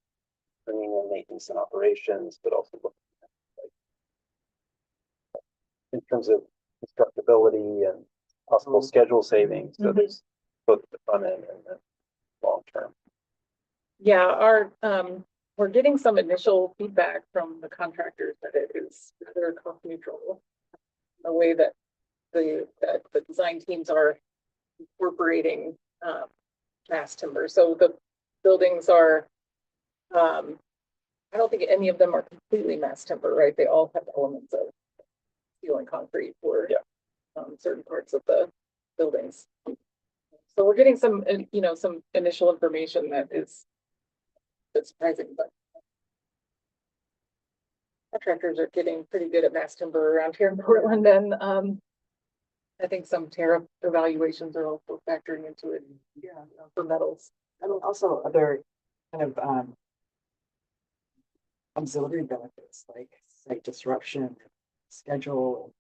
bringing in maintenance and operations, but also looking at in terms of constructability and possible schedule savings. So there's both the front end and the long term. Yeah, we're getting some initial feedback from the contractors that it is rather cost neutral, the way that the design teams are incorporating mass timber. So the buildings are, I don't think any of them are completely mass timber, right? They all have elements of steel and concrete for certain parts of the buildings. So we're getting some initial information that is surprising, but contractors are getting pretty good at mass timber around here in Portland, and I think some tariff evaluations are also factoring into it. Yeah, for metals. I mean, also other kind of auxiliary benefits like site disruption, schedule.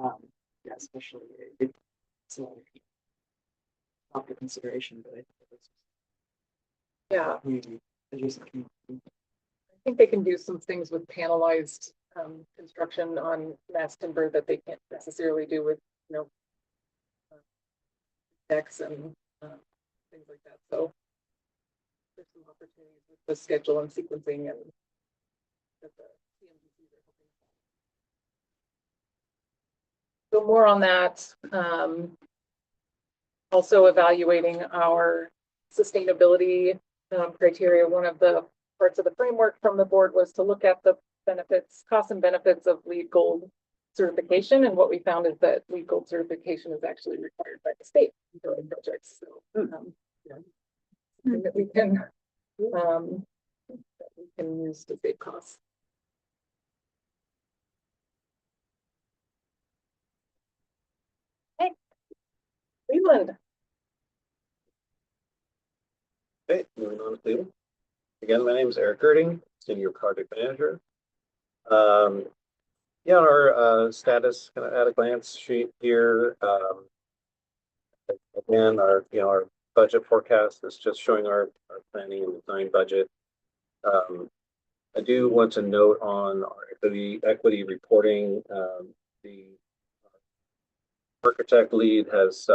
Yeah, especially it's not for consideration, but I think it's community, adjacent community. I think they can do some things with panelized construction on mass timber that they can't necessarily do with decks and things like that. So there's some opportunities with the schedule and sequencing and that the CMGCs are helping. So more on that. Also evaluating our sustainability criteria. One of the parts of the framework from the board was to look at the benefits, costs and benefits of LEED Gold certification. And what we found is that LEED Gold certification is actually required by the state for building projects. So that we can use to save costs. Hey, Cleveland. Okay, moving on to Cleveland. Again, my name is Eric Girding, Senior Project Manager. Yeah, our status kind of at a glance sheet here. Again, our budget forecast is just showing our planning and design budget. I do want to note on our equity reporting, the architect lead has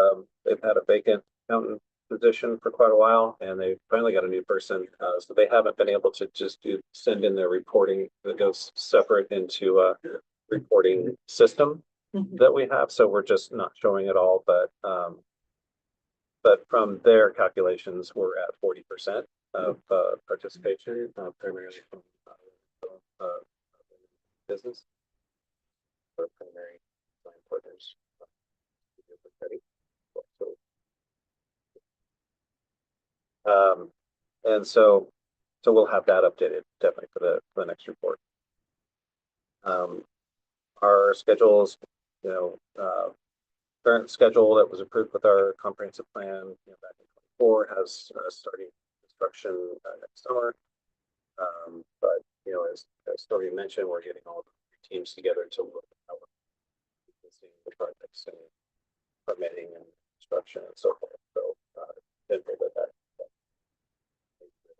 they've had a vacant accountant position for quite a while, and they finally got a new person. So they haven't been able to just send in their reporting that goes separate into a reporting system that we have. So we're just not showing it all, but from their calculations, we're at 40% of participation, primarily from business or primary design partners. And so we'll have that updated definitely for the next report. Our schedules, current schedule that was approved with our comprehensive plan, back in 24 has starting construction next summer. But as Tori mentioned, we're getting all the teams together to look at how we're seeing the projects and permitting and construction and so forth. So that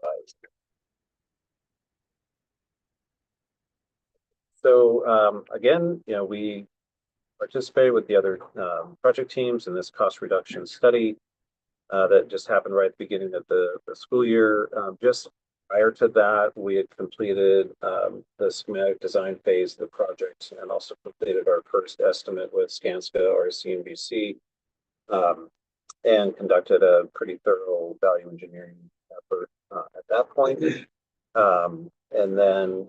revised. So again, we participated with the other project teams in this cost reduction study that just happened right at the beginning of the school year. Just prior to that, we had completed the schematic design phase of the project and also completed our first estimate with Skanska or CNBC and conducted a pretty thorough value engineering effort at that point. And then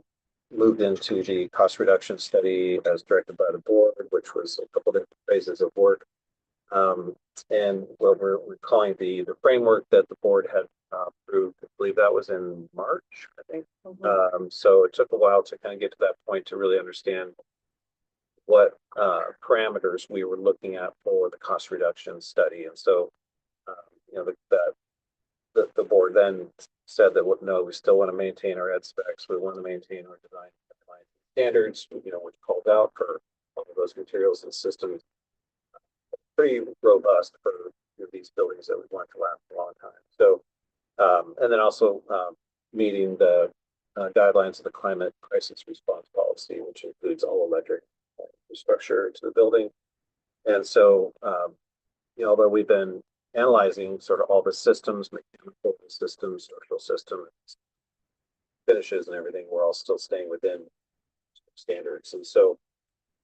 moved into the cost reduction study as directed by the board, which was a couple different phases of work. And what we're calling the framework that the board had approved. I believe that was in March, I think. So it took a while to kind of get to that point to really understand what parameters we were looking at for the cost reduction study. And so, the board then said that no, we still want to maintain our ed specs. We want to maintain our design standards, which called out for all of those materials and systems. Pretty robust for these buildings that we want to last a long time. So, and then also meeting the guidelines of the climate crisis response policy, which includes all electric infrastructure to the building. And so, although we've been analyzing sort of all the systems, mechanical systems, structural systems, finishes and everything, we're all still staying within standards. And so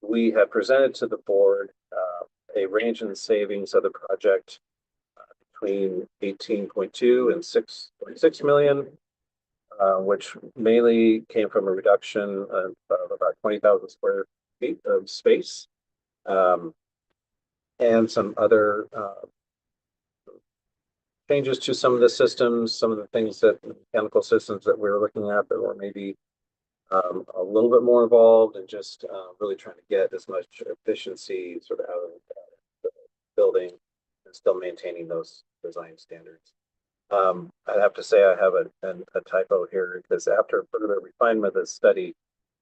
we have presented to the board a range in savings of the project between 18.2 and 6.6 million, which mainly came from a reduction of about 20,000 square feet of space, and some other changes to some of the systems, some of the things that mechanical systems that we were looking at that were maybe a little bit more involved, and just really trying to get as much efficiency sort of out of the building and still maintaining those design standards. I'd have to say I have a typo here, because after further refinement of the study,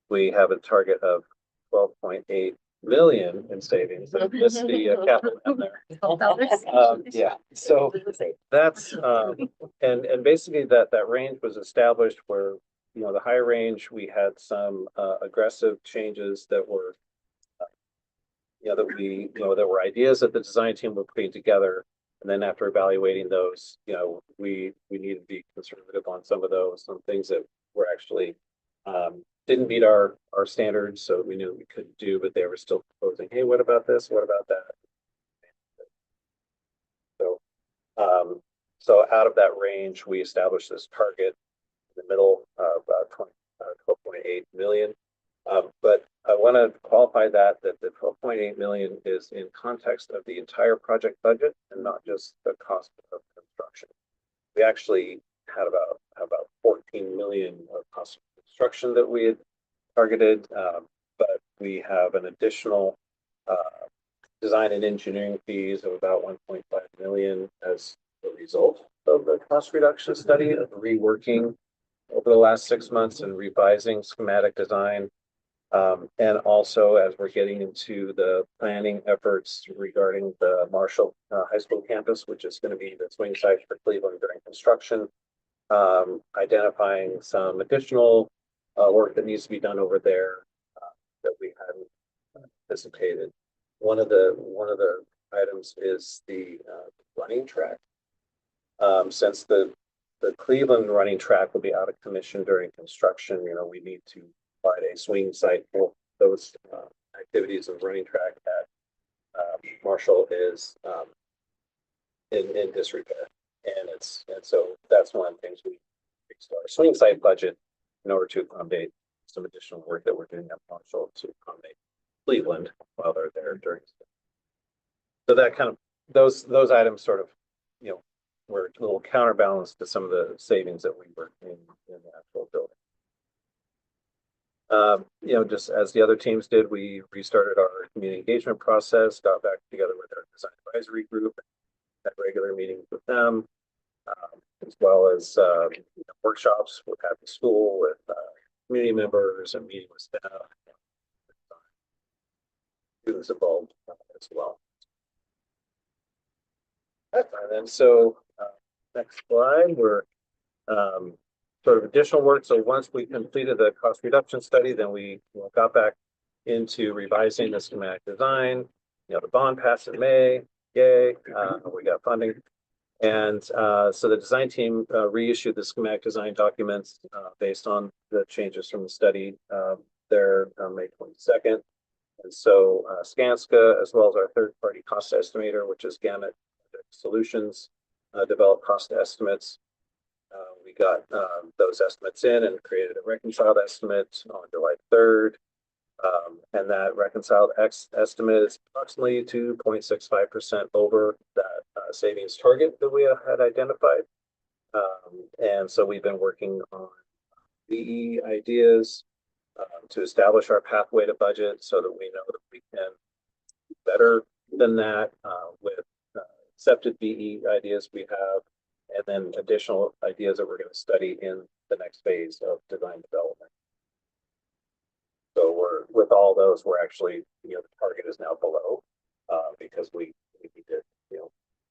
we have a target of 12.8 million in savings. And missed the capital in there. Yeah, so that's and basically that range was established where, the higher range, we had some aggressive changes that were that were ideas that the design team were putting together. And then after evaluating those, we needed to be conservative on some of those, some things that were actually didn't meet our standards. So we knew we couldn't do, but they were still proposing, hey, what about this? What about that? So out of that range, we established this target in the middle of 12.8 million. But I want to qualify that the 12.8 million is in context of the entire project budget and not just the cost of construction. We actually had about 14 million of cost of construction that we had targeted, but we have an additional design and engineering fees of about 1.5 million as a result of the cost reduction study, of reworking over the last 6 months and revising schematic design. And also, as we're getting into the planning efforts regarding the Marshall High School campus, which is going to be the swing site for Cleveland during construction, identifying some additional work that needs to be done over there that we hadn't anticipated. One of the items is the running track. Since the Cleveland running track will be out of commission during construction, we need to provide a swing site for those activities of running track at Marshall is in disrepair. And so that's one of the things we fixed our swing site budget in order to accommodate some additional work that we're doing at Marshall to accommodate Cleveland while they're there during. So that kind of those items sort of, were a little counterbalance to some of the savings that we were in the actual building. Just as the other teams did, we restarted our community engagement process, got back together with our design advisory group, had regular meetings with them, as well as workshops with Happy School, with community members, and meeting with staff, students involved as well. And then next slide, we're sort of additional work. So once we completed the cost reduction study, then we got back into revising the schematic design. The bond passed in May. Yay, we got funding. And so the design team reissued the schematic design documents based on the changes from the study there on May 22nd. And so Skanska, as well as our third-party cost estimator, which is Gamut Solutions, developed cost estimates. We got those estimates in and created a reconciled estimate on July 3rd. And that reconciled estimate is approximately 2.65% over that savings target that we had identified. And so we've been working on VE ideas to establish our pathway to budget so that we know that we can do better than that with accepted VE ideas we have, and then additional ideas that we're going to study in the next phase of design development. So with all those, we're actually, the target is now below because we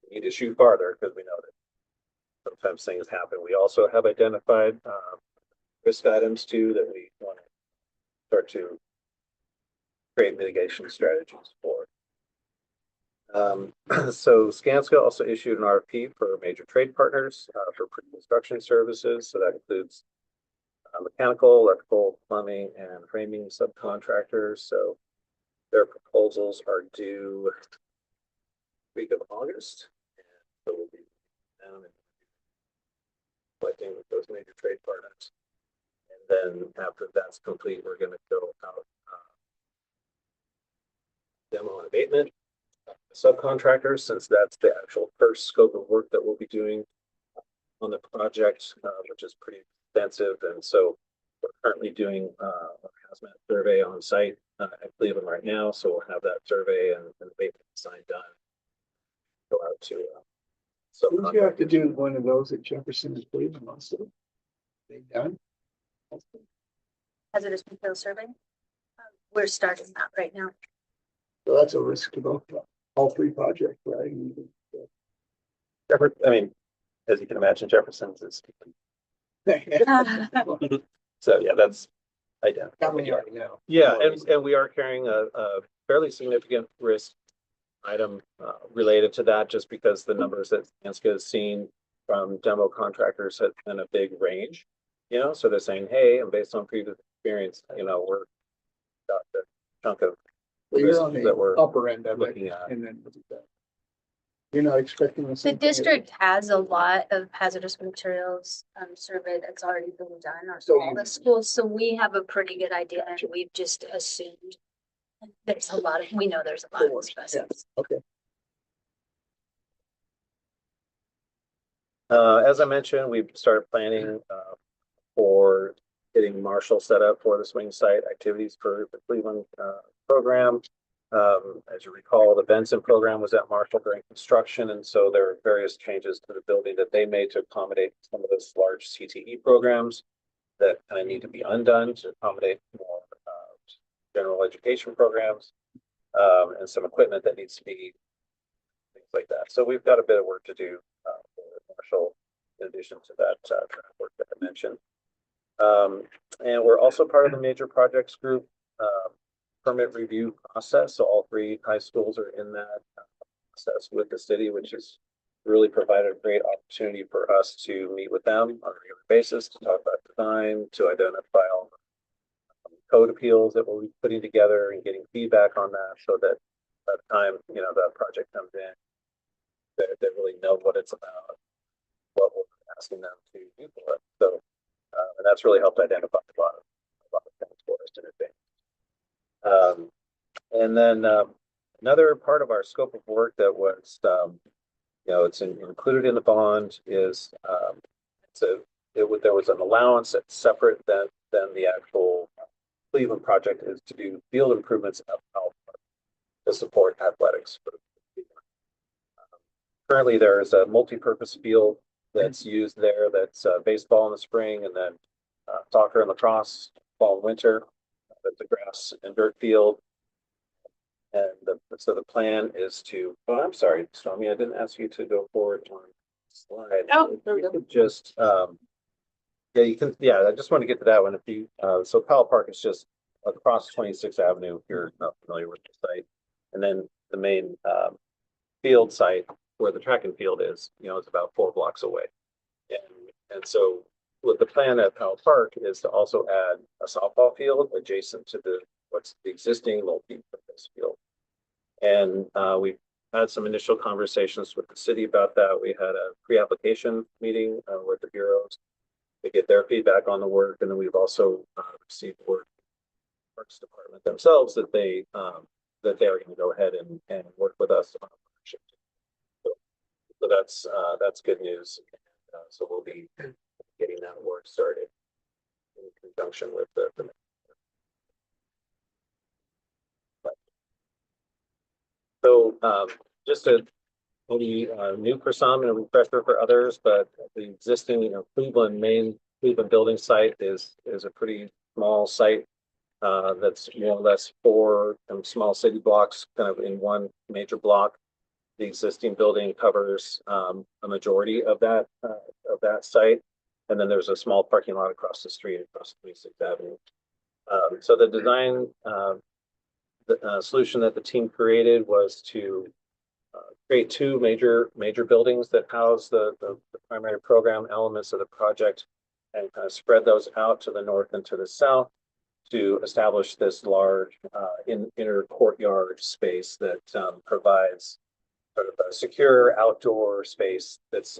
need to shoot farther because we know that sometimes things happen. We also have identified risk items too that we want to start to create mitigation strategies for. So Skanska also issued an RFP for major trade partners for pre-construction services. So that includes mechanical, electrical, plumbing, and framing subcontractors. So their proposals are due week of August. And so we'll be down and collecting with those major trade partners. And then after that's complete, we're going to go out demo and abatement subcontractors, since that's the actual first scope of work that we'll be doing on the project, which is pretty extensive. And so we're currently doing a hazmat survey on site at Cleveland right now. So we'll have that survey and abatement design done. Go out to Did you have to do one of those at Jefferson and Cleveland also? They done? Hazardous material survey. We're starting that right now. So that's a risk to both, all three projects, right? I mean, as you can imagine, Jefferson's is. So yeah, that's identical. Yeah, and we are carrying a fairly significant risk item related to that, just because the numbers that Skanska has seen from demo contractors have been a big range. So they're saying, hey, and based on previous experience, we're got the chunk of You're on that we're the upper end of it, looking at. and then you're not expecting The district has a lot of hazardous materials survey that's already been done on So all you- the schools, so we have a pretty good idea, and we've just assumed there's a lot of, we know there's a lot of asbestos. Okay. As I mentioned, we've started planning for getting Marshall set up for the swing site activities for the Cleveland program. As you recall, the Benson program was at Marshall during construction, and so there are various changes to the building that they made to accommodate some of those large CTE programs that kind of need to be undone to accommodate more general education programs and some equipment that needs to be things like that. So we've got a bit of work to do for Marshall in addition to that work that I mentioned. And we're also part of the major projects group permit review process. So all three high schools are in that process with the city, which is really provided a great opportunity for us to meet with them on a regular basis, to talk about design, to identify all the code appeals that we'll be putting together and getting feedback on that, so that by the time, you know, that project comes in, they really know what it's about, what we're asking them to do for it. So, and that's really helped identify a lot of things for us in advance. And then another part of our scope of work that was, you know, it's included in the bond is there was an allowance that's separate than the actual Cleveland project, is to do field improvements of to support athletics. Currently, there's a multi-purpose field that's used there. That's baseball in the spring, and then soccer and lacrosse fall and winter. That's a grass and dirt field. And so the plan is to, oh, I'm sorry, Stormy, I didn't ask you to go forward on slide. Oh, there we You go. could just, yeah, you can, yeah, I just want to get to that one. If you, so Powell Park is just across 26th Avenue, if you're not familiar with the site. And then the main field site where the track and field is, you know, it's about 4 blocks away. And so with the plan at Powell Park is to also add a softball field adjacent to what's the existing multi-purpose field. And we've had some initial conversations with the city about that. We had a pre-application meeting with the bureaus to get their feedback on the work. And then we've also received word from the Parks Department themselves that they are going to go ahead and work with us on a partnership. So that's good news. So we'll be getting that work started in conjunction with the So just a maybe new for some and a refresher for others, but the existing, you know, main Cleveland building site is a pretty small site that's more or less 4 small city blocks kind of in one major block. The existing building covers a majority of that site, and then there's a small parking lot across the street across 26th Avenue. So the design solution that the team created was to create 2 major buildings that house the primary program elements of the project, and kind of spread those out to the north and to the south to establish this large inner courtyard space that provides sort of a secure outdoor space that's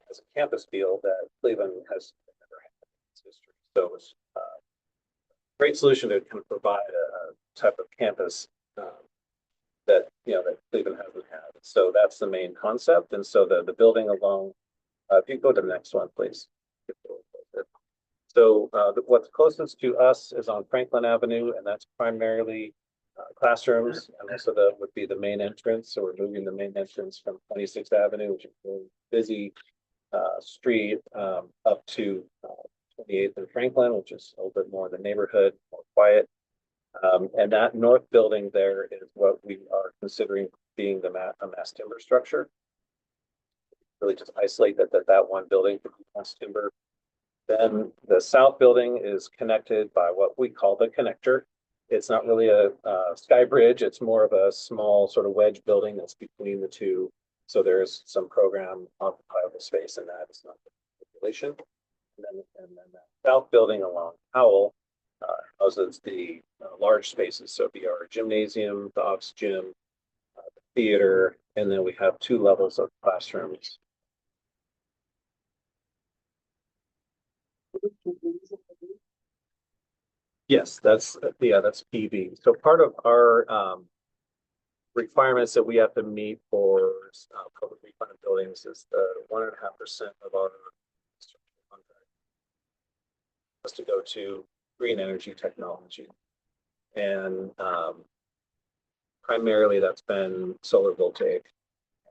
has a campus feel that Cleveland has never had in its history. So it's a great solution to kind of provide a type of campus that, you know, that Cleveland hasn't had. So that's the main concept. And so the building alone, if you go to the next one, please. So what's closest to us is on Franklin Avenue, and that's primarily classrooms, and also would be the main entrance. So we're moving the main entrance from 26th Avenue, which is a really busy street, up to 28th and Franklin, which is a little bit more in the neighborhood, more quiet. And that north building there is what we are considering being a mass timber structure. Really just isolate that one building for mass timber. Then the south building is connected by what we call the connector. It's not really a sky bridge. It's more of a small sort of wedge building that's between the two. So there's some program occupiable space in that. It's not population. And then that south building along Powell houses the large spaces. So it'd be our gymnasium, the Ox Gym, the theater, and then we have 2 levels of classrooms. Yes, that's PV. So part of our requirements that we have to meet for publicly funded buildings is the 1.5% of our contract has to go to green energy technology, and primarily that's been solar voltaic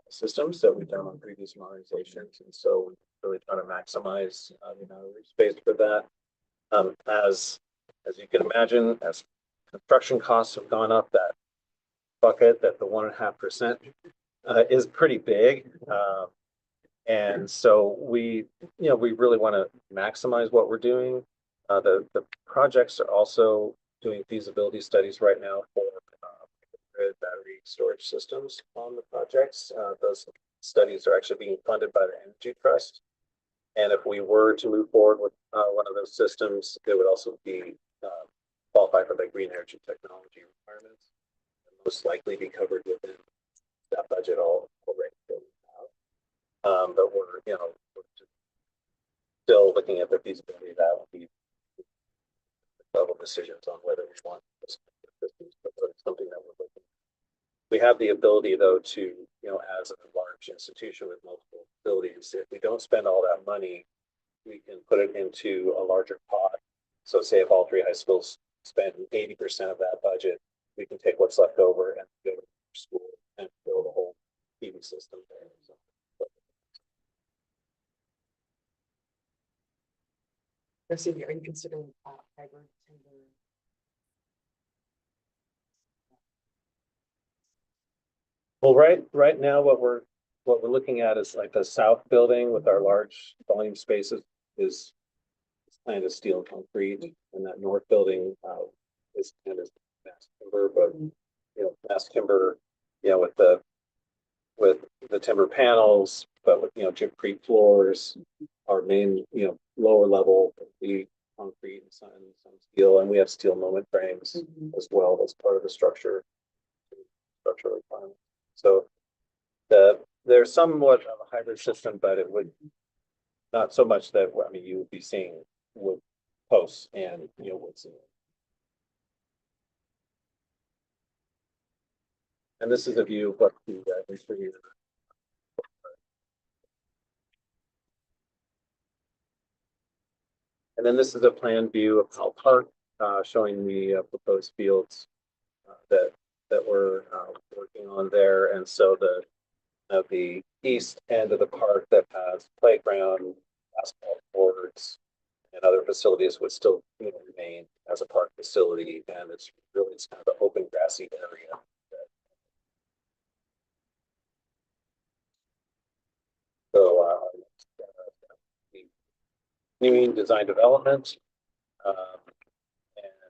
systems that we've done on previous modernizations, and so we really try to maximize the amount of space for that. As you can imagine, as construction costs have gone up, that bucket, that the 1.5% is pretty big. And so we really want to maximize what we're doing. The projects are also doing feasibility studies right now for battery storage systems on the projects. Those studies are actually being funded by the Energy Trust. And if we were to move forward with one of those systems, it would also be qualify for the green energy technology requirements. And most likely be covered within that budget already. But we're, we're still looking at the feasibility of that will be level decisions on whether we want this systems, but it's something that we're looking at. We have the ability though to, as a large institution with multiple facilities, if we don't spend all that money, we can put it into a larger pot. So say if all 3 high schools spend 80% of that budget, we can take what's left over and go to school and build a whole PV system there. So, Chrissy, are you considering hybrid timber? well, right now, what we're looking at is like the south building with our large volume spaces is planned as steel and concrete, and that north building is kind of mass timber, but mass timber, with the timber panels, but with gypcrete floors. Our main lower level would be concrete and some steel, and we have steel moment frames as well. That's part of the structural requirement. So there's somewhat of a hybrid system, but it would not so much that you would be seeing wood posts and wood ceiling. And this is a view of what the for you. And then this is a plan view of Powell Park, showing the proposed fields that we're working on there. And so the east end of the park that has playground, basketball courts, and other facilities would still remain as a park facility. And it's kind of an open grassy area. So continuing design development. And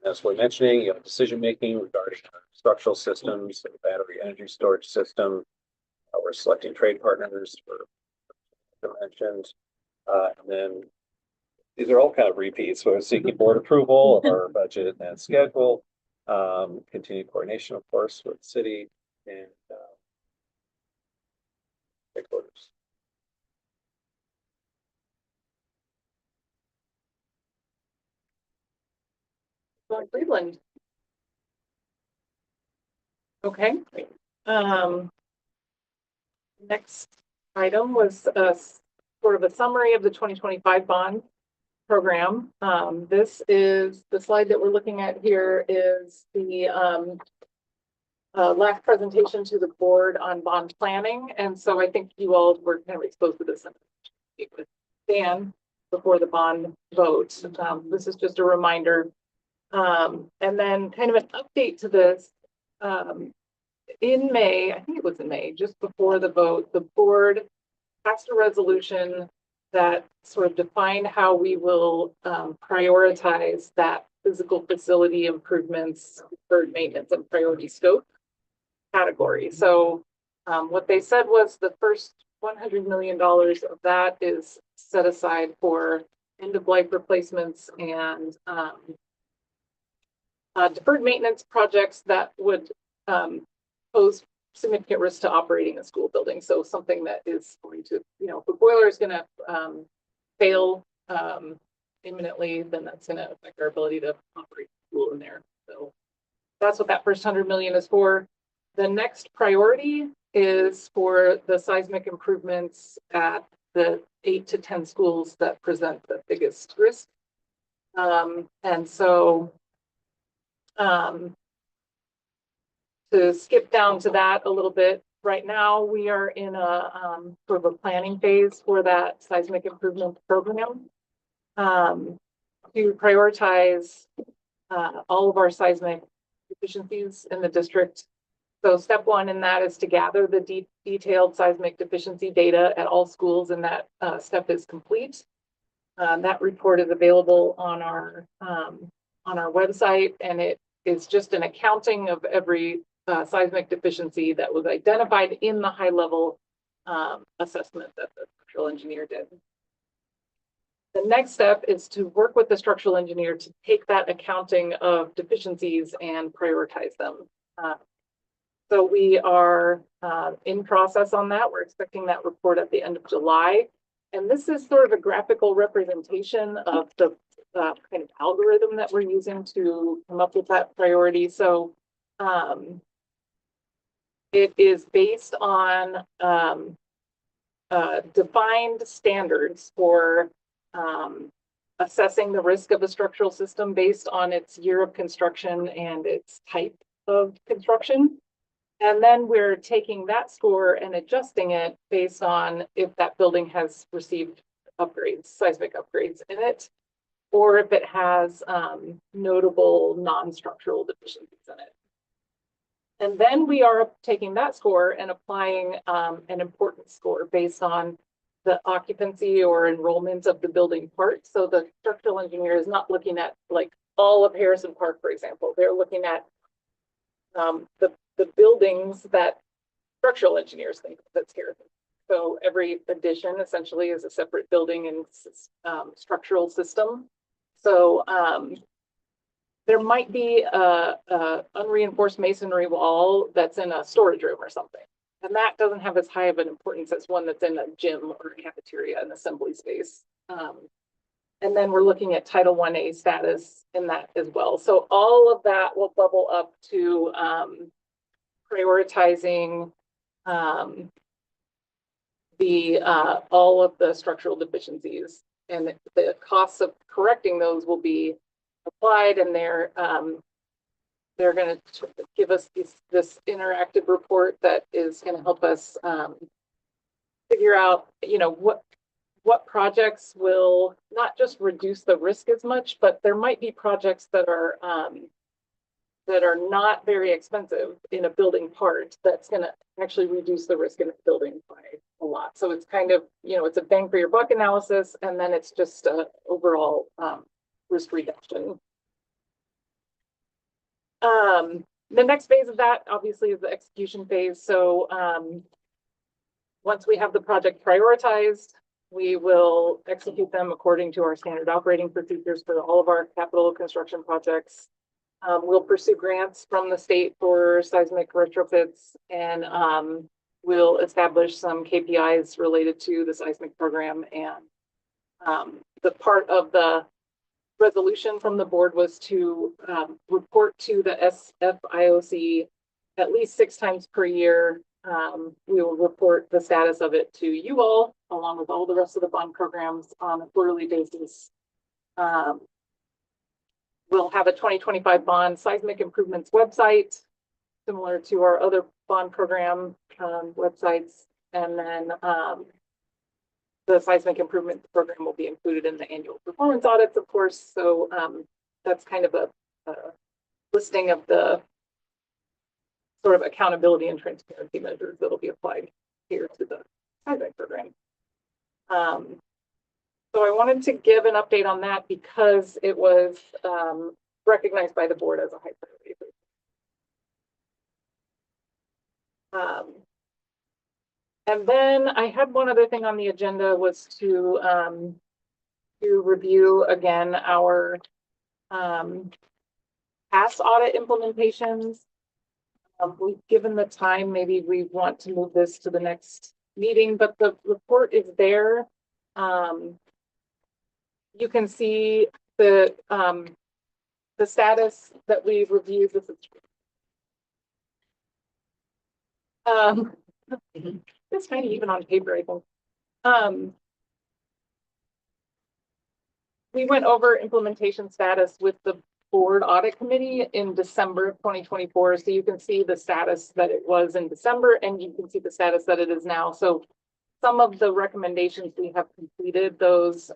as we're mentioning, decision making regarding structural systems, battery energy storage system. We're selecting trade partners for mentioned. And then these are all kind of repeats. So we're seeking board approval of our budget and schedule. Continued coordination, of course, with the city and stakeholders. Cleveland. Okay. Next item was sort of a summary of the 2025 bond program. This is the slide that we're looking at here is the last presentation to the board on bond planning. And so I think you all were kind of exposed to this with Dan before the bond vote. This is just a reminder. And then kind of an update to this. In May, I think it was in May, just before the vote, the board passed a resolution that sort of defined how we will prioritize that physical facility improvements, deferred maintenance, and priority scope category. So what they said was the first $100 million of that is set aside for end-of-life replacements and deferred maintenance projects that would pose significant risk to operating a school building. So something that is going to, if a boiler is going to fail imminently, then that's going to affect our ability to operate the school in there. So that's what that first 100 million is for. The next priority is for the seismic improvements at the 8 to 10 schools that present the biggest risk. And so to skip down to that a little bit, right now we are in a sort of a planning phase for that seismic improvement program to prioritize all of our seismic deficiencies in the district. So step one in that is to gather the detailed seismic deficiency data at all schools, and that step is complete. That report is available on our website, and it is just an accounting of every seismic deficiency that was identified in the high level assessment that the structural engineer did. The next step is to work with the structural engineer to take that accounting of deficiencies and prioritize them. So we are in process on that. We're expecting that report at the end of July. And this is sort of a graphical representation of the kind of algorithm that we're using to come up with that priority. So it is based on defined standards for assessing the risk of a structural system based on its year of construction and its type of construction. And then we're taking that score and adjusting it based on if that building has received upgrades, seismic upgrades in it, or if it has notable non-structural deficiencies in it. And then we are taking that score and applying an importance score based on the occupancy or enrollment of the building part. So the structural engineer is not looking at like all of Harrison Park, for example. They're looking at the buildings that structural engineers think that's Harrison. So every addition essentially is a separate building and structural system. So there might be a unreinforced masonry wall that's in a storage room or something. And that doesn't have as high of an importance as one that's in a gym or a cafeteria, an assembly space. And then we're looking at Title 1A status in that as well. So all of that will bubble up to prioritizing all of the structural deficiencies, and the costs of correcting those will be applied, and they're going to give us this interactive report that is going to help us figure out, you know, what projects will not just reduce the risk as much, but there might be projects that are not very expensive in a building part that's going to actually reduce the risk in a building by a lot. So it's kind of, you know, it's a bang for your buck analysis, and then it's just a overall risk reduction. The next phase of that obviously is the execution phase. So once we have the project prioritized, we will execute them according to our standard operating procedures for all of our capital construction projects. We'll pursue grants from the state for seismic retrofits, and we'll establish some KPIs related to the seismic program. And the part of the resolution from the board was to report to the SFIOC at least 6 times per year. We will report the status of it to you all, along with all the rest of the bond programs on a quarterly basis. We'll have a 2025 bond seismic improvements website, similar to our other bond program websites. And then the seismic improvement program will be included in the annual performance audits, of course. So that's kind of a listing of the sort of accountability and transparency measures that will be applied here to the seismic program. So I wanted to give an update on that because it was recognized by the board as a high priority. And then I had one other thing on the agenda, was to review again our past audit implementations. We've given the time, maybe we want to move this to the next meeting, but the report is there. You can see the status that we've reviewed. This is it's kind of even on paper, I think. We went over implementation status with the board audit committee in December of 2024. So you can see the status that it was in December, and you can see the status that it is now. So some of the recommendations we have completed those,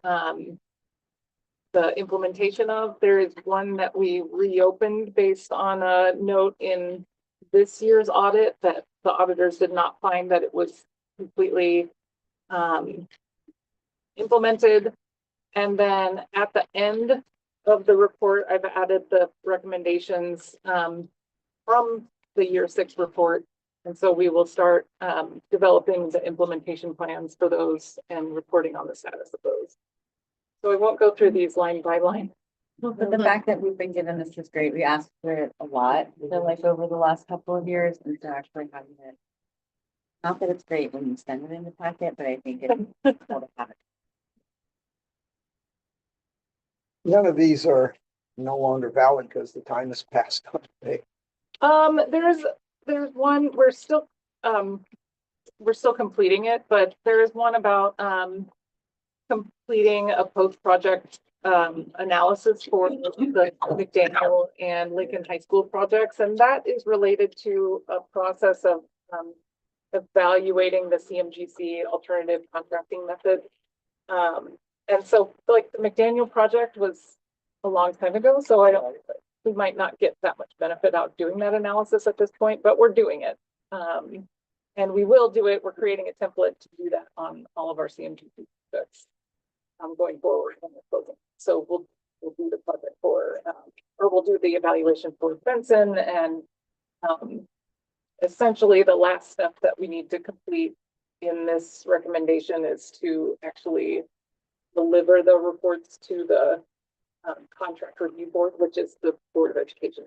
the implementation of. There is one that we reopened based on a note in this year's audit that the auditors did not find that it was completely implemented. And then at the end of the report, I've added the recommendations from the year 6 report And so we will start developing the implementation plans for those and reporting on the status of those. So I won't go through these line by line. But the fact that we've been given this is great. We asked for it a lot, so like over the last couple of years, and so actually having it. Not that it's great when you send it in the packet, but I think it's cool to have it. None of these are no longer valid because the time has passed on. There's one, we're still completing it, but there is one about completing a post-project analysis for the McDaniel and Lincoln High School projects, and that is related to a process of evaluating the CMGC alternative contracting method. And so like the McDaniel project was a long time ago, so we might not get that much benefit out of doing that analysis at this point, but we're doing it. And we will do it. We're creating a template to do that on all of our CMGC projects going forward. So we'll do the project for, or we'll do the evaluation for Benson, and essentially the last step that we need to complete in this recommendation is to actually deliver the reports to the contract review board, which is the Board of Education.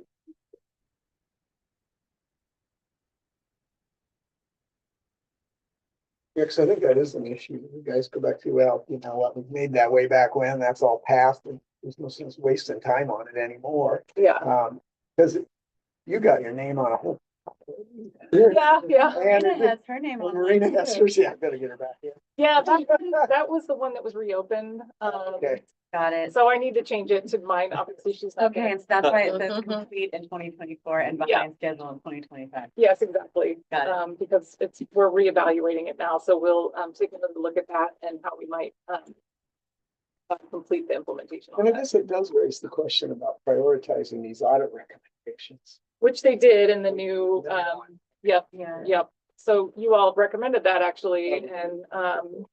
Yeah, because I think that is an issue. You guys go back to, well, you know what, we made that way back when, that's all passed, and there's no sense wasting time on it anymore. Yeah. Because you got your name on a whole. Yeah. Marina has her name on Marina it has too. hers, yeah, I better get her back here. Yeah, that was the one that was reopened. Okay. Got it. So I need to change it to mine. Obviously, she's not. Okay, and so that's why it says complete in 2024 and behind schedule in 2025. Yes, exactly. Got it. Because we're reevaluating it now, so we'll take another look at that and how we might complete the implementation on And I that, guess it does raise the question about prioritizing these audit recommendations. which they did in the new. Yep. Yeah. So you all recommended that actually, and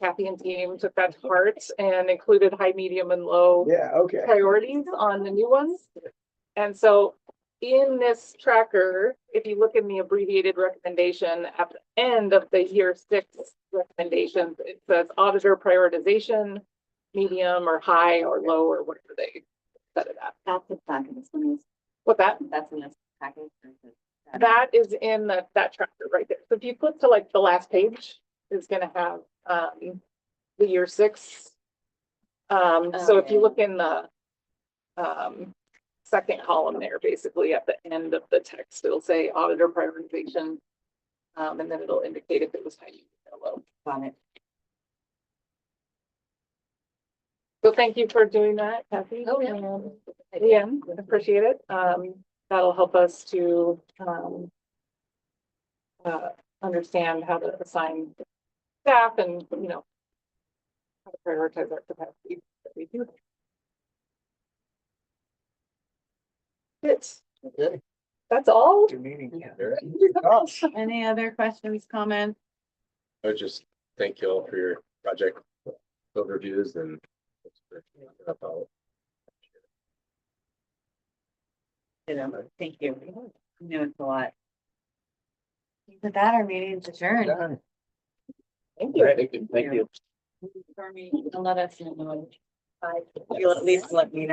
Kathy and team took that to heart and included high, medium, and low Yeah, okay. priorities on the new ones. And so in this tracker, if you look in the abbreviated recommendation at the end of the year 6 recommendations, it says auditor prioritization, medium or high or low or whatever they set it at. That's the packet. This one is, What that? that's in this package. That is in that tracker right there. So if you flip to like the last page, it's gonna have the year 6. So if you look in the second column there, basically at the end of the text, it'll say auditor prioritization. And then it'll indicate if it was high or low. Got it. So thank you for doing that, Kathy. Oh, yeah. Yeah, appreciate it. That'll help us to understand how to assign staff and, you know, how to prioritize our capacity that we do. Okay. That's all. Your meeting. Any other questions, comments? I would just thank you all for your project overviews and. Thank you. I know it's a lot. With that, our meeting is adjourned. Done. Thank you. Thank you. For me, let us know. You'll at least let me know.